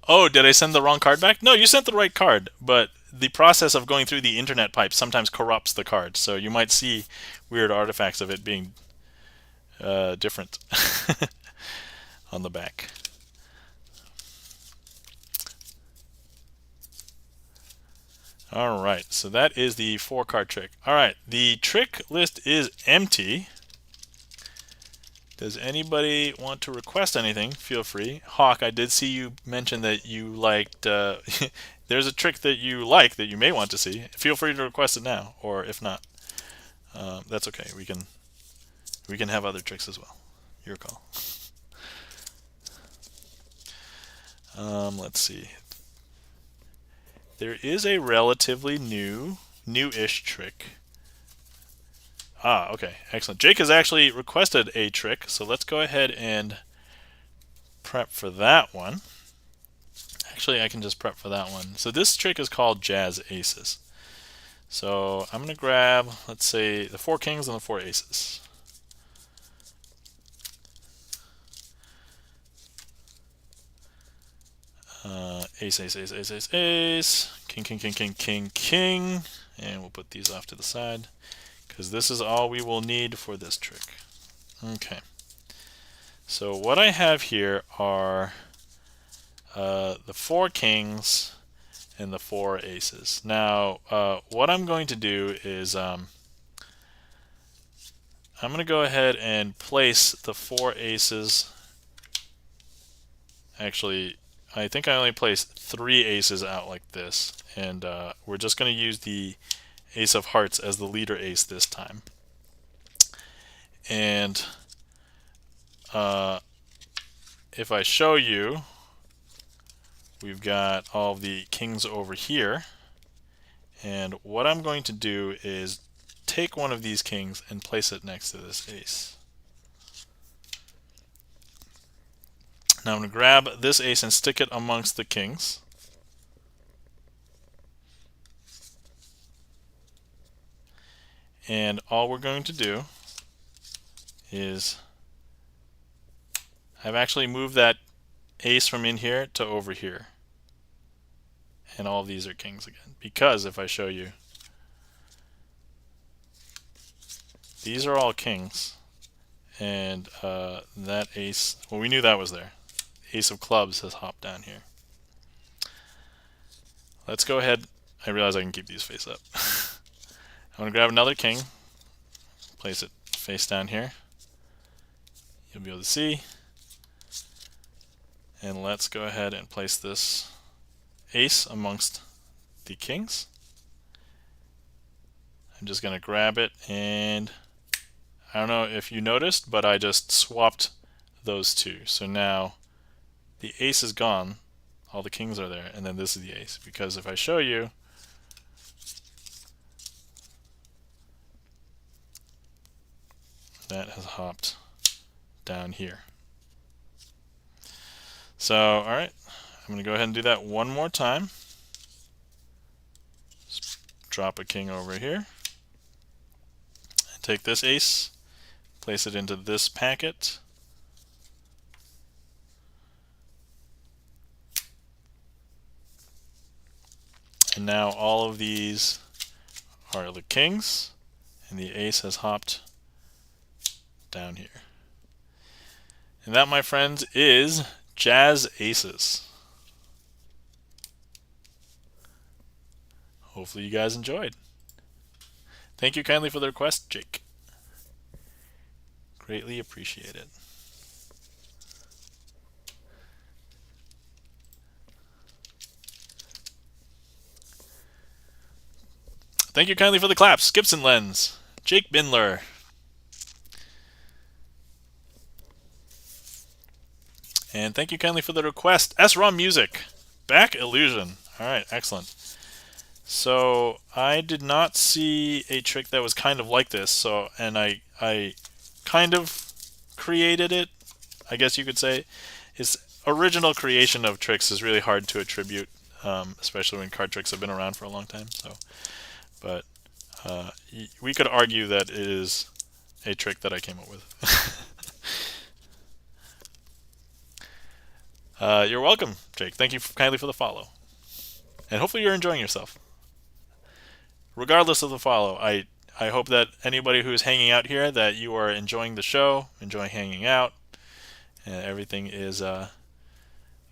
Oh, did I send the wrong card back? No, you sent the right card, but the process of going through the internet pipe sometimes corrupts the card, so you might see weird artifacts of it being different on the back. Alright, so that is the 4-card trick. Alright, the trick list is empty. Does anybody want to request anything? Feel free. Hawk, I did see you mention that you liked... there's a trick that you like that you may want to see. Feel free to request it now, or if not, that's okay. We can have other tricks as well. Your call. Let's see. There is a relatively new-ish trick. Ah, okay, excellent. Jake has actually requested a trick, so let's go ahead and prep for that one. Actually, I can just prep for that one. So this trick is called Jazz Aces. So I'm going to grab, let's say, the 4 kings and the 4 aces. Ace, ace, ace, ace, ace, ace. King, king, king, king, king, king. And we'll put these off to the side, because this is all we will need for this trick. Okay. So what I have here are the 4 kings and the 4 aces. Now, what I'm going to do is I'm going to go ahead and place the 4 aces. Actually, I think I only placed 3 aces out like this, and we're just going to use the ace of hearts as the leader ace this time. And if I show you, we've got all the kings over here, and what I'm going to do is take one of these kings and place it next to this ace. Now I'm going to grab this ace and stick it amongst the kings. And all we're going to do is I've actually moved that ace from in here to over here. And all of these are kings again. Because if I show you, these are all kings. And that ace, well, we knew that was there. Ace of clubs has hopped down here. Let's go ahead. I realize I can keep these face up. I'm going to grab another king, place it face down here. You'll be able to see. And let's go ahead and place this ace amongst the kings. I'm just going to grab it, and I don't know if you noticed, but I just swapped those two. So now the ace is gone, all the kings are there, and then this is the ace. Because if I show you, that has hopped down here. So, alright, I'm going to go ahead and do that one more time. Just drop a king over here. And take this ace, place it into this packet. And now all of these are the kings, and the ace has hopped down here. And that, my friends, is Jazz Aces. Hopefully you guys enjoyed. Thank you kindly for the request, Jake. Greatly appreciate it. Thank you kindly for the claps, Gibson Lens, Jake Bindler. And thank you kindly for the request, SROM Music, Back Illusion. Alright, excellent. So I did not see a trick that was kind of like this, and I kind of created it, I guess you could say. His original creation of tricks is really hard to attribute, especially when card tricks have been around for a long time. But we could argue that it is a trick that I came up with. You're welcome, Jake. Thank you kindly for the follow. And hopefully you're enjoying yourself. Regardless of the follow, I hope that anybody who's hanging out here, that you are enjoying the show, enjoying hanging out, and everything is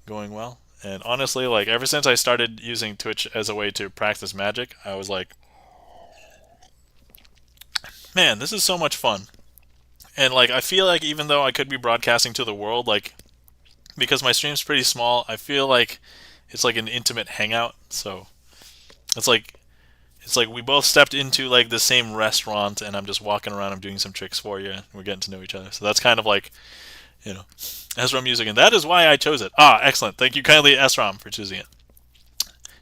going well. And honestly, like, ever since I started using Twitch as a way to practice Magic, I was like, man, this is so much fun. And like, I feel like even though I could be broadcasting to the world, like, because my stream's pretty small, I feel like it's like an intimate hangout. So it's like we both stepped into like the same restaurant, and I'm just walking around, I'm doing some tricks for you, and we're getting to know each other. So that's kind of like, you know, SROM Music, and that is why I chose it. Ah, excellent. Thank you kindly, SROM, for choosing it.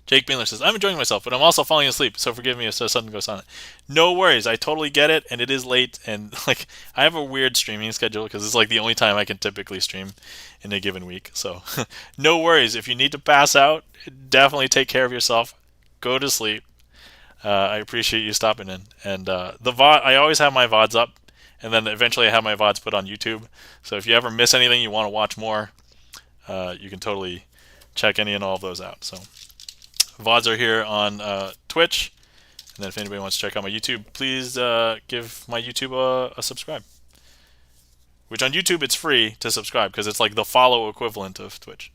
Jake Beanler says, I'm enjoying myself, but I'm also falling asleep, so forgive me if something goes on. No worries, I totally get it, and it is late, and like, I have a weird streaming schedule because it's like the only time I can typically stream in a given week. So no worries. If you need to pass out, definitely take care of yourself. Go to sleep. I appreciate you stopping in. And the VOD, I always have my VODs up, and then eventually I have my VODs put on YouTube. So if you ever miss anything, you want to watch more, you can totally check any and all of those out. So VODs are here on Twitch, and then if anybody wants to check out my YouTube, please give my YouTube a subscribe. Which on YouTube it's free to subscribe because it's like the follow equivalent of Twitch.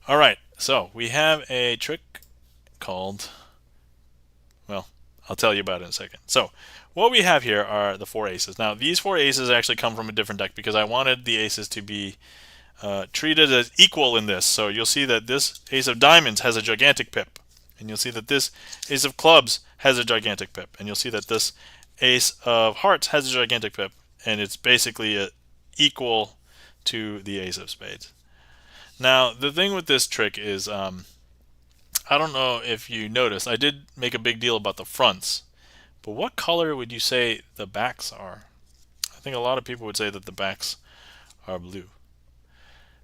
All right, so we have a trick called, well, I'll tell you about it in a second. So what we have here are the 4 aces. Now these 4 aces actually come from a different deck because I wanted the aces to be treated as equal in this. So you'll see that this ace of diamonds has a gigantic pip, and you'll see that this ace of clubs has a gigantic pip, and you'll see that this ace of hearts has a gigantic pip, and it's basically equal to the ace of spades. Now the thing with this trick is, I don't know if you noticed, I did make a big deal about the fronts, but what color would you say the backs are? I think a lot of people would say that the backs are blue.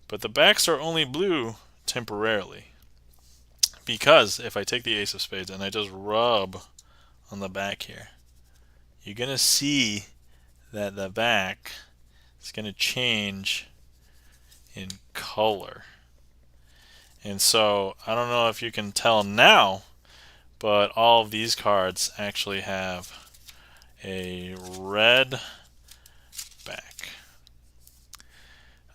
But the backs are only blue temporarily, because if I take the ace of spades and I just rub on the back here, you're going to see that the back is going to change in color. And so I don't know if you can tell now, but all of these cards actually have a red back.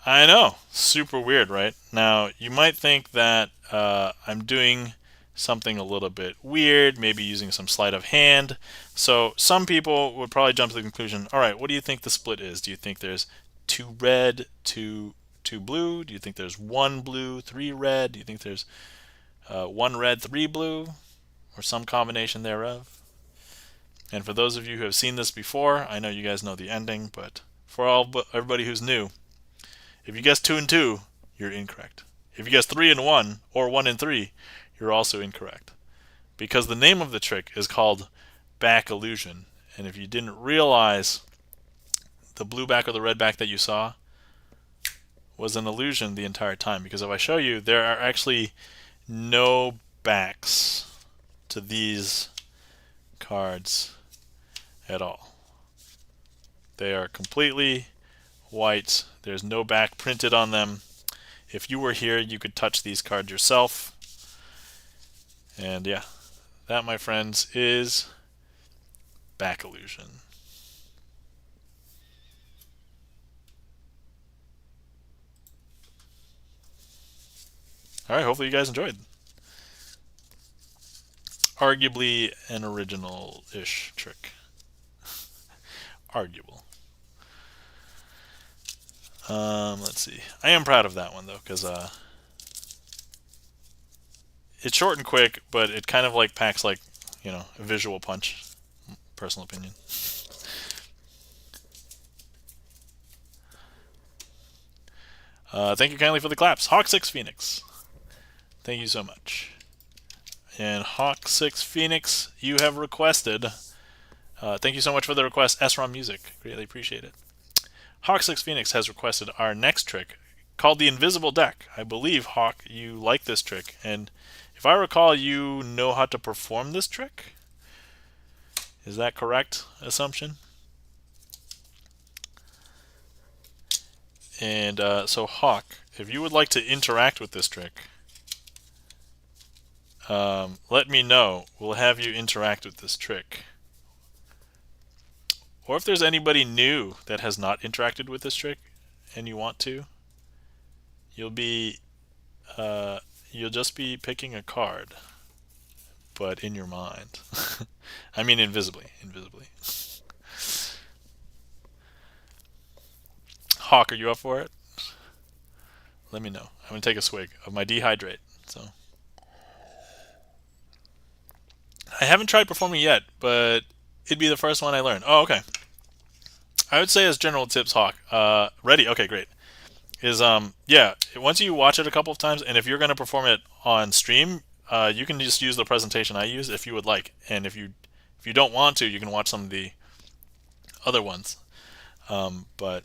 I know, super weird, right? Now, you might think that I'm doing something a little bit weird, maybe using some sleight of hand. So some people would probably jump to the conclusion, all right, what do you think the split is? Do you think there's 2 red, 2 blue? Do you think there's 1 blue, 3 red? Do you think there's 1 red, 3 blue? Or some combination thereof? And for those of you who have seen this before, I know you guys know the ending, but for everybody who's new, if you guess 2 and 2, you're incorrect. If you guess 3 and 1, or 1 and 3, you're also incorrect. Because the name of the trick is called back illusion. And if you didn't realize, the blue back or the red back that you saw was an illusion the entire time. Because if I show you, there are actually no backs to these cards at all. They are completely white. There's no back printed on them. If you were here, you could touch these cards yourself. And yeah, that, my friends, is back illusion. Alright, hopefully you guys enjoyed. Arguably an original-ish trick. Arguable. Let's see. I am proud of that one, though, because it's short and quick, but it kind of like packs like, you know, a visual punch. Personal opinion. Thank you kindly for the claps. Hawk6 Phoenix. Thank you so much. And Hawk6 Phoenix, you have requested. Thank you so much for the request, SROM Music. Greatly appreciate it. Hawk6 Phoenix has requested our next trick called the Invisible Deck. I believe, Hawk, you like this trick. And if I recall, you know how to perform this trick? Is that correct assumption? And so, Hawk, if you would like to interact with this trick, let me know. We'll have you interact with this trick. Or if there's anybody new that has not interacted with this trick and you want to, you'll just be picking a card, but in your mind. I mean invisibly. Hawk, are you up for it? Let me know. I'm going to take a swig of my dehydrate. So I haven't tried performing yet, but it'd be the first one I learn. Oh, okay. I would say as general tips, Hawk. Ready? Okay, great. Is yeah, once you watch it a couple of times, and if you're going to perform it on stream, you can just use the presentation I use if you would like. And if you don't want to, you can watch some of the other ones. But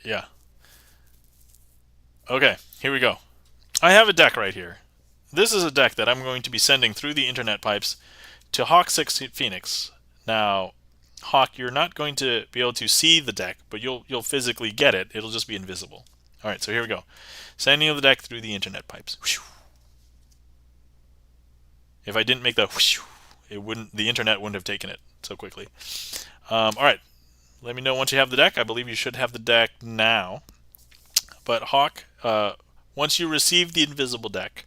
yeah. Okay, here we go. I have a deck right here. This is a deck that I'm going to be sending through the internet pipes to Hawk6 Phoenix. Now, Hawk, you're not going to be able to see the deck, but you'll physically get it. It'll just be invisible. All right, so here we go. Sending the deck through the internet pipes. If I didn't make the the internet wouldn't have taken it so quickly. All right, let me know once you have the deck. I believe you should have the deck now. But Hawk, once you receive the invisible deck,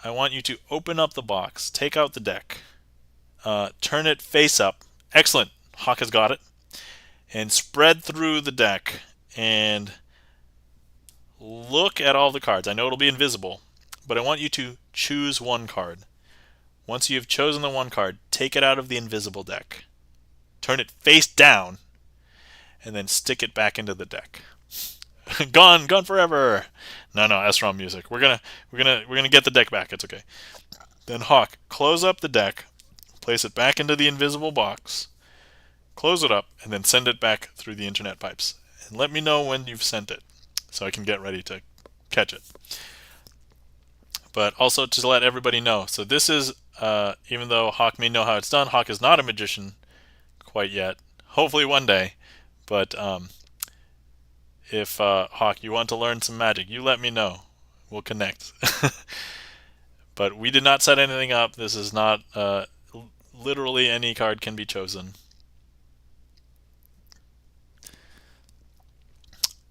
I want you to open up the box, take out the deck, turn it face up. Excellent. Hawk has got it. And spread through the deck and look at all the cards. I know it'll be invisible, but I want you to choose one card. Once you've chosen the one card, take it out of the invisible deck. Turn it face down and then stick it back into the deck. Gone forever. No, SROM music. We're gonna get the deck back. It's okay. Then Hawk, close up the deck, place it back into the invisible box, close it up, and then send it back through the internet pipes. And let me know when you've sent it, so I can get ready to catch it. But also to let everybody know, so this is even though Hawk may know how it's done, Hawk is not a magician quite yet. Hopefully one day, but if Hawk, you want to learn some magic, you let me know. We'll connect. But we did not set anything up. This is not literally any card can be chosen.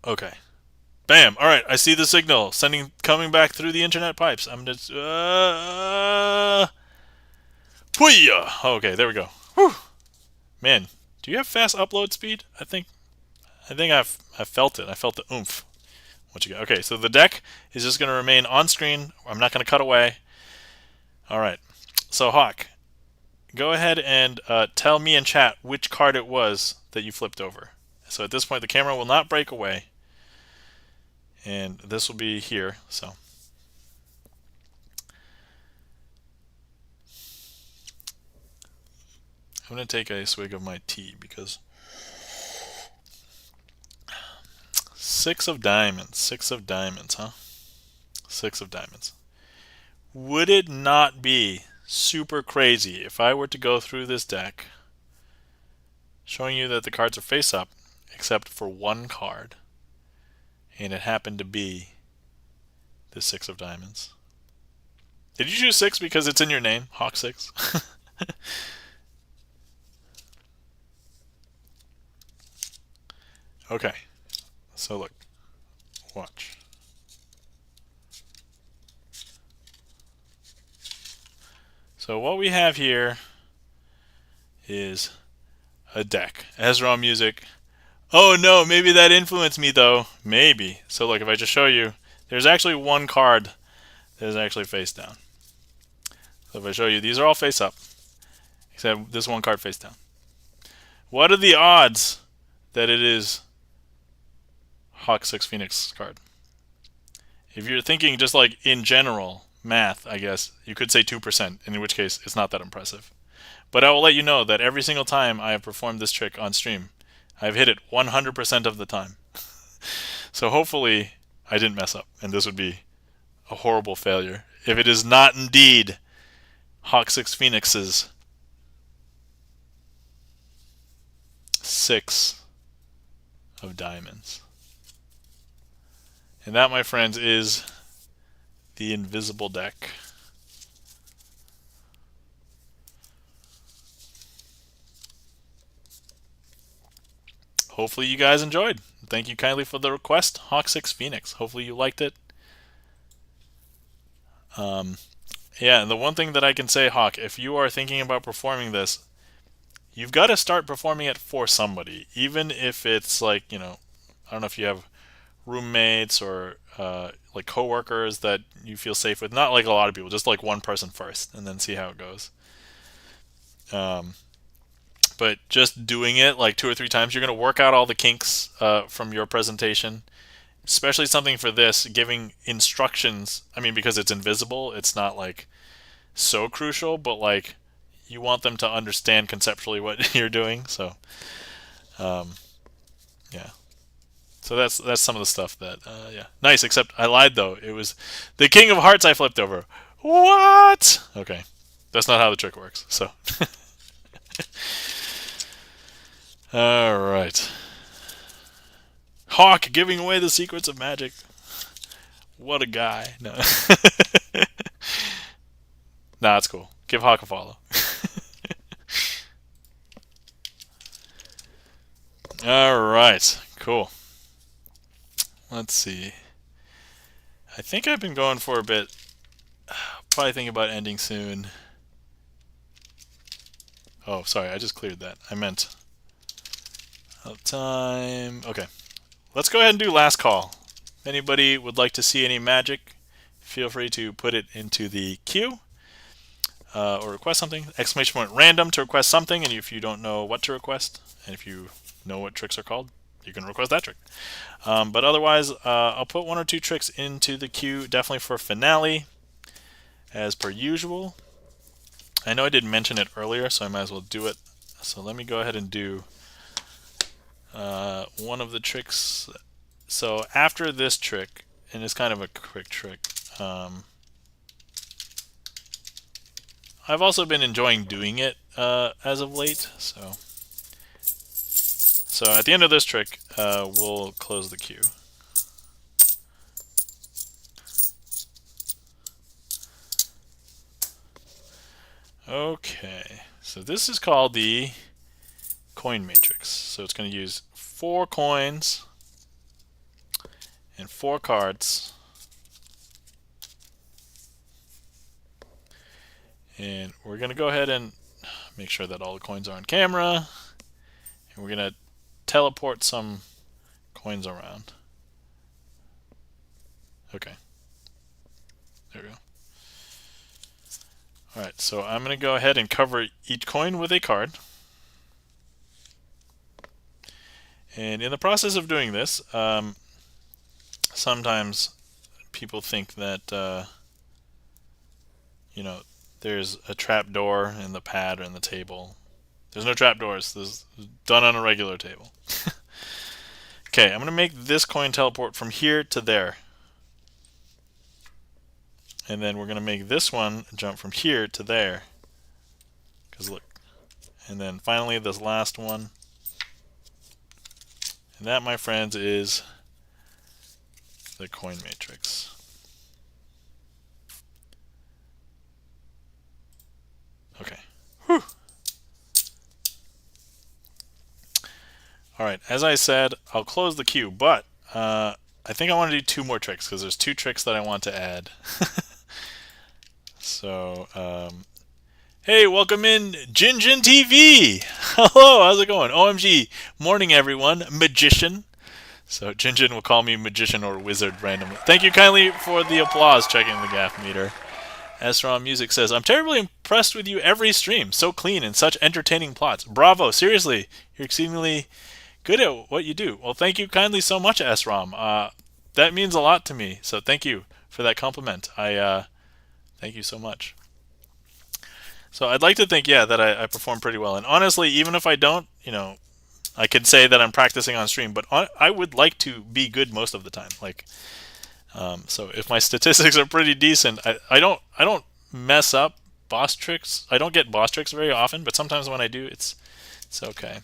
Okay. Bam. All right. I see the signal coming back through the internet pipes. I'm just. Pooyah! Okay. There we go. Whew. Man, do you have fast upload speed? I think I've felt it. I felt the oomph. What you got? Okay, so the deck is just going to remain on screen. I'm not going to cut away. All right. So Hawk, go ahead and tell me in chat which card it was that you flipped over. So at this point, the camera will not break away, and this will be here. So. I'm going to take a swig of my tea because 6 of diamonds. 6 of diamonds, huh? 6 of diamonds. Would it not be super crazy if I were to go through this deck showing you that the cards are face up, except for one card. And it happened to be the 6 of diamonds. Did you choose 6 because it's in your name, Hawk 6? Okay, so look, watch. So what we have here is a deck. Ezra music. Oh no, maybe that influenced me though. Maybe. So look, if I just show you, there's actually one card that is actually face down. So if I show you, these are all face up, except this one card face down. What are the odds that it is Hawk 6 Phoenix card? If you're thinking just like in general, math, I guess, you could say 2%, in which case it's not that impressive. But I will let you know that every single time I have performed this trick on stream, I've hit it 100% of the time. So hopefully I didn't mess up, and this would be a horrible failure if it is not indeed Hawk 6 Phoenix's 6 of diamonds. And that, my friends, is the invisible deck. Hopefully you guys enjoyed. Thank you kindly for the request, Hawk 6 Phoenix. Hopefully you liked it. Yeah, and the one thing that I can say, Hawk, if you are thinking about performing this, you've got to start performing it for somebody. Even if it's like, I don't know if you have roommates or like coworkers that you feel safe with. Not like a lot of people, just like one person first, and then see how it goes. But just doing it like 2 or 3 times, you're going to work out all the kinks from your presentation. Especially something for this, giving instructions. I mean, because it's invisible, it's not like so crucial, but like you want them to understand conceptually what you're doing. So, yeah. So that's some of the stuff that, yeah. Nice, except I lied though. It was the King of Hearts I flipped over. What? Okay. That's not how the trick works, so. Alright. Hawk giving away the secrets of magic. What a guy. No. Nah, it's cool. Give Hawk a follow. Alright, cool. Let's see. I think I've been going for a bit. Probably thinking about ending soon. Oh, sorry, I just cleared that. I meant time. Okay. Let's go ahead and do last call. If anybody would like to see any magic, feel free to put it into the queue or request something. Exclamation point random to request something, and if you don't know what to request, and if you know what tricks are called, you can request that trick. But otherwise, I'll put 1 or 2 tricks into the queue, definitely for finale, as per usual. I know I didn't mention it earlier, so I might as well do it. So let me go ahead and do one of the tricks. So after this trick, and it's kind of a quick trick, I've also been enjoying doing it as of late. So at the end of this trick, we'll close the queue. Okay, so this is called the coin matrix. So it's going to use 4 coins and 4 cards. And we're going to go ahead and make sure that all the coins are on camera. And we're going to teleport some coins around. Okay. There we go. Alright, so I'm going to go ahead and cover each coin with a card. And in the process of doing this, sometimes people think that, there's a trap door in the pad or in the table. There's no trap doors. This is done on a regular table. Okay, I'm going to make this coin teleport from here to there. And then we're going to make this one jump from here to there. Because look. And then finally this last one And that, my friends, is the coin matrix. Okay. Whew. All right, as I said, I'll close the queue, but I think I want to do 2 more tricks because there's 2 tricks that I want to add. So, hey, welcome in, Jinjin TV. Hello, how's it going? OMG, morning everyone, magician. So Jinjin will call me magician or wizard randomly. Thank you kindly for the applause, checking the gaff meter. SROM Music says, I'm terribly impressed with you every stream. So clean and such entertaining plots. Bravo, seriously, you're exceedingly good at what you do. Well, thank you kindly so much, SROM. That means a lot to me. So thank you for that compliment. Thank you so much. So I'd like to think, yeah, that I perform pretty well. And honestly, even if I don't, I could say that I'm practicing on stream, but I would like to be good most of the time. So if my statistics are pretty decent, I don't mess up boss tricks. I don't get boss tricks very often, but sometimes when I do, it's okay.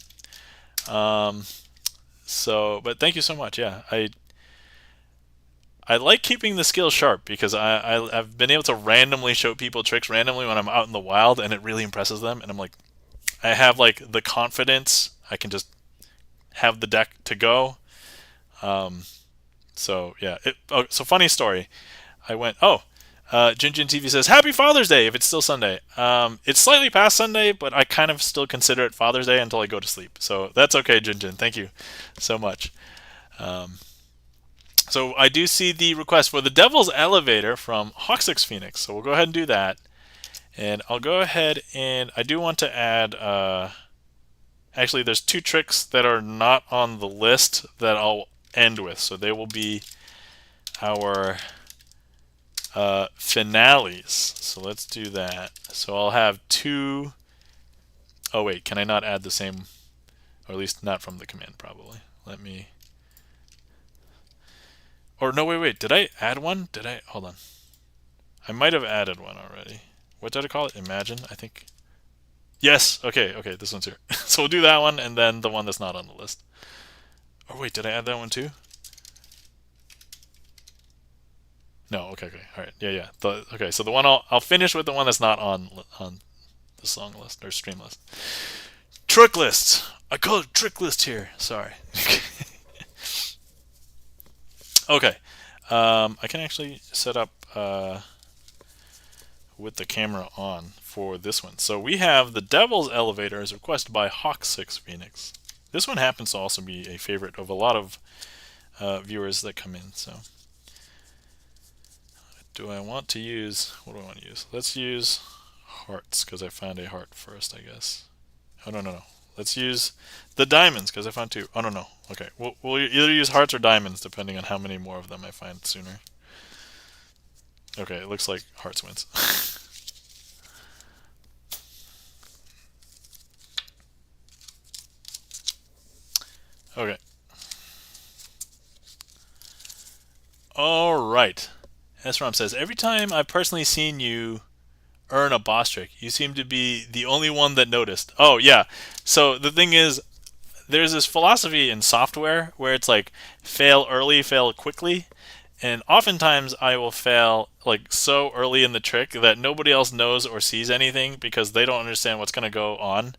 But thank you so much. Yeah, I like keeping the skill sharp because I've been able to randomly show people tricks randomly when I'm out in the wild, and it really impresses them. And I'm like, I have like the confidence. I can just have the deck to go. So yeah. So funny story. I went. Jinjin TV says Happy Father's Day if it's still Sunday. It's slightly past Sunday, but I kind of still consider it Father's Day until I go to sleep. So that's okay, Jinjin. Thank you so much. So I do see the request for the Devil's Elevator from Hawk6 Phoenix. So we'll go ahead and do that. And I'll go ahead and I do want to add. Actually, there's 2 tricks that are not on the list that I'll end with. So they will be our finales. So let's do that. So I'll have 2. Oh wait, can I not add the same? Or at least not from the command, probably. Let me. Or no, wait. Did I add one? Hold on. I might have added one already. What did I call it? Imagine, I think. Yes. Okay. This one's here. So we'll do that one, and then the one that's not on the list. Oh wait, did I add that one too? No. Okay. All right. Yeah. Okay. So the one I'll finish with the one that's not on the song list or stream list. Trick lists. I call it trick list here. Sorry. Okay. I can actually set up with the camera on for this one. So we have the Devil's Elevator as requested by Hawk6 Phoenix. This one happens to also be a favorite of a lot of viewers that come in. So what do I want to use? Let's use hearts because I found a heart first, I guess. Oh, no. Let's use the diamonds because I found 2. Oh, no. Okay, we'll either use hearts or diamonds depending on how many more of them I find sooner. Okay, it looks like hearts wins. Okay. All right. SROM says, every time I've personally seen you earn a boss trick, you seem to be the only one that noticed. Oh, yeah. So the thing is, there's this philosophy in software where it's like fail early, fail quickly. And oftentimes I will fail like so early in the trick that nobody else knows or sees anything because they don't understand what's going to go on.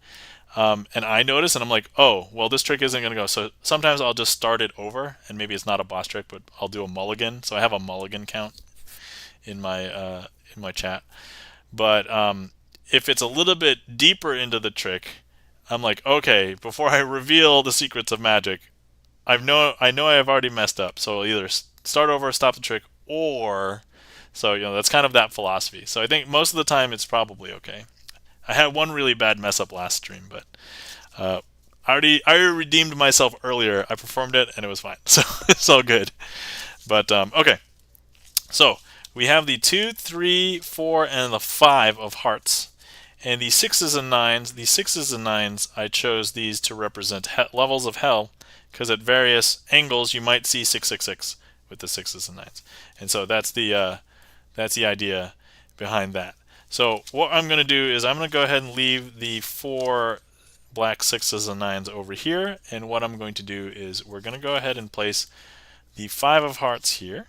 And I notice and I'm like, oh, well, this trick isn't going to go. So sometimes I'll just start it over and maybe it's not a boss trick, but I'll do a mulligan. So I have a mulligan count in my chat. But if it's a little bit deeper into the trick, I'm like, okay, before I reveal the secrets of magic, I know I've already messed up. So I'll either start over, stop the trick, or so that's kind of that philosophy. So I think most of the time it's probably okay. I had one really bad mess up last stream, but I already redeemed myself earlier. I performed it and it was fine, so it's all good. But okay, so we have the 2, 3, 4, and the 5 of hearts. And the 6s and 9s, I chose these to represent levels of hell, because at various angles you might see 666 with the 6s and 9s. And so that's the idea behind that. So what I'm going to do is I'm going to go ahead and leave the 4 black 6s and 9s over here, and what I'm going to do is we're going to go ahead and place the 5 of hearts here.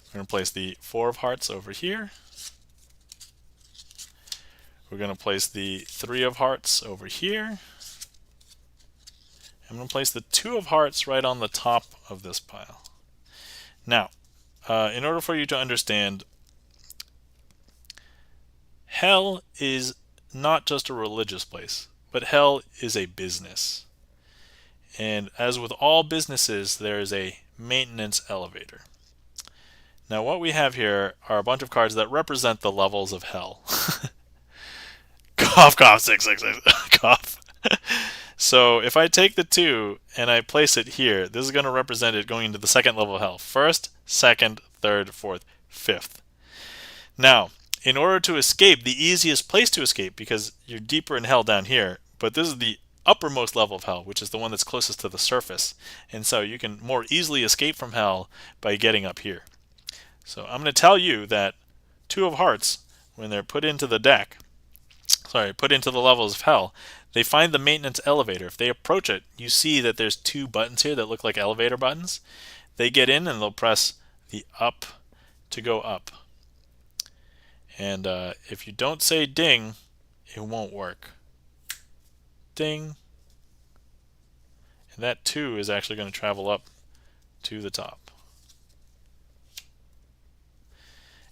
We're going to place the 4 of hearts over here. We're going to place the 3 of hearts over here. I'm going to place the 2 of hearts right on the top of this pile. Now, in order for you to understand, hell is not just a religious place, but hell is a business. And as with all businesses, there is a maintenance elevator. Now what we have here are a bunch of cards that represent the levels of hell. Cough, cough, 666, cough. So if I take the 2 and I place it here, this is going to represent it going into the second level of hell. First, second, third, fourth, fifth. Now, in order to escape, the easiest place to escape, because you're deeper in hell down here, but this is the uppermost level of hell, which is the one that's closest to the surface. And so you can more easily escape from hell by getting up here. So I'm going to tell you that 2 of hearts, when they're put into the deck, put into the levels of hell, they find the maintenance elevator. If they approach it, you see that there's 2 buttons here that look like elevator buttons. They get in and they'll press the up to go up. And if you don't say ding, it won't work. Ding. And that 2 is actually going to travel up to the top.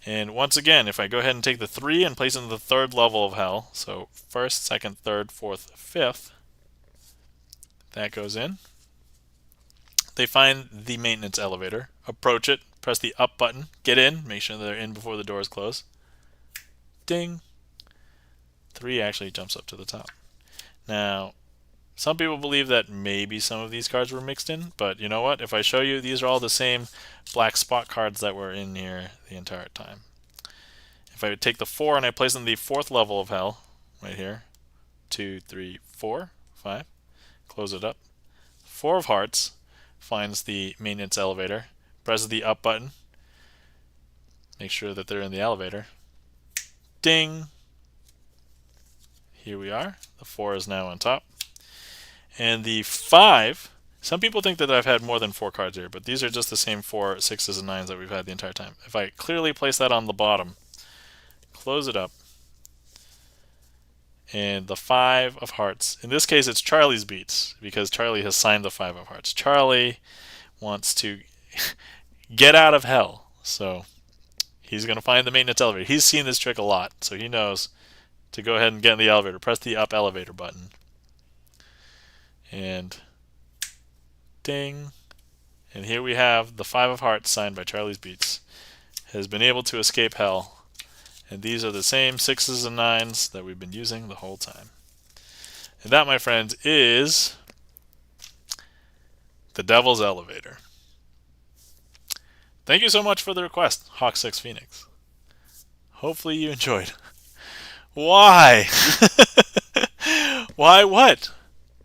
And once again, if I go ahead and take the 3 and place it in the third level of hell, so first, second, third, fourth, fifth, that goes in. They find the maintenance elevator, approach it, press the up button, get in, make sure they're in before the doors close. Ding. 3 actually jumps up to the top. Now, some people believe that maybe some of these cards were mixed in, but you know what? If I show you, these are all the same black spot cards that were in here the entire time. If I would take the 4 and I place in the 4th level of hell, right here, 2, 3, 4, 5, close it up. 4 of hearts finds the maintenance elevator, presses the up button, make sure that they're in the elevator. Ding! Here we are. The 4 is now on top. And the 5, some people think that I've had more than 4 cards here, but these are just the same 4 6s and 9s that we've had the entire time. If I clearly place that on the bottom, close it up, and the 5 of hearts, in this case it's Charlie's beats, because Charlie has signed the 5 of hearts. Charlie wants to get out of hell, so he's going to find the maintenance elevator. He's seen this trick a lot, so he knows to go ahead and get in the elevator. Press the up elevator button. And ding. And here we have the 5 of hearts signed by Charlie's Beats. Has been able to escape hell. And these are the same 6s and 9s that we've been using the whole time. And that, my friends, is the Devil's Elevator. Thank you so much for the request, Hawk6 Phoenix. Hopefully you enjoyed. Why? Why what?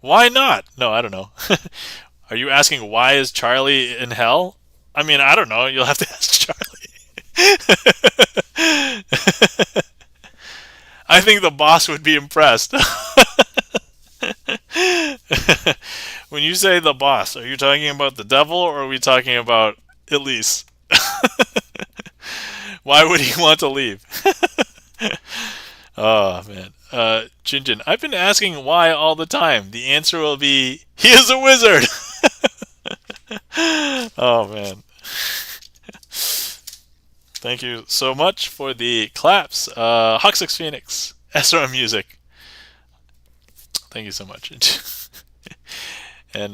Why not? No, I don't know. Are you asking why is Charlie in hell? I mean, I don't know. You'll have to ask Charlie. I think the boss would be impressed. When you say the boss, are you talking about the devil or are we talking about Elise? Why would he want to leave? Oh, man. Jinjin, I've been asking why all the time. The answer will be, he is a wizard! Oh, man. Thank you so much for the claps. Hawk6 Phoenix, SRM Music. Thank you so much. And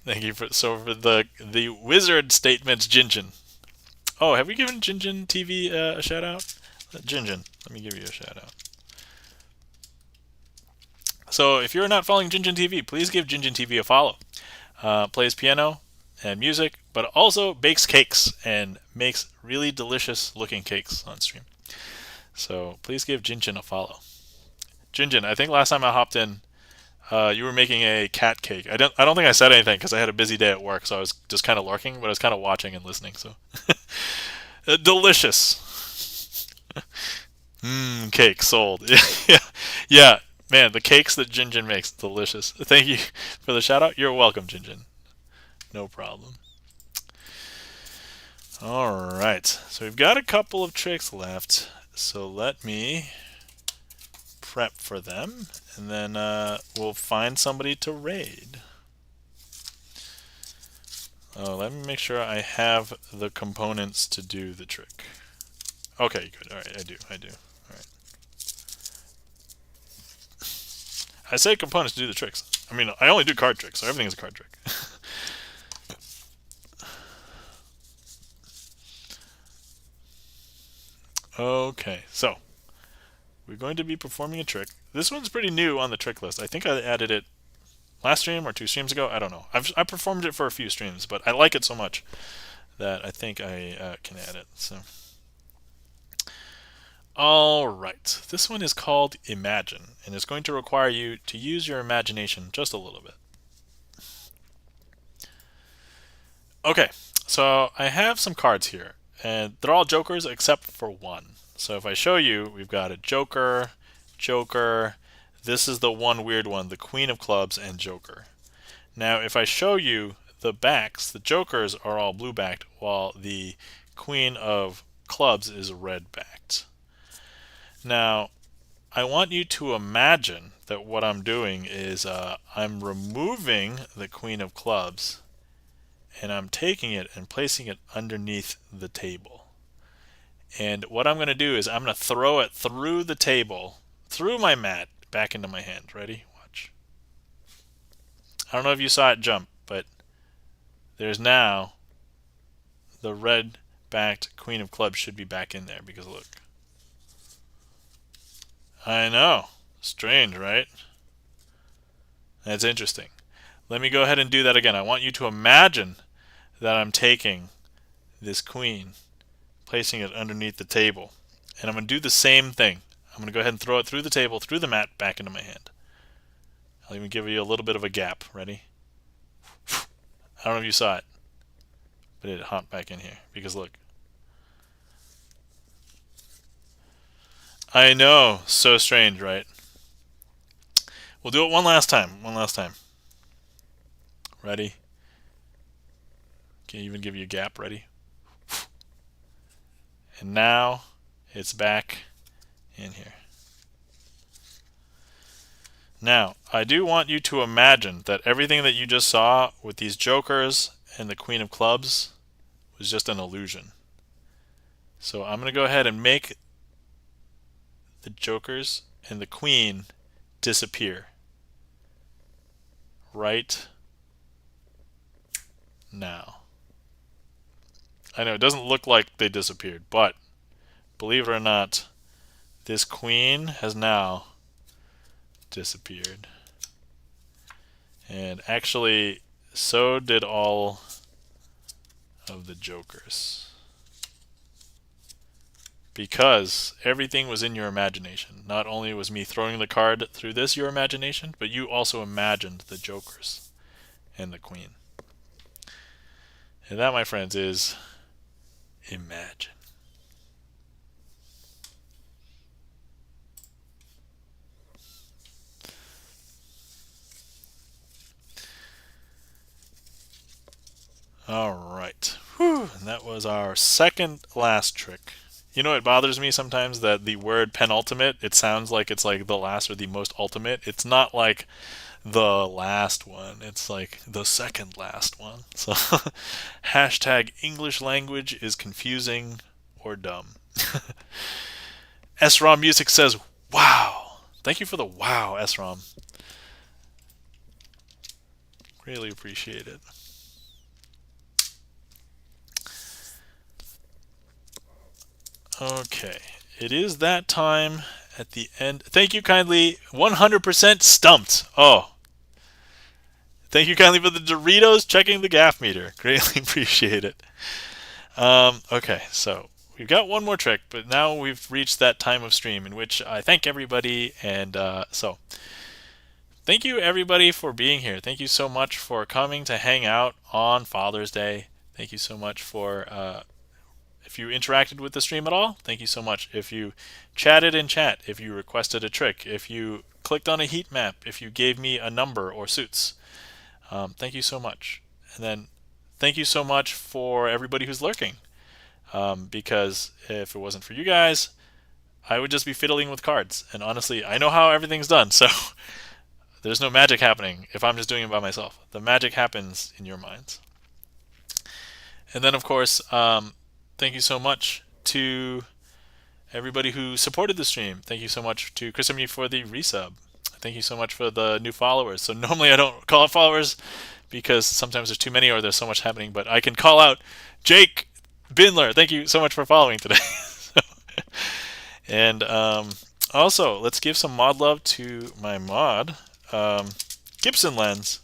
thank you for the wizard statements, Jinjin. Oh, have we given Jinjin TV a shout out? Jinjin, let me give you a shout out. So if you're not following Jinjin TV, please give Jinjin TV a follow. Plays piano and music, but also bakes cakes and makes really delicious looking cakes on stream. So please give Jinjin a follow. Jinjin, I think last time I hopped in, you were making a cat cake. I don't think I said anything because I had a busy day at work, so I was just kind of lurking, but I was kind of watching and listening. So delicious. Cake sold. Yeah. Man, the cakes that Jinjin makes, delicious. Thank you for the shout out. You're welcome, Jinjin. No problem. Alright, so we've got a couple of tricks left. So let me prep for them, and then we'll find somebody to raid. Let me make sure I have the components to do the trick. Okay, good. Alright, I do. Alright. I say components to do the tricks. I mean, I only do card tricks, so everything is a card trick. Okay, so we're going to be performing a trick. This one's pretty new on the trick list. I think I added it last stream or 2 streams ago. I don't know. I performed it for a few streams, but I like it so much that I think I can add it. So, all right, this one is called Imagine, and it's going to require you to use your imagination just a little bit. Okay, so I have some cards here, and they're all jokers except for one. So if I show you, we've got a joker, joker. This is the one weird one, the Queen of Clubs and joker. Now, if I show you the backs, the jokers are all blue backed, while the Queen of Clubs is red backed. Now, I want you to imagine that what I'm doing is I'm removing the Queen of Clubs, and I'm taking it and placing it underneath the table. And what I'm going to do is I'm going to throw it through the table, through my mat, back into my hand. Ready? Watch. I don't know if you saw it jump, but there's now the red-backed Queen of Clubs should be back in there because look. I know. Strange, right? That's interesting. Let me go ahead and do that again. I want you to imagine that I'm taking this queen, placing it underneath the table, and I'm going to do the same thing. I'm going to go ahead and throw it through the table, through the mat, back into my hand. I'll even give you a little bit of a gap. Ready? I don't know if you saw it, but it hopped back in here because look. I know, so strange, right? We'll do it one last time. Ready? Can even give you a gap. Ready? And now it's back in here. Now, I do want you to imagine that everything that you just saw with these jokers and the Queen of Clubs was just an illusion. So I'm going to go ahead and make the jokers and the queen disappear right now. I know it doesn't look like they disappeared, but believe it or not, this queen has now disappeared. And actually, so did all of the jokers. Because everything was in your imagination. Not only was me throwing the card through this your imagination, but you also imagined the jokers and the queen. And that, my friends, is imagine. Alright. And that was our second last trick. You know, it bothers me sometimes that the word penultimate, it sounds like it's like the last or the most ultimate. It's not like the last one. It's like the second last one. So hashtag English language is confusing or dumb. SROM Music says, wow. Thank you for the wow, SROM. Really appreciate it. Okay, it is that time at the end. Thank you kindly. 100% stumped. Oh. Thank you kindly for the Doritos checking the gaff meter. Greatly appreciate it. Okay, so we've got one more trick, but now we've reached that time of stream in which I thank everybody. And so thank you everybody for being here. Thank you so much for coming to hang out on Father's Day. Thank you so much for If you interacted with the stream at all, thank you so much. If you chatted in chat, if you requested a trick, if you clicked on a heat map, if you gave me a number or suits, thank you so much. And then thank you so much for everybody who's lurking, because if it wasn't for you guys, I would just be fiddling with cards. And honestly, I know how everything's done, so there's no magic happening if I'm just doing it by myself. The magic happens in your minds. And then, of course, thank you so much to everybody who supported the stream. Thank you so much to Chris and me for the resub. Thank you so much for the new followers. So normally I don't call out followers because sometimes there's too many or there's so much happening, but I can call out Jake Bindler. Thank you so much for following today. And also, let's give some mod love to my mod, Gibson Lens.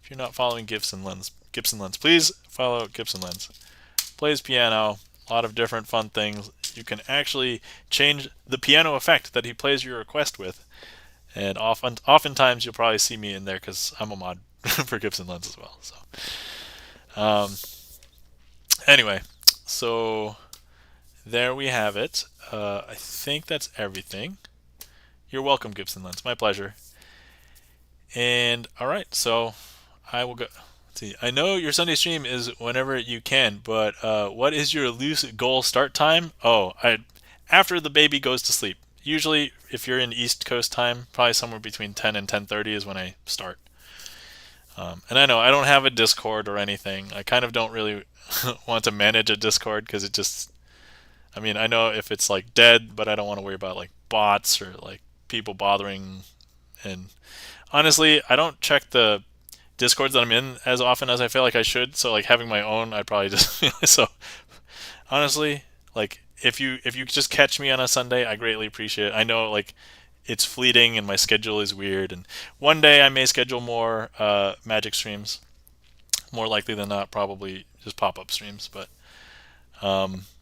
If you're not following Gibson Lens, please follow Gibson Lens. Plays piano, a lot of different fun things. You can actually change the piano effect that he plays your request with. And oftentimes you'll probably see me in there because I'm a mod for Gibson Lens as well. So, anyway, so there we have it. I think that's everything. You're welcome, Gibson Lens. My pleasure. And all right, so I will go. Let's see. I know your Sunday stream is whenever you can, but what is your loose goal start time? Oh, after the baby goes to sleep. Usually, if you're in East Coast time, probably somewhere between 10 and 10:30 is when I start. And I know I don't have a Discord or anything. I kind of don't really want to manage a Discord because it just, I mean, I know if it's like dead, but I don't want to worry about like bots or like people bothering. And honestly, I don't check the Discords that I'm in as often as I feel like I should. So like having my own, I'd probably just so honestly, like if you just catch me on a Sunday, I greatly appreciate it. I know like it's fleeting and my schedule is weird, and one day I may schedule more magic streams. More likely than not, probably just pop-up streams, but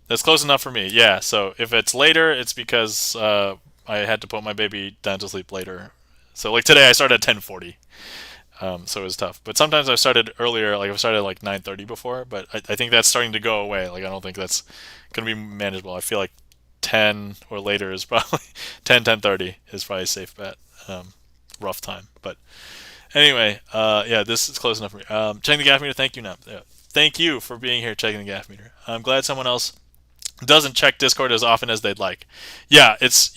that's close enough for me. Yeah, so if it's later, it's because I had to put my baby down to sleep later. So like today I started at 10:40. So it was tough. But sometimes I've started earlier, like I've started like 9:30 before, but I think that's starting to go away. Like I don't think that's going to be manageable. I feel like 10 or later is probably 10:30 is probably a safe bet. Rough time. But anyway, yeah, this is close enough for me. Checking the gaff meter, thank you now. Thank you for being here checking the gaff meter. I'm glad someone else doesn't check Discord as often as they'd like. Yeah, it's,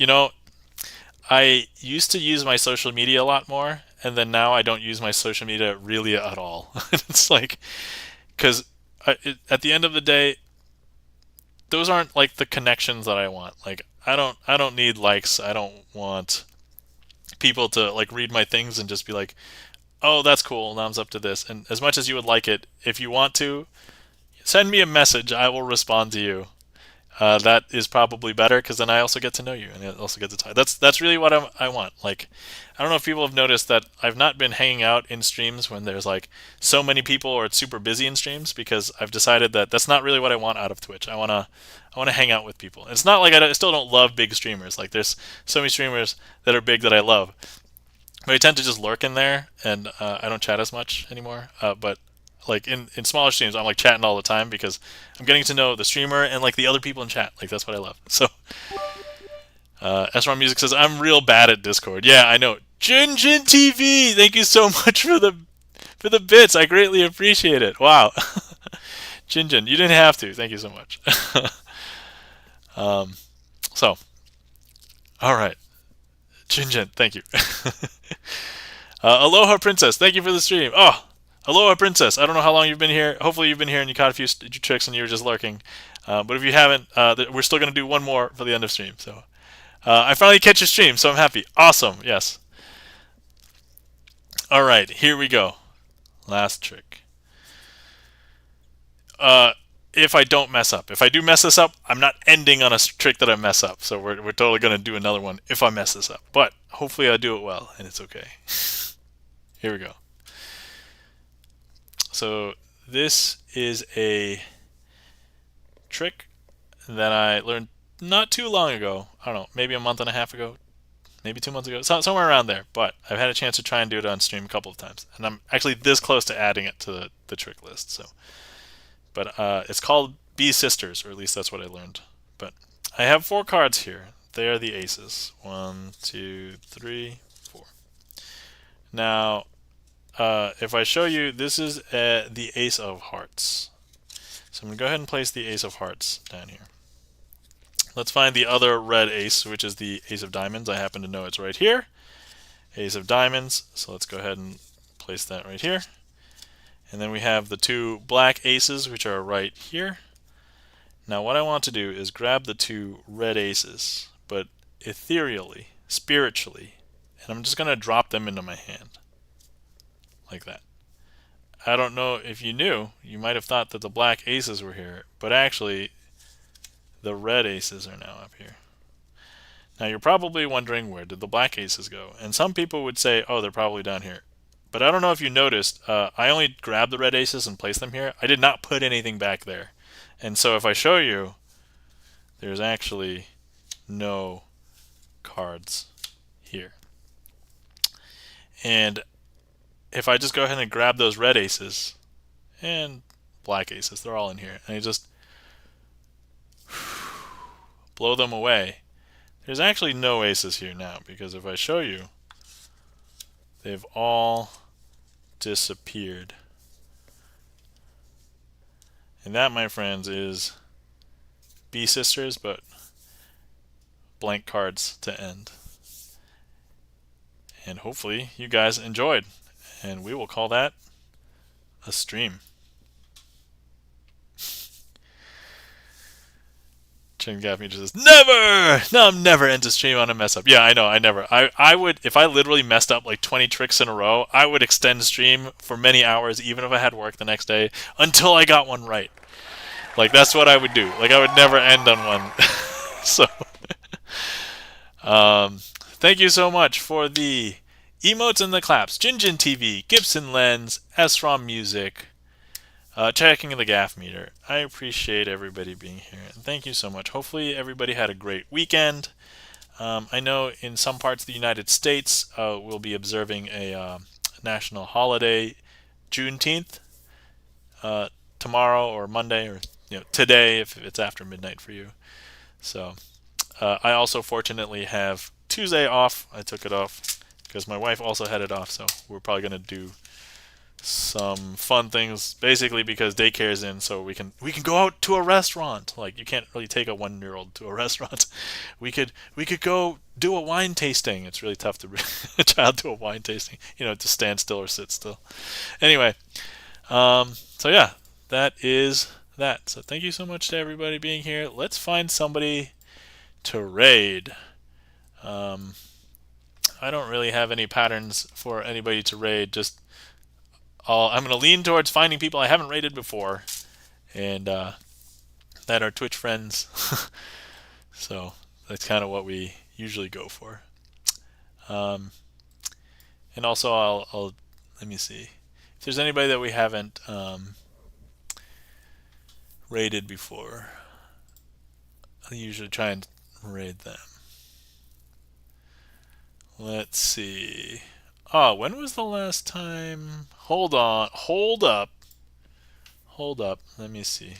I used to use my social media a lot more, and then now I don't use my social media really at all. It's like, because at the end of the day, those aren't like the connections that I want. Like, I don't need likes. I don't want people to like read my things and just be like, oh, that's cool, thumbs up to this. And as much as you would like it, if you want to, send me a message. I will respond to you. That is probably better because then I also get to know you and I also get to talk. That's really what I want. Like, I don't know if people have noticed that I've not been hanging out in streams when there's like so many people or it's super busy in streams, because I've decided that that's not really what I want out of Twitch. I wanna hang out with people. It's not like I still don't love big streamers. Like there's so many streamers that are big that I love, but I tend to just lurk in there and I don't chat as much anymore. But like in smaller streams, I'm like chatting all the time because I'm getting to know the streamer and like the other people in chat. Like that's what I love. So SROM Music says I'm real bad at Discord. Yeah, I know. Jin TV, thank you so much for the bits. I greatly appreciate it. Wow. Jin, you didn't have to. Thank you so much. So, all right. Jin, thank you. Aloha Princess, thank you for the stream. Oh, Aloha Princess. I don't know how long you've been here. Hopefully you've been here and you caught a few tricks and you were just lurking. But if you haven't, we're still going to do one more for the end of stream. So I finally catch your stream, so I'm happy. Awesome. Yes. All right, here we go. Last trick. If I don't mess up. If I do mess this up, I'm not ending on a trick that I mess up. So we're totally going to do another one if I mess this up. But hopefully I do it well and it's okay. Here we go. So this is a trick that I learned not too long ago. I don't know, maybe a month and a half ago, maybe 2 months ago, somewhere around there. But I've had a chance to try and do it on stream a couple of times, and I'm actually this close to adding it to the trick list. So, but it's called B sisters, or at least that's what I learned. But I have 4 cards here. They are the aces. 1, 2, 3, 4. Now, if I show you, this is the ace of hearts. So I'm going to go ahead and place the ace of hearts down here. Let's find the other red ace, which is the ace of diamonds. I happen to know it's right here. Ace of diamonds. So let's go ahead and place that right here. And then we have the 2 black aces, which are right here. Now what I want to do is grab the 2 red aces, but ethereally, spiritually, and I'm just going to drop them into my hand. Like that. I don't know if you knew, you might have thought that the black aces were here, but actually the red aces are now up here. Now you're probably wondering, where did the black aces go? And some people would say, oh, they're probably down here. But I don't know if you noticed, I only grabbed the red aces and placed them here. I did not put anything back there. And so if I show you, there's actually no cards here. And if I just go ahead and grab those red aces and black aces, they're all in here, and I just blow them away, there's actually no aces here now, because if I show you, they've all disappeared. And that, my friends, is B sisters, but blank cards to end. And hopefully you guys enjoyed, and we will call that a stream. Chin Gaffney just says, never! No, I'm never into stream on a mess up. Yeah, I know, I never. I would, if I literally messed up like 20 tricks in a row, I would extend stream for many hours, even if I had work the next day, until I got one right. Like, that's what I would do. Like, I would never end on one. So, thank you so much for the emotes and the claps. Jinjin TV, Gibson Lens, SROM Music, checking the gaff meter. I appreciate everybody being here. And thank you so much. Hopefully everybody had a great weekend. I know in some parts of the United States we'll be observing a national holiday, Juneteenth, tomorrow or Monday, or today if it's after midnight for you. So I also fortunately have Tuesday off. I took it off because my wife also had it off, so we're probably going to do some fun things, basically because daycare's in, so we can go out to a restaurant. Like, you can't really take a 1-year-old to a restaurant. We could go do a wine tasting. It's really tough to bring a child to a wine tasting, to stand still or sit still. Anyway, so yeah, that is that. So thank you so much to everybody being here. Let's find somebody to raid. I don't really have any patterns for anybody to raid. Just I'm going to lean towards finding people I haven't raided before, and that are Twitch friends. So that's kind of what we usually go for. And also, I'll let me see if there's anybody that we haven't raided before. I usually try and raid them. Let's see. Oh, when was the last time? Hold on. Hold up. Let me see.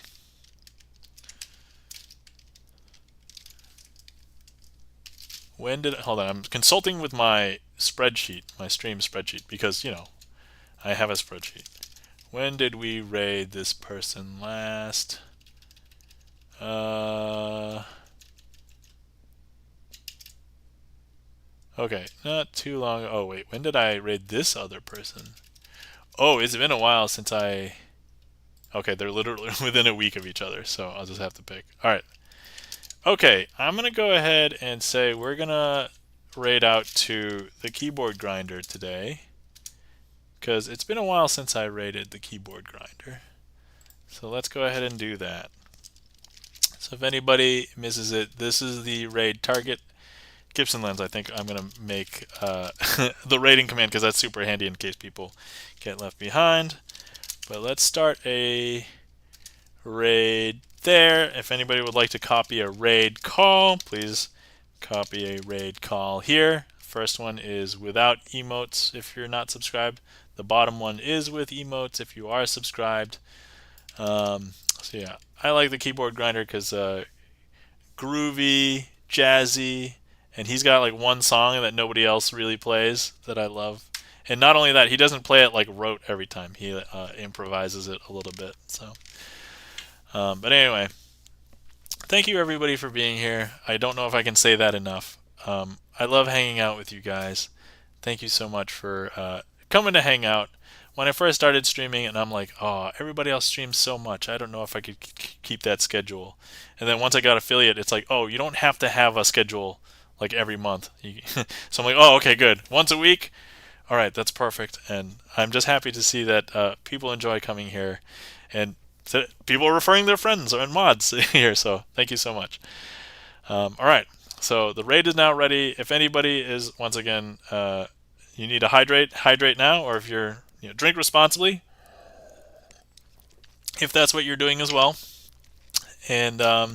Hold on. I'm consulting with my spreadsheet, my stream spreadsheet, because, I have a spreadsheet. When did we raid this person last? Okay, not too long. Oh, wait. When did I raid this other person? Oh, it's been a while since I... Okay, they're literally within a week of each other, so I'll just have to pick. All right. Okay, I'm going to go ahead and say we're going to raid out to the keyboard grinder today, because it's been a while since I raided the keyboard grinder. So let's go ahead and do that. So if anybody misses it, this is the raid target. Gibson Lens, I think I'm going to make the raiding command, because that's super handy in case people get left behind. But let's start a raid there. If anybody would like to copy a raid call, please copy a raid call here. First one is without emotes if you're not subscribed. The bottom one is with emotes if you are subscribed. So yeah, I like the keyboard grinder because groovy, jazzy, and he's got like one song that nobody else really plays that I love. And not only that, he doesn't play it like rote every time. He improvises it a little bit. So, but anyway, thank you everybody for being here. I don't know if I can say that enough. I love hanging out with you guys. Thank you so much for coming to hang out. When I first started streaming, and I'm like, oh, everybody else streams so much. I don't know if I could keep that schedule. And then once I got affiliate, it's like, oh, you don't have to have a schedule like every month. So I'm like, oh, okay, good. Once a week. All right, that's perfect. And I'm just happy to see that people enjoy coming here, and people are referring their friends and mods here. So thank you so much. All right. So the raid is now ready. If anybody is, once again, you need to hydrate now, or if you're, drink responsibly, if that's what you're doing as well. And I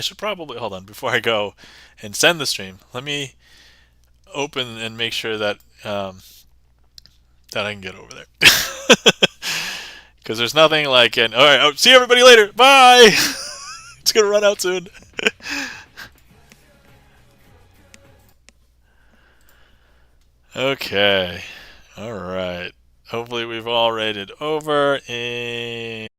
should probably hold on before I go and send the stream. Let me open and make sure that that I can get over there, because there's nothing like an all right. Oh, see everybody later. Bye. It's gonna run out soon. Okay. All right. Hopefully we've all rated over in